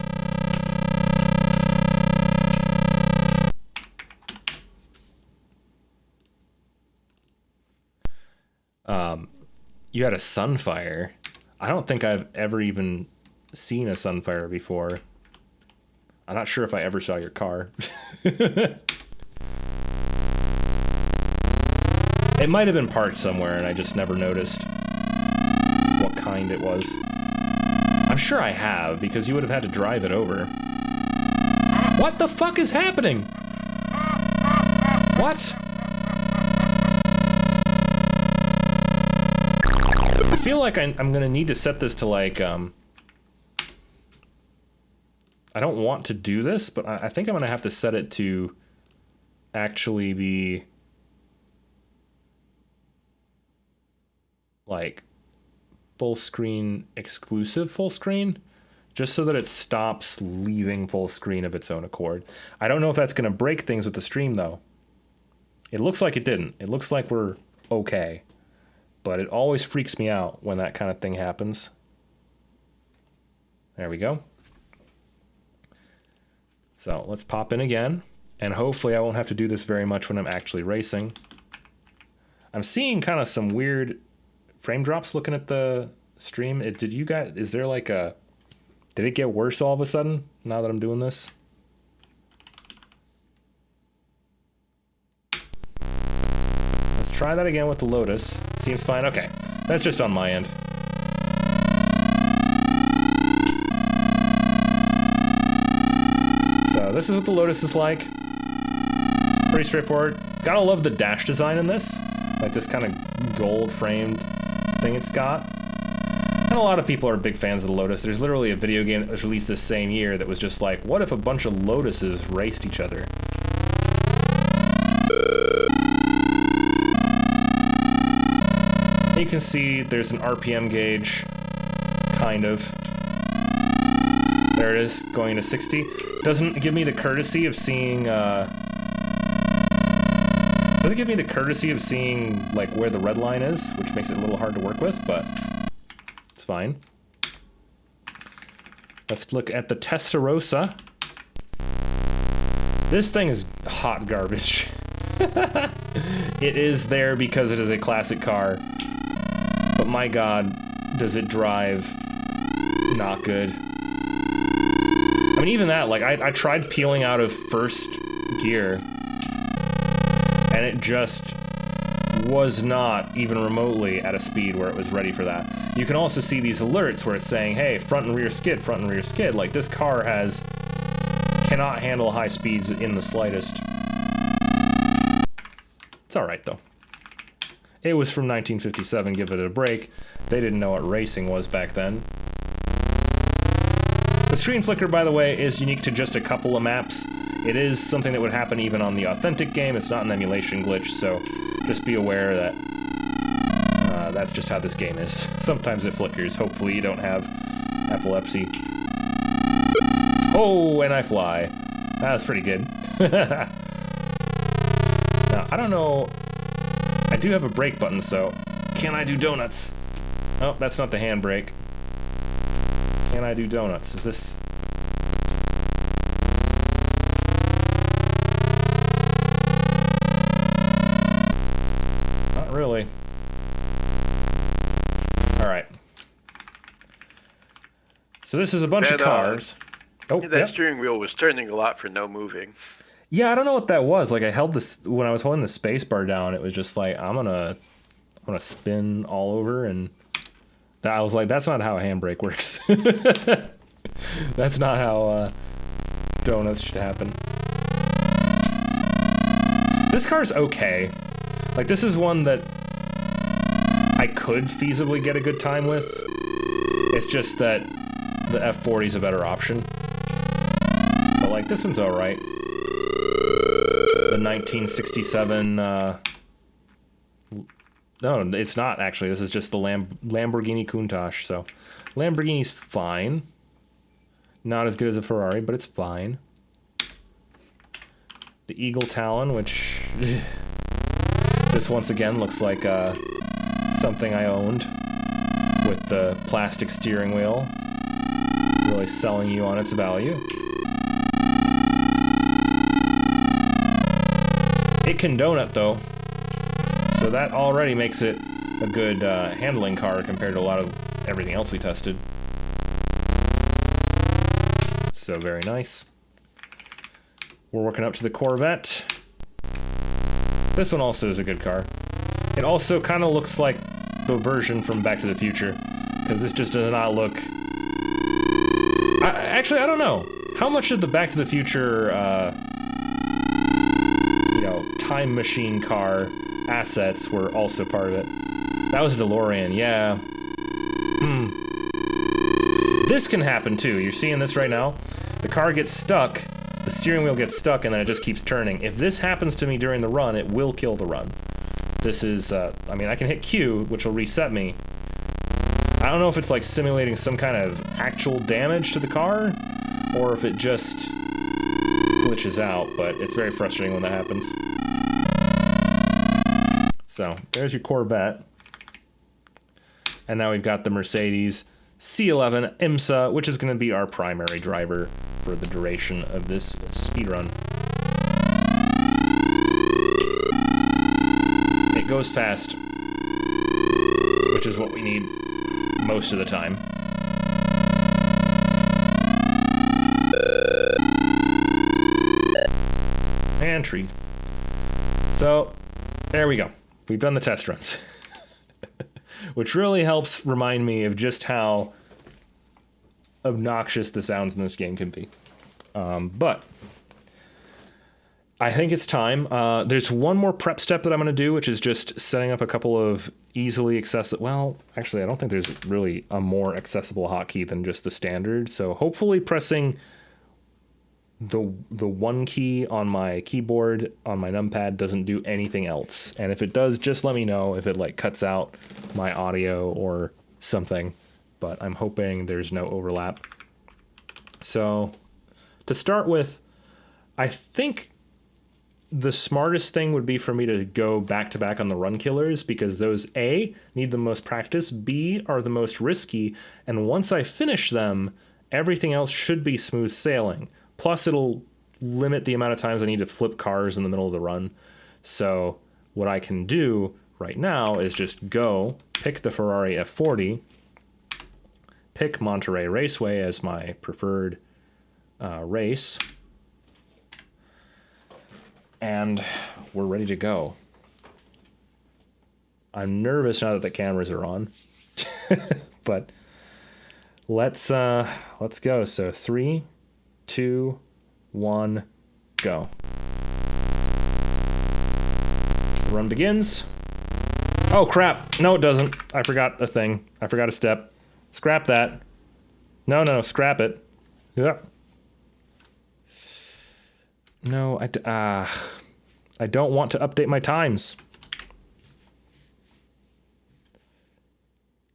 You had a Sunfire. I don't think I've ever even seen a Sunfire before. I'm not sure if I ever saw your car. It might have been parked somewhere and I just never noticed what kind it was. I'm sure I have, because you would have had to drive it over. What the fuck is happening? What? I feel like I'm gonna need to set this to like, I don't want to do this, but I think I'm gonna have to set it to actually be like full screen exclusive full screen, just so that it stops leaving full screen of its own accord. I don't know if that's gonna break things with the stream though. It looks like it didn't. It looks like we're okay. But it always freaks me out when that kind of thing happens. There we go. So let's pop in again. And hopefully I won't have to do this very much when I'm actually racing. I'm seeing kind of some weird frame drops looking at the stream. Is there like a... Did it get worse all of a sudden now that I'm doing this? Let's try that again with the Lotus. Seems fine. Okay, that's just on my end. So this is what the Lotus is like. Pretty straightforward. Gotta love the dash design in this. Like this kind of gold framed thing it's got. And a lot of people are big fans of the Lotus. There's literally a video game that was released this same year that was just like, what if a bunch of Lotuses raced each other? You can see there's an RPM gauge, kind of. There it is, going to 60. Doesn't give me the courtesy of seeing, doesn't give me the courtesy of seeing, like, where the red line is, which makes it a little hard to work with, but it's fine. Let's look at the Testarossa. This thing is hot garbage. It is there because it is a classic car. But my god, does it drive not good. I mean, even that, like, I tried peeling out of first gear, and it just was not even remotely at a speed where it was ready for that. You can also see these alerts where it's saying, hey, front and rear skid, front and rear skid. Like, this car cannot handle high speeds in the slightest. It's alright, though. It was from 1957, give it a break. They didn't know what racing was back then. The screen flicker, by the way, is unique to just a couple of maps. It is something that would happen even on the authentic game. It's not an emulation glitch, so just be aware that that's just how this game is. Sometimes it flickers. Hopefully you don't have epilepsy. Oh, and I fly. That was pretty good. Now, I don't know... I do have a brake button, so can I do donuts? Oh, that's not the handbrake. Can I do donuts? Is this... Not really. Alright. So this is a bunch of cars. Oh, that yep. steering wheel was turning a lot for no moving. Yeah, I don't know what that was. Like, I held this when I was holding the space bar down. It was just like, I'm gonna spin all over, and I was like, that's not how a handbrake works. That's not how donuts should happen. This car's okay. Like, this is one that I could feasibly get a good time with. It's just that the F40 is a better option. But, like, this one's alright. The 1967, no, it's not, actually. This is just the Lamborghini Countach, so Lamborghini's fine. Not as good as a Ferrari, but it's fine. The Eagle Talon, which... this once again looks like something I owned, with the plastic steering wheel. Really selling you on its value. It can donut, though. So that already makes it a good handling car compared to a lot of everything else we tested. So very nice. We're working up to the Corvette. This one also is a good car. It also kind of looks like the version from Back to the Future, because this just does not look... Actually, I don't know. How much of the Back to the Future, you know, time machine car assets were also part of it? That was a DeLorean, yeah. This can happen too. You're seeing this right now? The car gets stuck, the steering wheel gets stuck, and then it just keeps turning. If this happens to me during the run, it will kill the run. This is, I mean, I can hit Q, which will reset me. I don't know if it's like simulating some kind of actual damage to the car, or if it just glitches out, but it's very frustrating when that happens. So, there's your Corvette. And now we've got the Mercedes C11 IMSA, which is going to be our primary driver for the duration of this speedrun. It goes fast, which is what we need most of the time. And tree. So, there we go. We've done the test runs. Which really helps remind me of just how obnoxious the sounds in this game can be. But I think it's time. There's one more prep step that I'm going to do, which is just setting up a couple of easily accessible... Well, actually, I don't think there's really a more accessible hotkey than just the standard. So hopefully pressing the one key on my keyboard on my numpad doesn't do anything else. And if it does, just let me know if it like cuts out my audio or something. But I'm hoping there's no overlap. So to start with, I think the smartest thing would be for me to go back to back on the run killers, because those A, need the most practice, B, are the most risky, and once I finish them, everything else should be smooth sailing. Plus, it'll limit the amount of times I need to flip cars in the middle of the run. So what I can do right now is just go, pick the Ferrari F40, pick Monterey Raceway as my preferred race, and we're ready to go. I'm nervous now that the cameras are on, but let's go. So 3, 2, 1, go. Run begins. Oh crap! No, it doesn't. I forgot a thing. I forgot a step. Scrap that. No, scrap it. Yep. No, I don't want to update my times.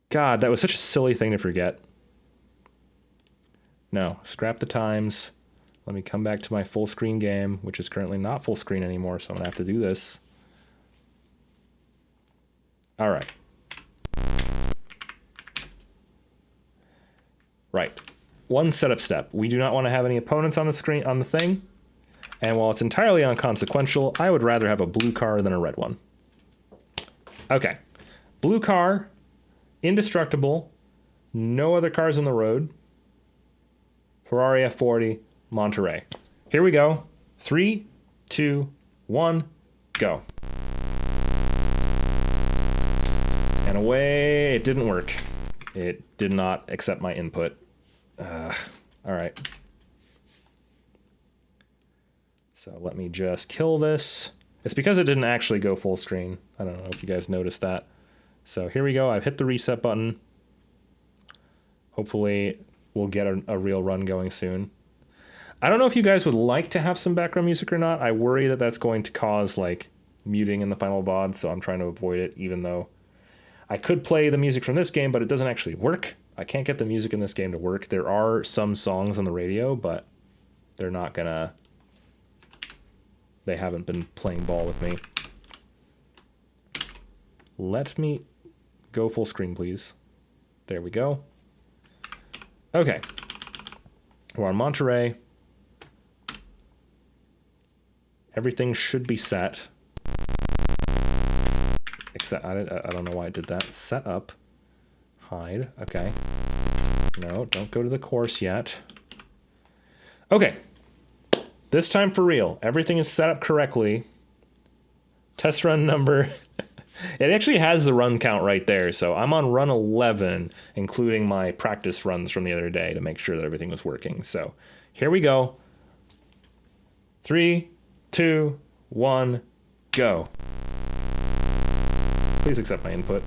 God, that was such a silly thing to forget. No, scrap the times. Let me come back to my full screen game, which is currently not full screen anymore, so I'm gonna have to do this. All right. Right. One setup step. We do not want to have any opponents on the screen, on the thing. And while it's entirely inconsequential, I would rather have a blue car than a red one. Okay. Blue car, indestructible, no other cars on the road. Ferrari F40, Monterey. Here we go. 3, 2, 1, go. And away, it didn't work. It did not accept my input. All right. So let me just kill this. It's because it didn't actually go full screen. I don't know if you guys noticed that. So here we go. I've hit the reset button. Hopefully we'll get a real run going soon. I don't know if you guys would like to have some background music or not. I worry that that's going to cause like muting in the final VOD, so I'm trying to avoid it, even though I could play the music from this game, but it doesn't actually work. I can't get the music in this game to work. There are some songs on the radio, but they're not gonna... They haven't been playing ball with me. Let me go full screen, please. There we go. Okay. We're on Monterey. Everything should be set. Except, I don't know why I did that. Set up. Hide. Okay. No, don't go to the course yet. Okay. This time for real. Everything is set up correctly. Test run number... It actually has the run count right there, so I'm on run 11, including my practice runs from the other day to make sure that everything was working. So here we go. 3, 2, 1, go. Please accept my input.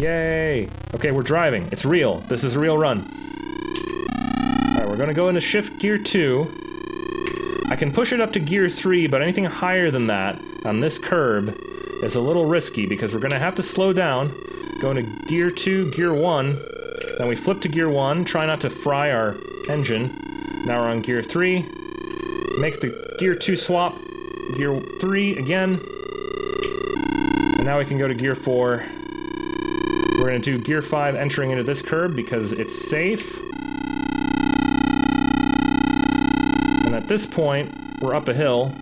Yay! Okay, we're driving. It's real. This is a real run. Alright, we're gonna go into shift gear 2. I can push it up to gear 3, but anything higher than that on this curb is a little risky because we're gonna have to slow down. Go into gear 2, gear 1. Then we flip to gear 1, try not to fry our engine. Now we're on gear 3. Make the gear 2 swap. Gear 3 again. And now we can go to gear 4. We're gonna do gear 5 entering into this curb because it's safe. And at this point, we're up a hill.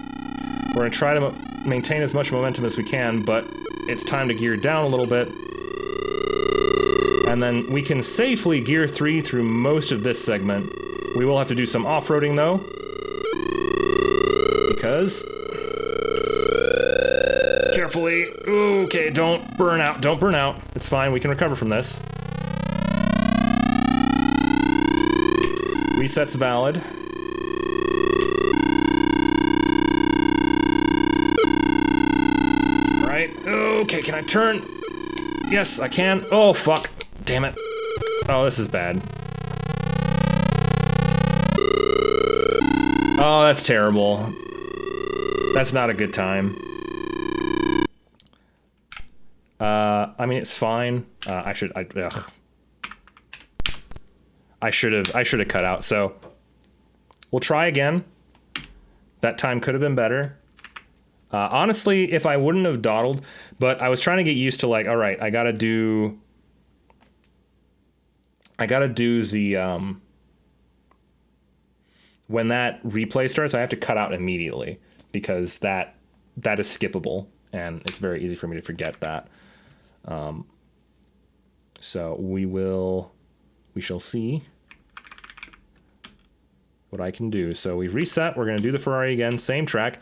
We're gonna try to maintain as much momentum as we can, but it's time to gear down a little bit. And then we can safely gear 3 through most of this segment. We will have to do some off-roading though. Because... Carefully. Okay, don't burn out. Don't burn out. It's fine, we can recover from this. Reset's valid. Okay, can I turn? Yes, I can. Oh, fuck. Damn it. Oh, this is bad. Oh, that's terrible. That's not a good time. I mean, it's fine. I should have cut out. So we'll try again. That time could have been better. Honestly, if I wouldn't have dawdled, but I was trying to get used to like, all right, I gotta do the, when that replay starts, I have to cut out immediately because that is skippable and it's very easy for me to forget that. So we shall see what I can do. So we've reset, we're gonna do the Ferrari again, same track.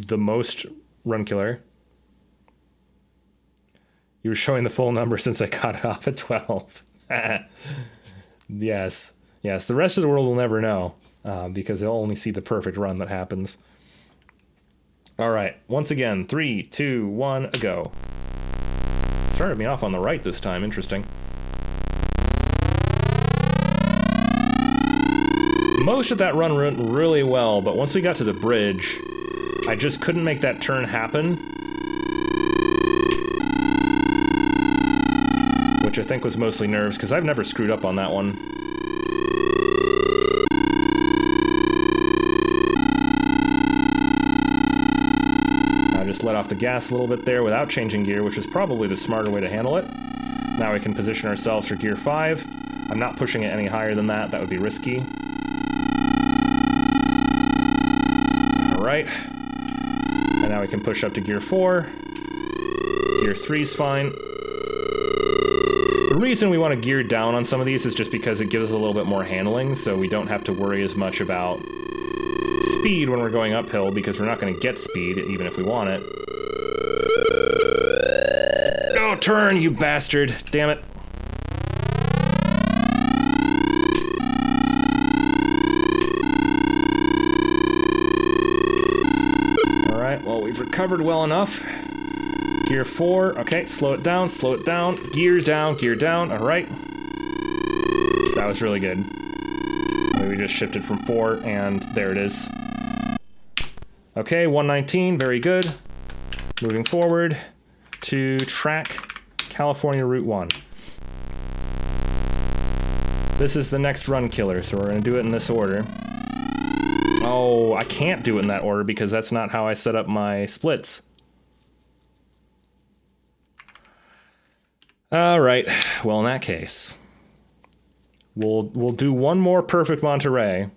The most run killer. You were showing the full number since I cut it off at 12. Yes. Yes, the rest of the world will never know because they'll only see the perfect run that happens. All right, once again, 3, 2, 1, go. Started me off on the right this time, interesting. Most of that run went really well, but once we got to the bridge, I just couldn't make that turn happen. Which I think was mostly nerves, because I've never screwed up on that one. I just let off the gas a little bit there without changing gear, which is probably the smarter way to handle it. Now we can position ourselves for gear 5. I'm not pushing it any higher than that, that would be risky. Alright. And now we can push up to gear 4. Gear 3's fine. The reason we want to gear down on some of these is just because it gives us a little bit more handling, so we don't have to worry as much about speed when we're going uphill, because we're not going to get speed, even if we want it. Oh, turn, you bastard! Damn it. well, we've recovered well enough. Gear 4. Okay, slow it down, slow it down. Gear down, gear down. All right. That was really good. We just shifted from 4, and there it is. Okay, 119, very good. Moving forward to track California Route 1. This is the next run killer, so we're going to do it in this order. Oh, I can't do it in that order because that's not how I set up my splits. All right, well, in that case, we'll do one more perfect Monterey,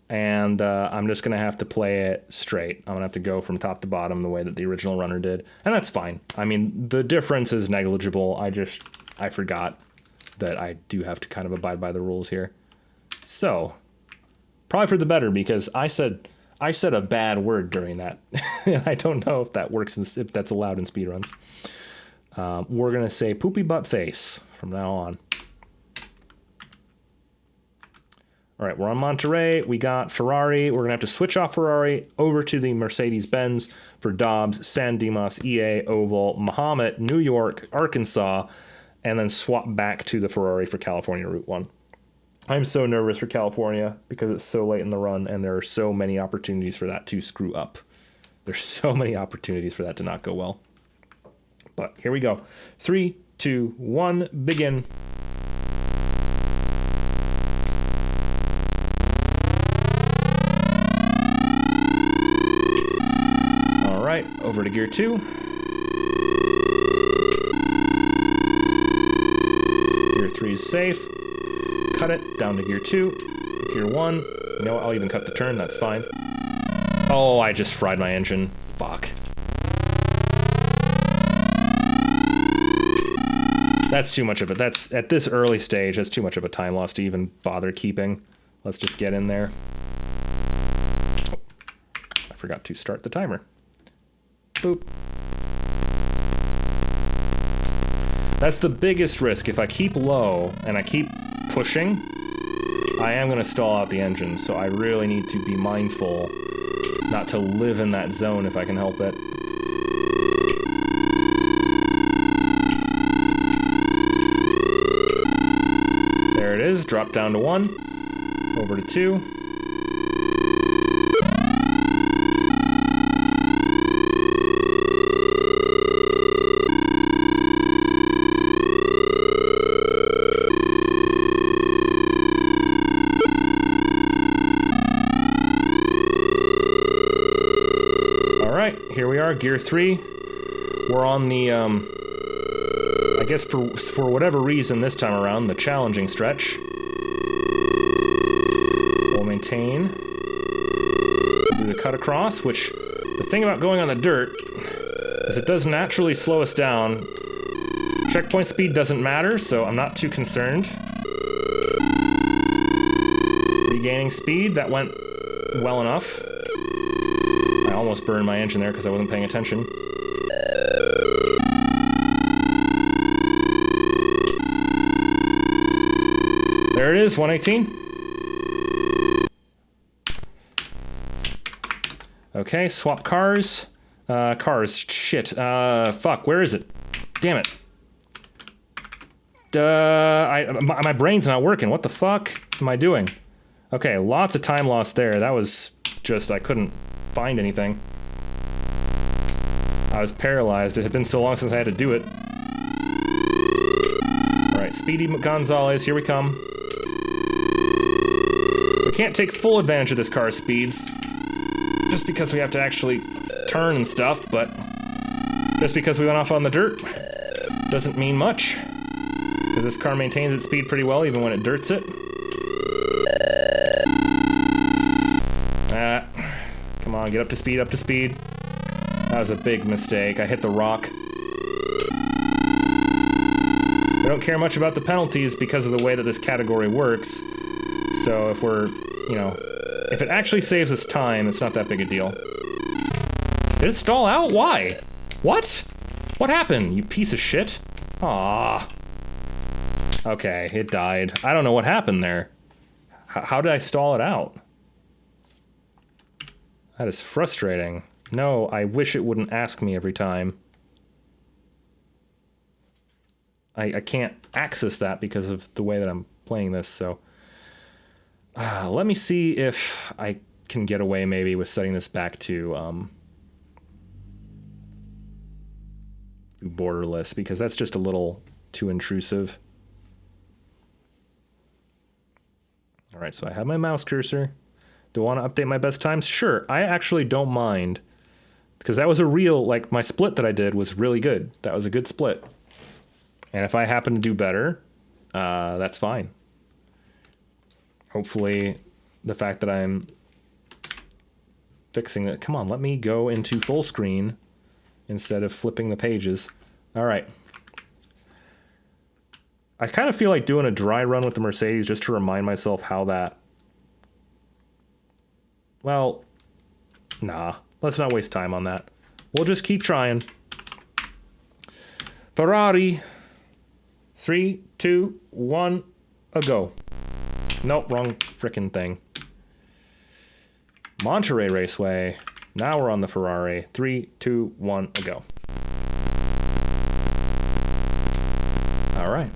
and I'm just gonna have to play it straight. I'm gonna have to go from top to bottom the way that the original runner did, and that's fine. I mean, the difference is negligible. I forgot that I do have to kind of abide by the rules here. So, probably for the better, because I said a bad word during that. I don't know if that works, if that's allowed in speedruns. We're gonna say poopy butt face from now on. All right, we're on Monterey. We got Ferrari. We're gonna have to switch off Ferrari over to the Mercedes-Benz for Dobbs, San Dimas, EA, Oval, Mahomet, New York, Arkansas, and then swap back to the Ferrari for California Route 1. I'm so nervous for California because it's so late in the run and there are so many opportunities for that to screw up. There's so many opportunities for that to not go well. But here we go. 3, 2, 1, begin. All right, over to gear 2. Gear 3 is safe. Cut it, down to gear 2. Gear 1. You know what, I'll even cut the turn, that's fine. Oh, I just fried my engine. Fuck. That's too much of it. That's, at this early stage, that's too much of a time loss to even bother keeping. Let's just get in there. Oh, I forgot to start the timer. Boop. That's the biggest risk. If I keep low and I keep pushing, I am going to stall out the engine, so I really need to be mindful not to live in that zone if I can help it. There it is, drop down to 1, over to 2. Here we are, gear 3. We're on the, I guess for whatever reason this time around, the challenging stretch. We'll maintain. Do the cut across, which, the thing about going on the dirt is it does naturally slow us down. Checkpoint speed doesn't matter, so I'm not too concerned. Regaining speed, that went well enough. I almost burned my engine there because I wasn't paying attention. There it is, 118. Okay, swap cars. Cars, shit. Fuck, where is it? Damn it. My brain's not working. What the fuck am I doing? Okay, lots of time lost there. That was just, I couldn't find anything. I was paralyzed. It had been so long since I had to do it. Alright, Speedy Gonzalez, here we come. We can't take full advantage of this car's speeds, just because we have to actually turn and stuff, but just because we went off on the dirt doesn't mean much, because this car maintains its speed pretty well even when it dirts it. Come on, get up to speed, up to speed. That was a big mistake. I hit the rock. I don't care much about the penalties because of the way that this category works. So if we're, you know, if it actually saves us time, it's not that big a deal. Did it stall out? Why? What? What happened, you piece of shit? Aww. Okay, it died. I don't know what happened there. How did I stall it out? That is frustrating. No, I wish it wouldn't ask me every time. I can't access that because of the way that I'm playing this, so... let me see if I can get away maybe with setting this back to borderless, because that's just a little too intrusive. Alright, so I have my mouse cursor. Do I want to update my best times? Sure, I actually don't mind. Because that was a real, like, my split that I did was really good. That was a good split. And if I happen to do better, that's fine. Hopefully, the fact that I'm fixing it... Come on, let me go into full screen instead of flipping the pages. Alright. I kind of feel like doing a dry run with the Mercedes just to remind myself how that... Well, nah. Let's not waste time on that. We'll just keep trying. Ferrari. 3, 2, 1, a go. Nope, wrong frickin' thing. Monterey Raceway. Now we're on the Ferrari. 3, 2, 1, a go. Alright.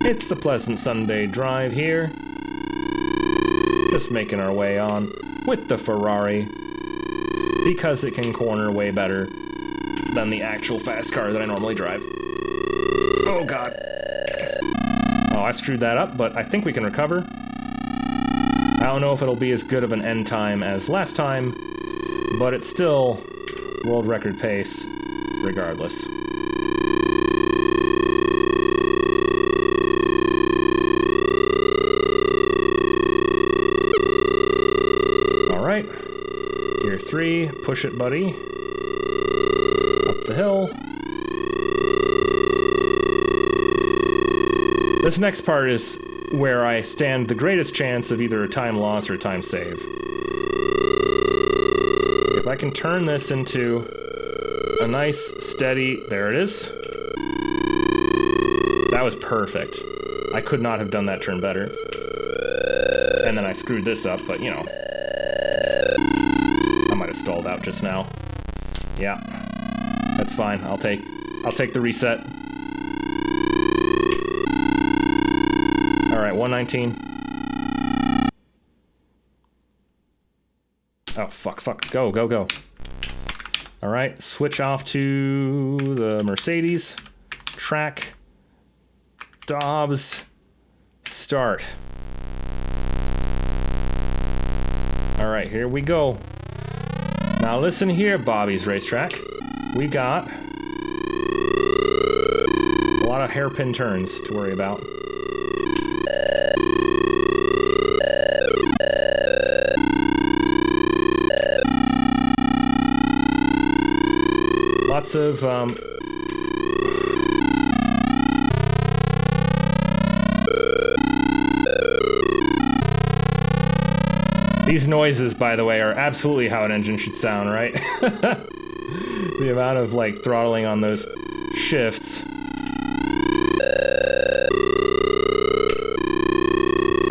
It's a pleasant Sunday drive here. Just making our way on with the Ferrari. Because it can corner way better than the actual fast car that I normally drive. Oh god. Oh, I screwed that up, but I think we can recover. I don't know if it'll be as good of an end time as last time, but it's still world record pace regardless. Alright. Gear 3, push it, buddy. Up the hill. This next part is where I stand the greatest chance of either a time loss or a time save. If I can turn this into a nice, steady... There it is. That was perfect. I could not have done that turn better. And then I screwed this up, but you know. I might have stalled out just now. Yeah. That's fine. I'll take the reset. Alright, 119. Oh, fuck. Go. Alright, switch off to the Mercedes. Track. Dobbs. Start. Alright, here we go. Now listen here, Bobby's Racetrack. We got a lot of hairpin turns to worry about. Lots of, These noises, by the way, are absolutely how an engine should sound, right? The amount of, like, throttling on those shifts.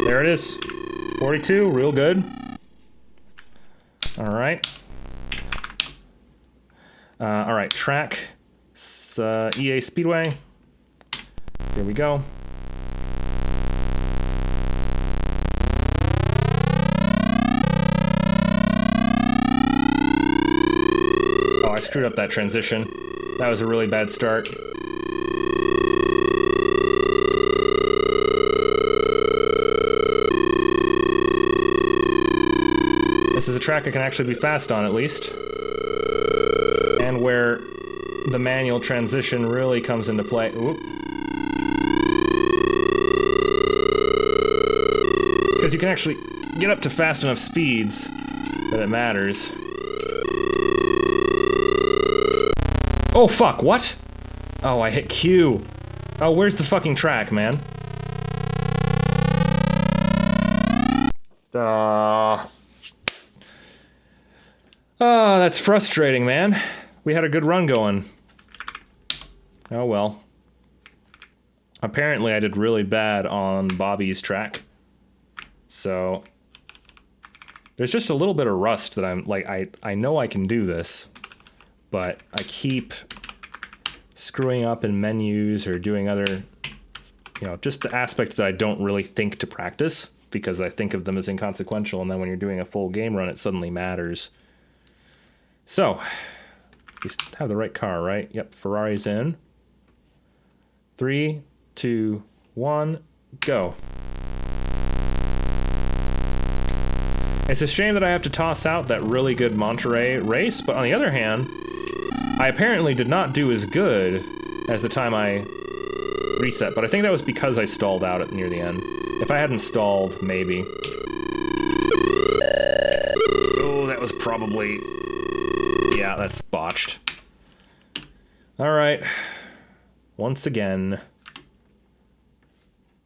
There it is. 42, real good. Alright. Alright, track. EA Speedway. Here we go. Oh, I screwed up that transition. That was a really bad start. This is a track I can actually be fast on, at least. And where the manual transition really comes into play. Oop. Because you can actually get up to fast enough speeds that it matters. Oh, fuck, what? Oh, I hit Q. Oh, where's the fucking track, man? Oh, that's frustrating, man. We had a good run going. Oh well. Apparently I did really bad on Bobby's track. So... There's just a little bit of rust that I'm like, I know I can do this, but I keep screwing up in menus or doing other, you know, just the aspects that I don't really think to practice because I think of them as inconsequential, and then when you're doing a full game run, it suddenly matters. So, you have the right car, right? Yep, Ferrari's in. 3, 2, 1, go. It's a shame that I have to toss out that really good Monterey race, but on the other hand, I apparently did not do as good as the time I reset, but I think that was because I stalled out at near the end. If I hadn't stalled, maybe. Oh, that was probably... Yeah, that's botched. Alright. Once again.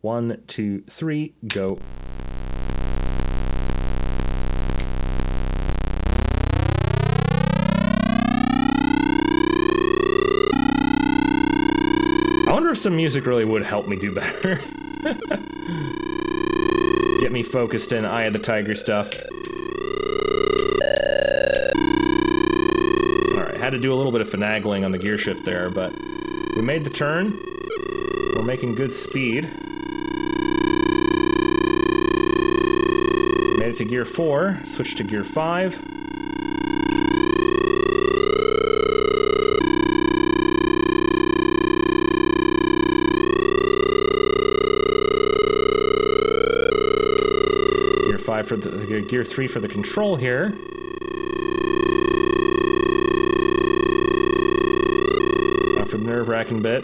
1, 2, 3, go. I wonder if some music really would help me do better. Get me focused in Eye of the Tiger stuff. Alright, had to do a little bit of finagling on the gear shift there, but we made the turn. We're making good speed. Made it to gear 4, switched to gear 5. For the gear 3 for the control here. After the nerve-wracking bit.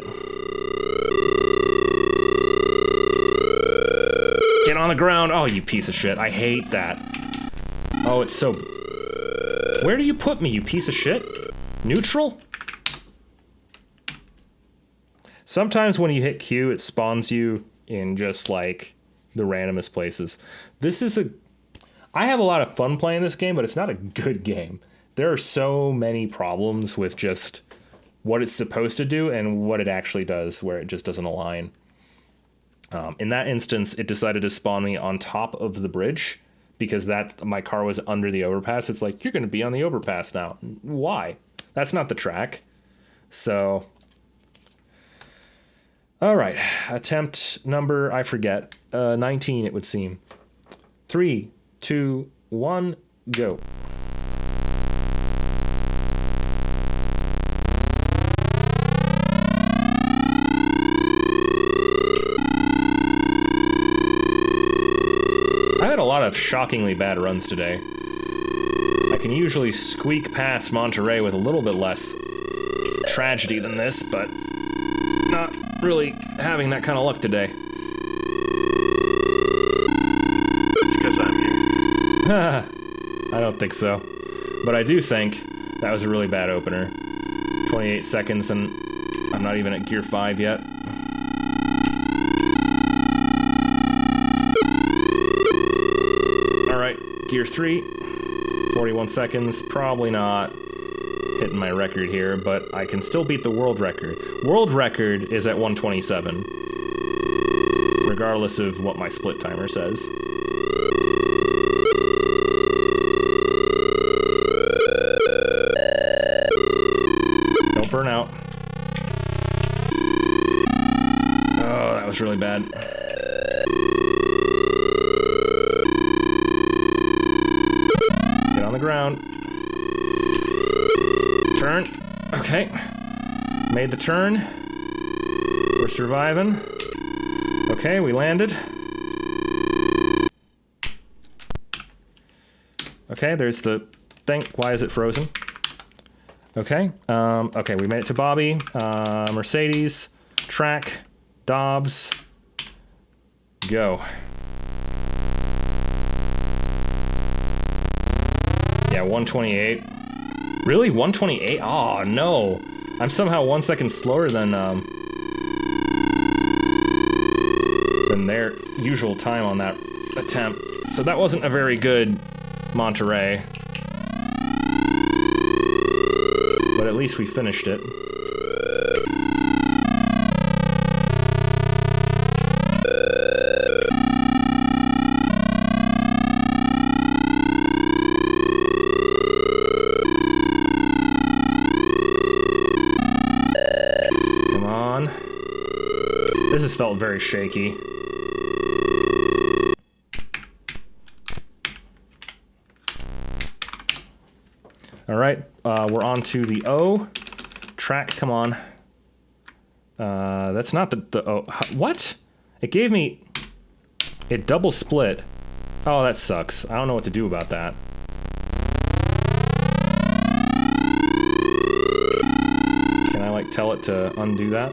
Get on the ground! Oh, you piece of shit. I hate that. Oh, it's so... Where do you put me, you piece of shit? Neutral? Sometimes when you hit Q, it spawns you in just, like, the randomest places. This is a... I have a lot of fun playing this game, but it's not a good game. There are so many problems with just what it's supposed to do and what it actually does, where it just doesn't align. In that instance, it decided to spawn me on top of the bridge because my car was under the overpass. It's like, you're going to be on the overpass now. Why? That's not the track. So... Alright, attempt number, I forget, 19 it would seem. 3, 2, 1, go. I had a lot of shockingly bad runs today. I can usually squeak past Monterey with a little bit less tragedy than this, but not really having that kind of luck today. It's because I'm here. I don't think so. But I do think that was a really bad opener. 28 seconds and I'm not even at gear 5 yet. Alright, gear 3. 41 seconds. Probably not hitting my record here, but I can still beat the world record. World record is at 127, regardless of what my split timer says. Don't burn out. Oh, that was really bad. Get on the ground. Turn. Okay. Made the turn. We're surviving. Okay, we landed. Okay, there's the thing. Why is it frozen? Okay. Okay, we made it to Bobby. Mercedes. Track. Dobbs. Go. Yeah, 128. Really? 128? Oh, no. I'm somehow 1 second slower than their usual time on that attempt. So that wasn't a very good Monterey. But at least we finished it. on. This has felt very shaky. All right, we're on to the O. Track, come on. That's not the O. What? It gave me... It double split. Oh, that sucks. I don't know what to do about that. Can I, like, tell it to undo that?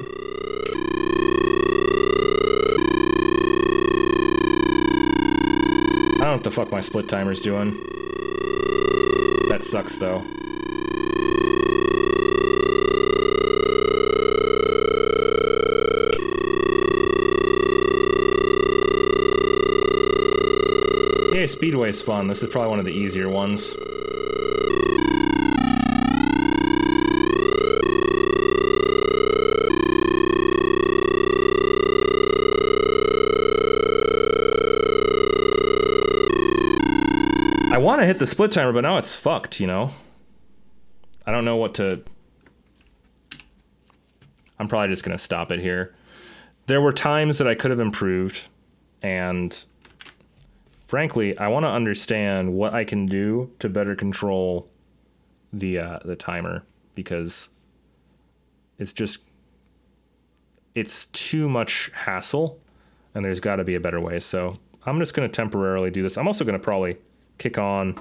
I don't know what the fuck my split timer's doing. That sucks, though. Yay, Speedway's fun. This is probably one of the easier ones. I want to hit the split timer, but now it's fucked, you know? I don't know what to... I'm probably just going to stop it here. There were times that I could have improved, and frankly, I want to understand what I can do to better control the timer, because it's just... It's too much hassle, and there's got to be a better way, so I'm just going to temporarily do this. I'm also going to probably kick on...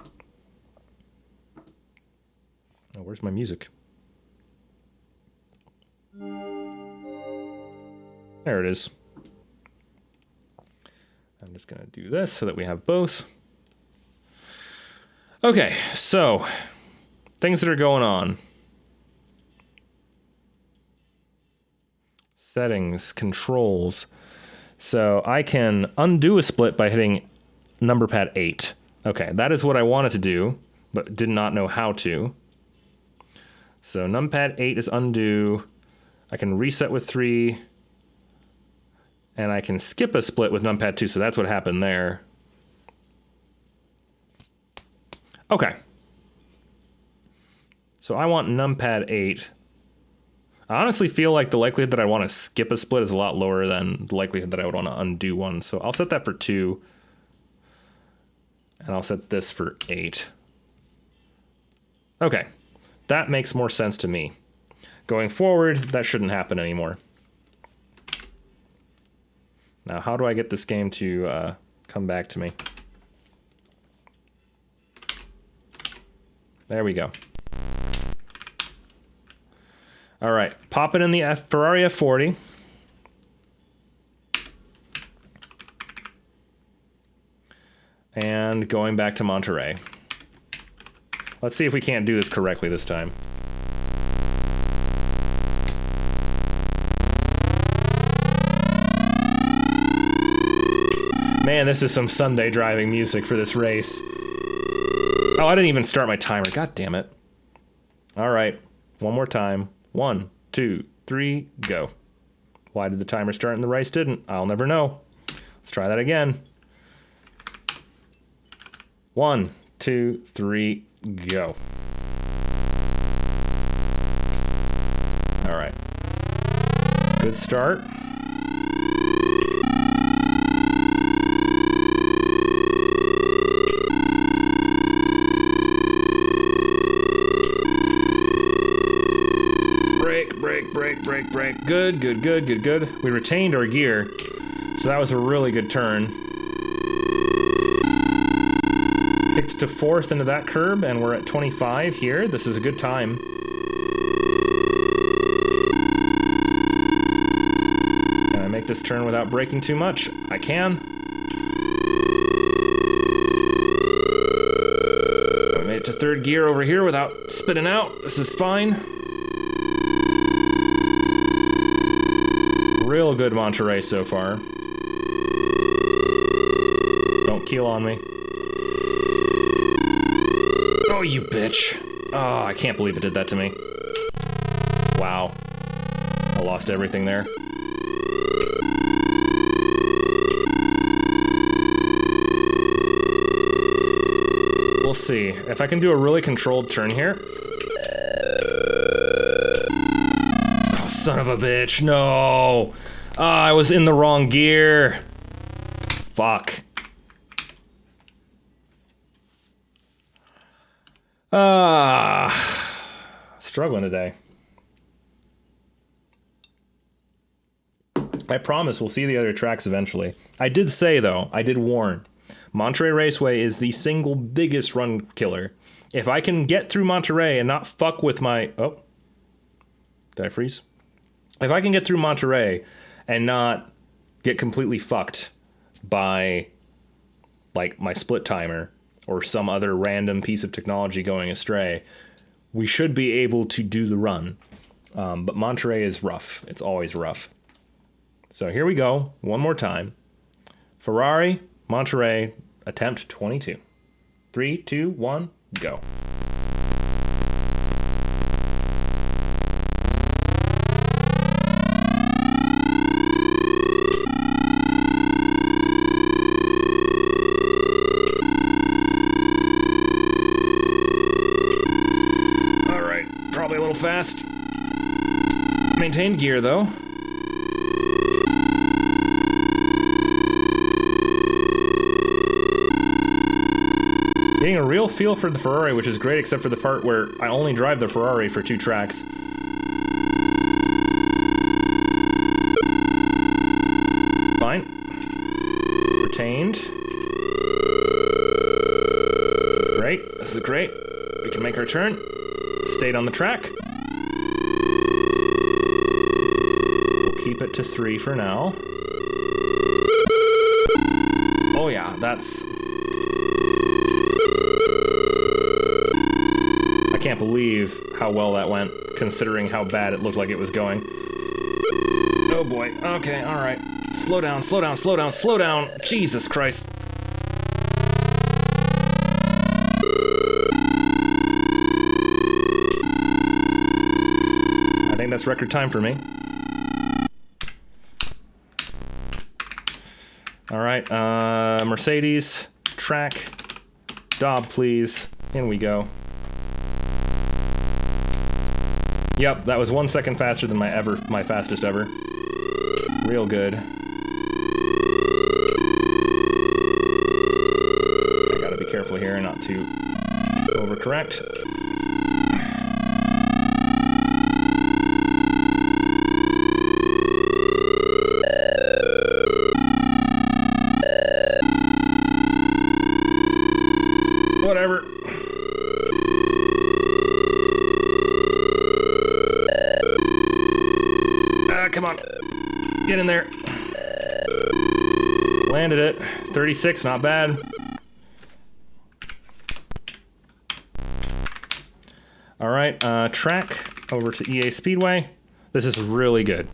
Oh, where's my music? There it is. I'm just gonna do this so that we have both. Okay, so things that are going on. Settings, controls. So I can undo a split by hitting number pad 8. Okay, that is what I wanted to do, but did not know how to. So numpad 8 is undo. I can reset with 3. And I can skip a split with numpad 2, so that's what happened there. Okay. So I want numpad 8. I honestly feel like the likelihood that I want to skip a split is a lot lower than the likelihood that I would want to undo one. So I'll set that for 2. And I'll set this for 8. Okay. That makes more sense to me. Going forward, that shouldn't happen anymore. Now, how do I get this game to come back to me? There we go. All right, pop it in the Ferrari F40. And going back to Monterey. Let's see if we can't do this correctly this time. Man, this is some Sunday driving music for this race. Oh, I didn't even start my timer. God damn it. All right, one more time. 1, 2, 3, go. Why did the timer start and the race didn't? I'll never know. Let's try that again. 1, 2, 3, go. All right. Good start. Brake. Good. We retained our gear, so that was a really good turn. Kicked to 4th into that curb, and we're at 25 here. This is a good time. Can I make this turn without braking too much? I can. I made it to 3rd gear over here without spinning out. This is fine. Real good Monterey so far. Don't keel on me. Oh, you bitch. Oh, I can't believe it did that to me. Wow. I lost everything there. We'll see. If I can do a really controlled turn here. Oh, son of a bitch. No. Ah, I was in the wrong gear. Fuck. Struggling today. I promise we'll see the other tracks eventually. I did say, though, I did warn, Monterey Raceway is the single biggest run killer. If I can get through Monterey and not fuck with my... Oh. Did I freeze? If I can get through Monterey and not get completely fucked by, like, my split timer or some other random piece of technology going astray, we should be able to do the run. But Monterey is rough. It's always rough. So here we go, one more time. Ferrari, Monterey, attempt 22. 3, 2, 1, go. All right, probably a little fast. Maintained gear though. Getting a real feel for the Ferrari, which is great except for the part where I only drive the Ferrari for 2 tracks. Fine. Retained. Great. This is great. We can make our turn. Stayed on the track. We'll keep it to 3 for now. Oh yeah, that's... I can't believe how well that went, considering how bad it looked like it was going. Oh boy. Okay, alright. Slow down, slow down, slow down, slow down! Jesus Christ. I think that's record time for me. Alright, Mercedes, track, Dob, please. In we go. Yep, that was 1 second faster than my fastest ever. Real good. I gotta be careful here not to overcorrect. Whatever. Come on. Get in there. Landed it. 36, not bad. Alright, track over to EA Speedway. This is really good.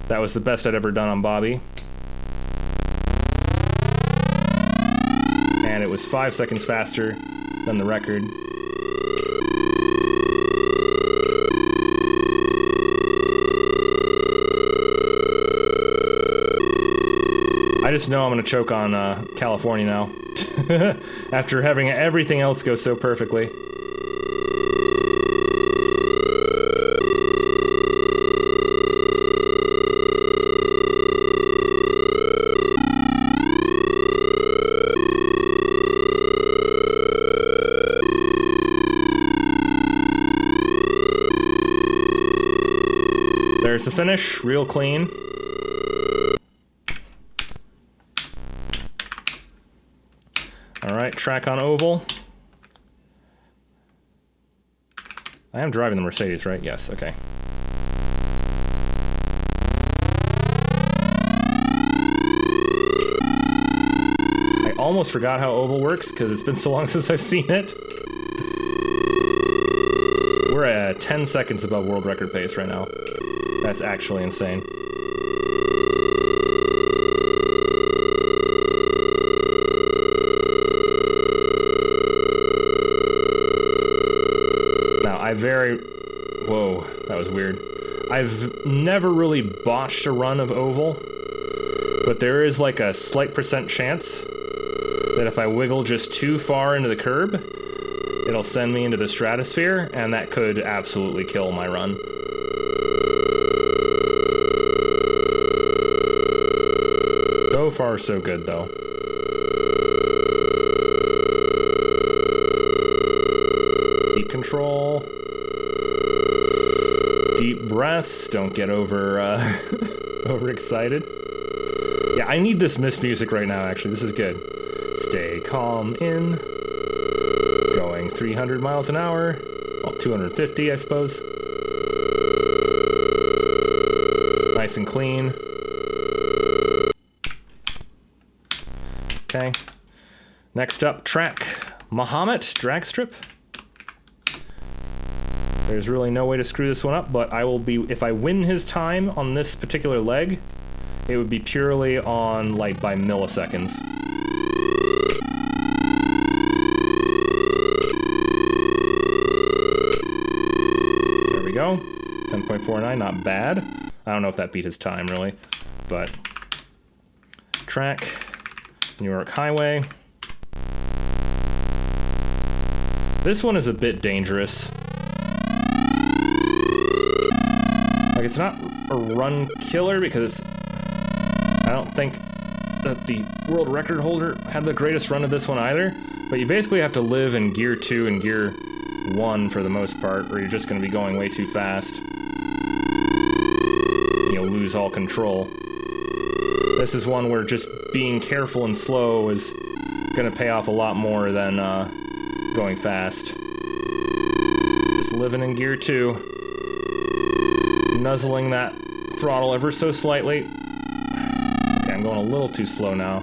That was the best I'd ever done on Bobby. And it was 5 seconds faster than the record. I just know I'm gonna choke on California now. After having everything else go so perfectly. There's the finish, real clean. Alright, track on oval. I am driving the Mercedes, right? Yes, okay. I almost forgot how oval works, because it's been so long since I've seen it. We're at 10 seconds above world record pace right now. That's actually insane. Whoa, that was weird. I've never really botched a run of oval, but there is like a slight % chance that if I wiggle just too far into the curb, it'll send me into the stratosphere, and that could absolutely kill my run. So far, so good, though. Deep control. Deep breaths. Don't get overexcited. Yeah, I need this mist music right now, actually. This is good. Stay calm in. Going 300 miles an hour. Well, 250, I suppose. Nice and clean. Okay. Next up, track Mahomet drag strip. There's really no way to screw this one up, but I will be, if I win his time on this particular leg, it would be purely on, like, by milliseconds. There we go. 10.49, not bad. I don't know if that beat his time, really, but track, New York Highway. This one is a bit dangerous. Like, it's not a run killer because I don't think that the world record holder had the greatest run of this one either, but you basically have to live in gear 2 and gear 1 for the most part, or you're just going to be going way too fast. You'll lose all control. This is one where just being careful and slow is going to pay off a lot more than going fast. Just living in gear 2. Nuzzling that throttle ever so slightly. Okay, I'm going a little too slow now.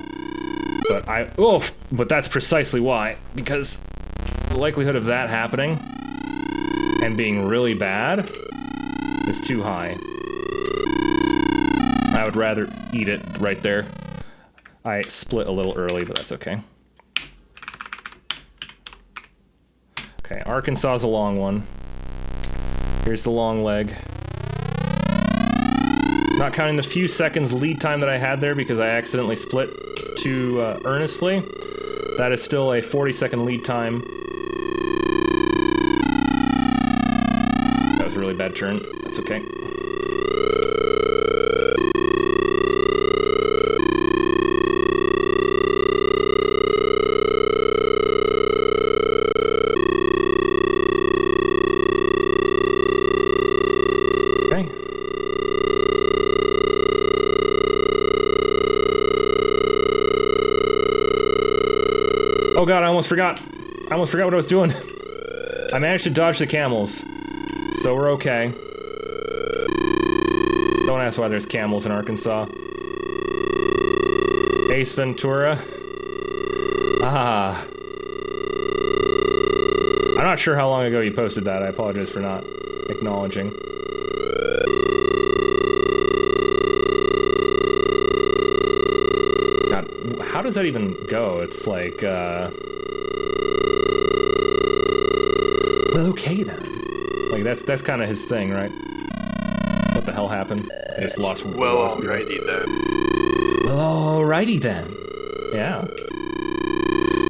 But that's precisely why. Because the likelihood of that happening and being really bad is too high. I would rather eat it right there. I split a little early, but that's okay. Okay, Arkansas is a long one. Here's the long leg. Not counting the few seconds lead time that I had there because I accidentally split too earnestly. That is still a 40-second lead time. That was a really bad turn. That's okay. Oh god, I almost forgot. I almost forgot what I was doing. I managed to dodge the camels, so we're okay. Don't ask why there's camels in Arkansas. Ace Ventura. Ah. I'm not sure how long ago you posted that. I apologize for not acknowledging. God, how does that even go? It's like, well, okay then. Like, that's kind of his thing, right? What the hell happened? I just lost. Well, alrighty then. Well, alrighty then. Yeah.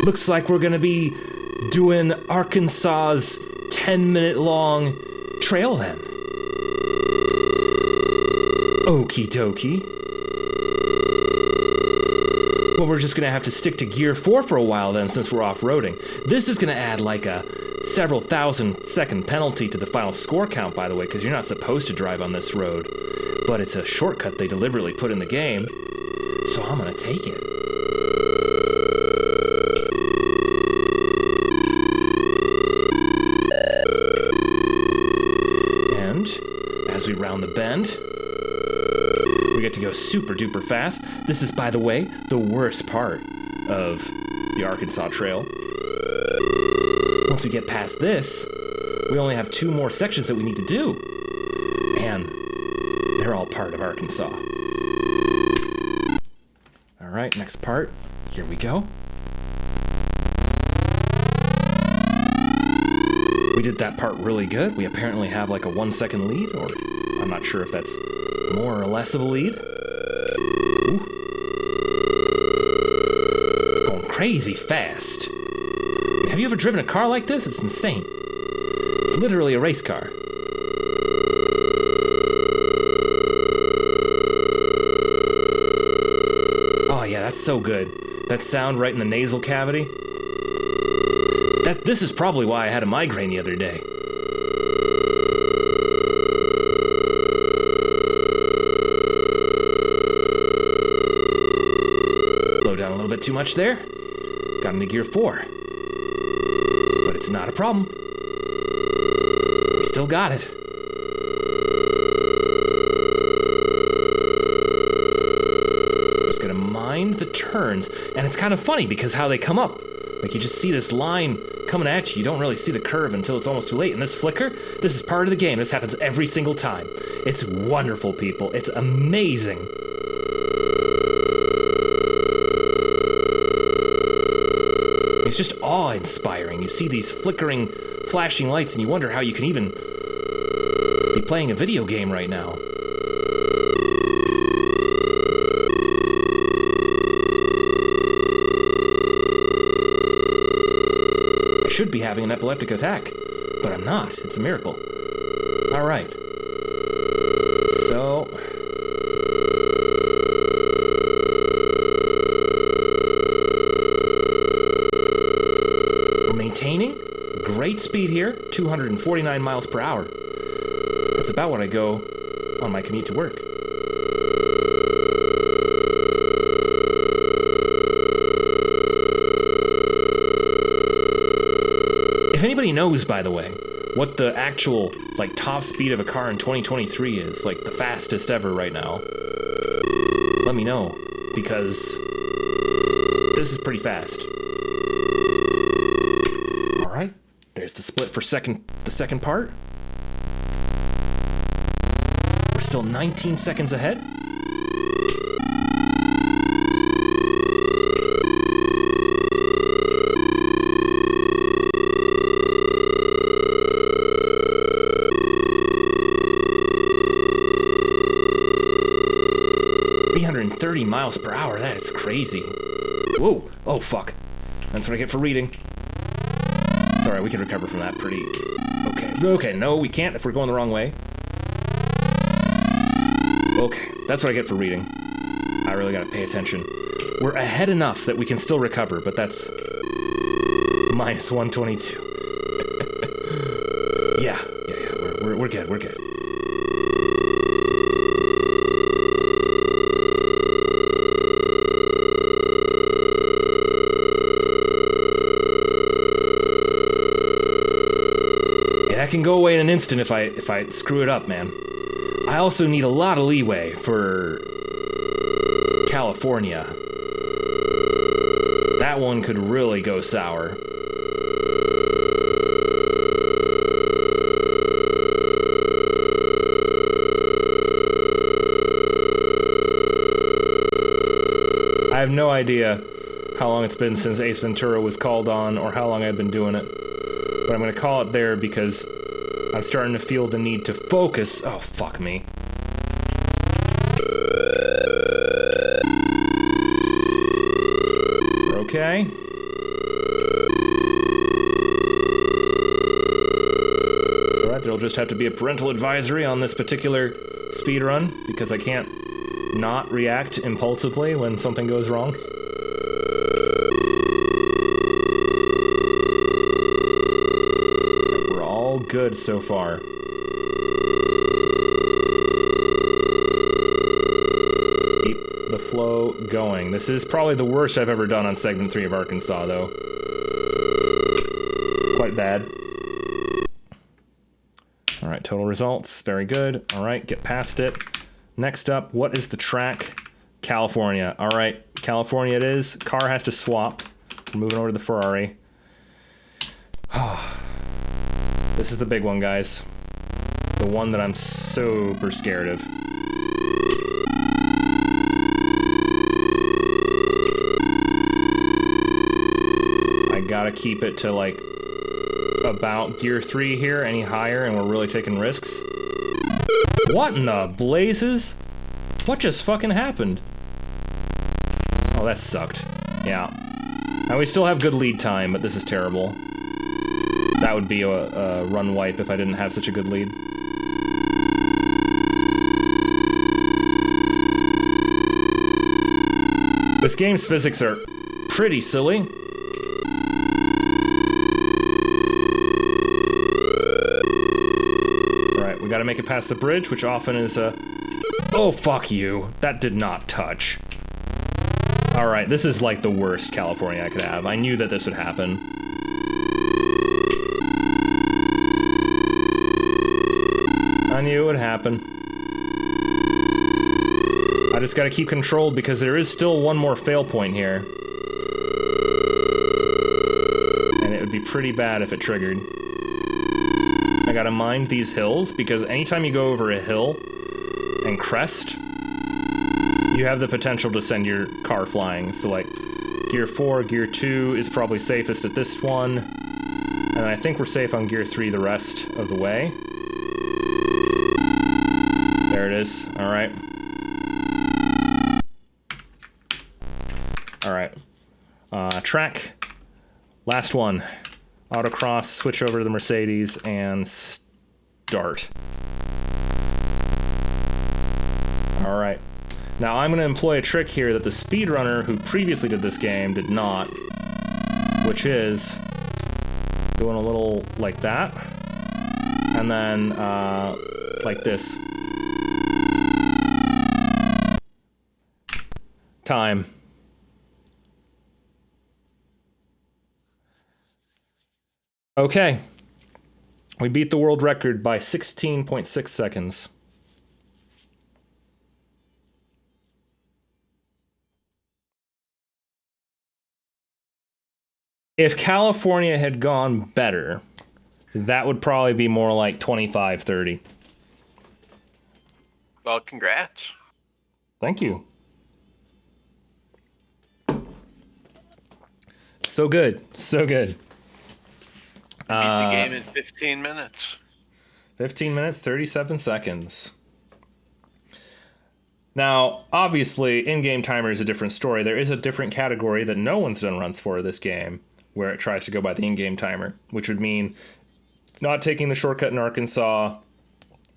Looks like we're gonna be doing Arkansas's 10-minute long trail then. Okie dokie. Well, we're just gonna have to stick to gear 4 for a while then, since we're off-roading. This is gonna add like a several thousand-second penalty to the final score count, by the way, because you're not supposed to drive on this road. But it's a shortcut they deliberately put in the game, so I'm gonna take it. And as we round the bend, we get to go super duper fast. This is, by the way, the worst part of the Arkansas Trail. Once we get past this, we only have 2 more sections that we need to do. And they're all part of Arkansas. All right, next part. Here we go. We did that part really good. We apparently have like a 1-second lead, or I'm not sure if that's more or less of a lead. Ooh. Going crazy fast. Have you ever driven a car like this? It's insane. It's literally a race car. Oh yeah, so good. That sound right in the nasal cavity. This is probably why I had a migraine the other day. Slow down a little bit too much there. Got into gear 4. But it's not a problem. We still got it. Just gonna mind the turns, and it's kind of funny because how they come up. Like, you just see this line coming at you. You don't really see the curve until it's almost too late. And this flicker, this is part of the game. This happens every single time. It's wonderful, people. It's amazing. It's just awe-inspiring. You see these flickering, flashing lights, and you wonder how you can even be playing a video game right now. I should be having an epileptic attack, but I'm not. It's a miracle. All right. So... we're maintaining great speed here, 249 miles per hour. That's about what I go on my commute to work. If anybody knows, by the way, what the actual, like, top speed of a car in 2023 is, like, the fastest ever right now, let me know, because this is pretty fast. All right, there's the split for the second part. We're still 19 seconds ahead. Miles per hour, that's crazy. Whoa, oh fuck. That's what I get for reading. Sorry, we can recover from that pretty... Okay, no, we can't if we're going the wrong way. Okay, that's what I get for reading. I really gotta pay attention. We're ahead enough that we can still recover, but that's... minus 122. Yeah, we're good, we're good. That can go away in an instant if I screw it up, man. I also need a lot of leeway for California. That one could really go sour. I have no idea how long it's been since Ace Ventura was called on or how long I've been doing it. But I'm going to call it there because I'm starting to feel the need to focus. Oh, fuck me. We're okay. Alright, there'll just have to be a parental advisory on this particular speedrun because I can't not react impulsively when something goes wrong. Good so far. Keep the flow going. This is probably the worst I've ever done on segment 3 of Arkansas, though. Quite bad. Alright, total results. Very good. Alright, get past it. Next up, what is the track? California. Alright, California it is. Car has to swap. We're moving over to the Ferrari. This is the big one, guys. The one that I'm super scared of. I gotta keep it to, like, about gear 3 here. Any higher, and we're really taking risks. What in the blazes? What just fucking happened? Oh, that sucked. Yeah. Now, we still have good lead time, but this is terrible. That would be a run wipe if I didn't have such a good lead. This game's physics are pretty silly. Alright, we gotta make it past the bridge, which often is a... Oh, fuck you. That did not touch. Alright, this is like the worst California I could have. I knew that this would happen. I knew it would happen. I just gotta keep controlled because there is still one more fail point here. And it would be pretty bad if it triggered. I gotta mind these hills because anytime you go over a hill and crest, you have the potential to send your car flying. So like, gear 4, gear 2 is probably safest at this one. And I think we're safe on gear 3 the rest of the way. There it is. Alright. Alright. Track. Last one. Autocross, switch over to the Mercedes, and start. Alright. Now I'm going to employ a trick here that the speedrunner who previously did this game did not, which is doing a little like that, and then like this. Time. Okay. We beat the world record by 16.6 seconds. If California had gone better, that would probably be more like 25, 30. Well, congrats. Thank you. So good. So good. Beat the game in 15 minutes. 15 minutes, 37 seconds. Now, obviously, in-game timer is a different story. There is a different category that no one's done runs for this game, where it tries to go by the in-game timer, which would mean not taking the shortcut in Arkansas,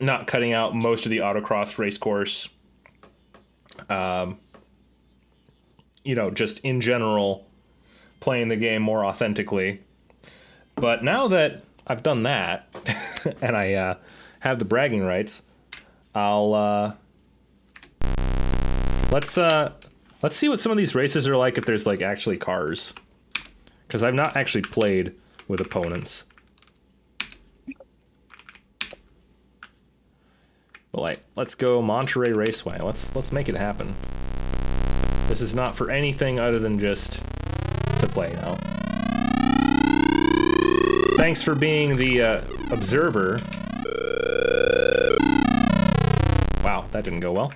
not cutting out most of the autocross race course, you know, just in general, playing the game more authentically. But now that I've done that, and I have the bragging rights, I'll let's see what some of these races are like if there's like actually cars, because I've not actually played with opponents. But like, let's go Monterey Raceway. Let's make it happen. This is not for anything other than just to play now. Thanks for being the observer. Wow, that didn't go well.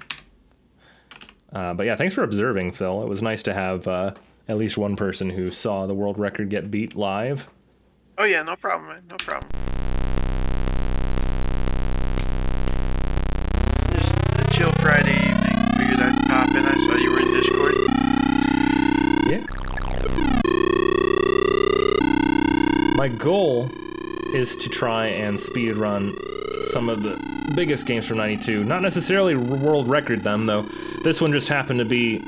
But yeah, thanks for observing, Phil. It was nice to have at least one person who saw the world record get beat live. Oh yeah, no problem, man. No problem. Just a chill Friday evening. Figured I'd pop in. I saw you were in Discord. Yeah. My goal is to try and speedrun some of the biggest games from '92. Not necessarily world record them, though. This one just happened to be,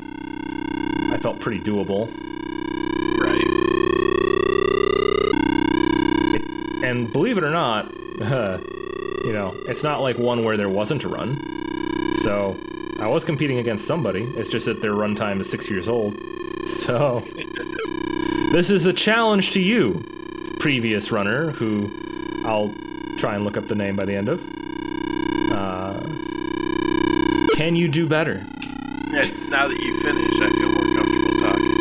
I felt, pretty doable. Right. And believe it or not, you know, it's not like one where there wasn't a run. So, I was competing against somebody. It's just that their runtime is 6 years old. So, this is a challenge to you, previous runner, who I'll try and look up the name by the end of. Can you do better? Yeah, now that you finished, I feel more comfortable talking.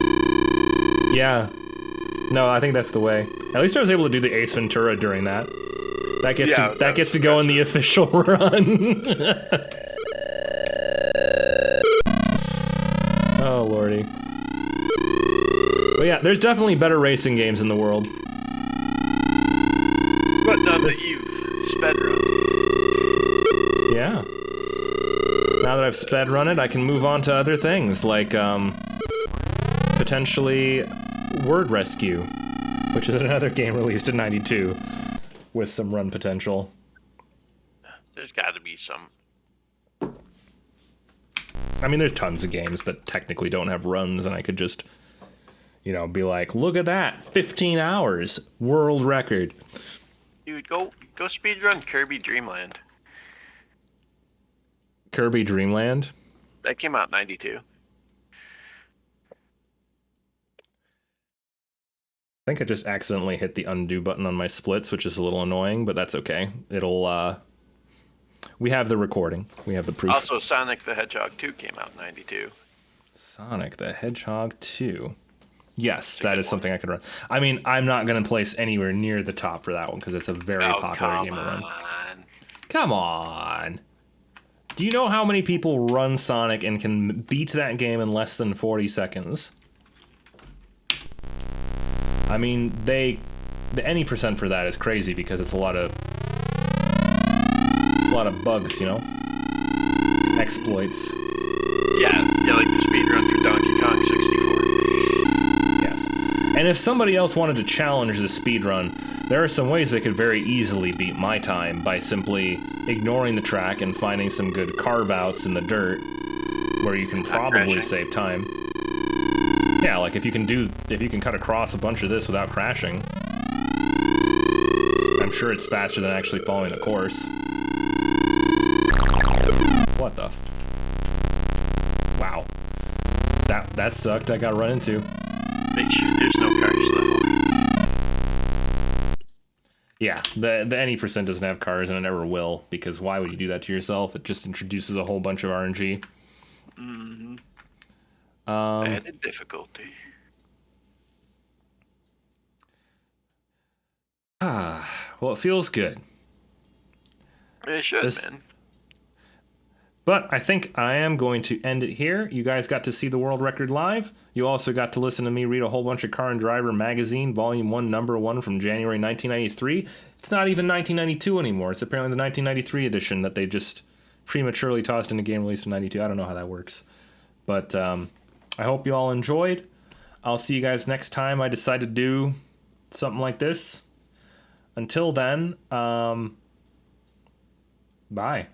Yeah. No, I think that's the way. At least I was able to do the Ace Ventura during that. That gets to go in the official run. Oh lordy. But yeah, there's definitely better racing games in the world. But none that you've sped run. Yeah. Now that I've sped run it, I can move on to other things, like, potentially Word Rescue, which is another game released in '92 with some run potential. There's got to be some. I mean, there's tons of games that technically don't have runs, and I could just, you know, be like, look at that, 15 hours, world record. Dude, go speedrun Kirby Dream Land. Kirby Dream Land? That came out in 92. I think I just accidentally hit the undo button on my splits, which is a little annoying, but that's okay. It'll, we have the recording. We have the proof. Also, Sonic the Hedgehog 2 came out in 92. Sonic the Hedgehog 2. Yes, that is something I could run. I mean, I'm not going to place anywhere near the top for that one because it's a very popular game to run. Come on. Do you know how many people run Sonic and can beat that game in less than 40 seconds? I mean, the any percent for that is crazy because it's a lot of bugs, you know? Exploits. Yeah, like the speedrun for Donkey Kong 64. Yes. And if somebody else wanted to challenge the speedrun, there are some ways they could very easily beat my time by simply ignoring the track and finding some good carve-outs in the dirt where you can probably save time. Yeah, like if you can cut across a bunch of this without crashing, I'm sure it's faster than actually following the course. What the? Wow. That sucked. I got run into. Make sure there's no cars level. Yeah, the any percent doesn't have cars and it never will, because why would you do that to yourself? It just introduces a whole bunch of RNG. Mm-hmm. Added difficulty. Well, it feels good. It should, man. But I think I am going to end it here. You guys got to see the world record live. You also got to listen to me read a whole bunch of Car and Driver magazine, volume 1, number 1 from January 1993. It's not even 1992 anymore. It's apparently the 1993 edition that they just prematurely tossed in a game released in 92. I don't know how that works. But I hope you all enjoyed. I'll see you guys next time I decide to do something like this. Until then, bye.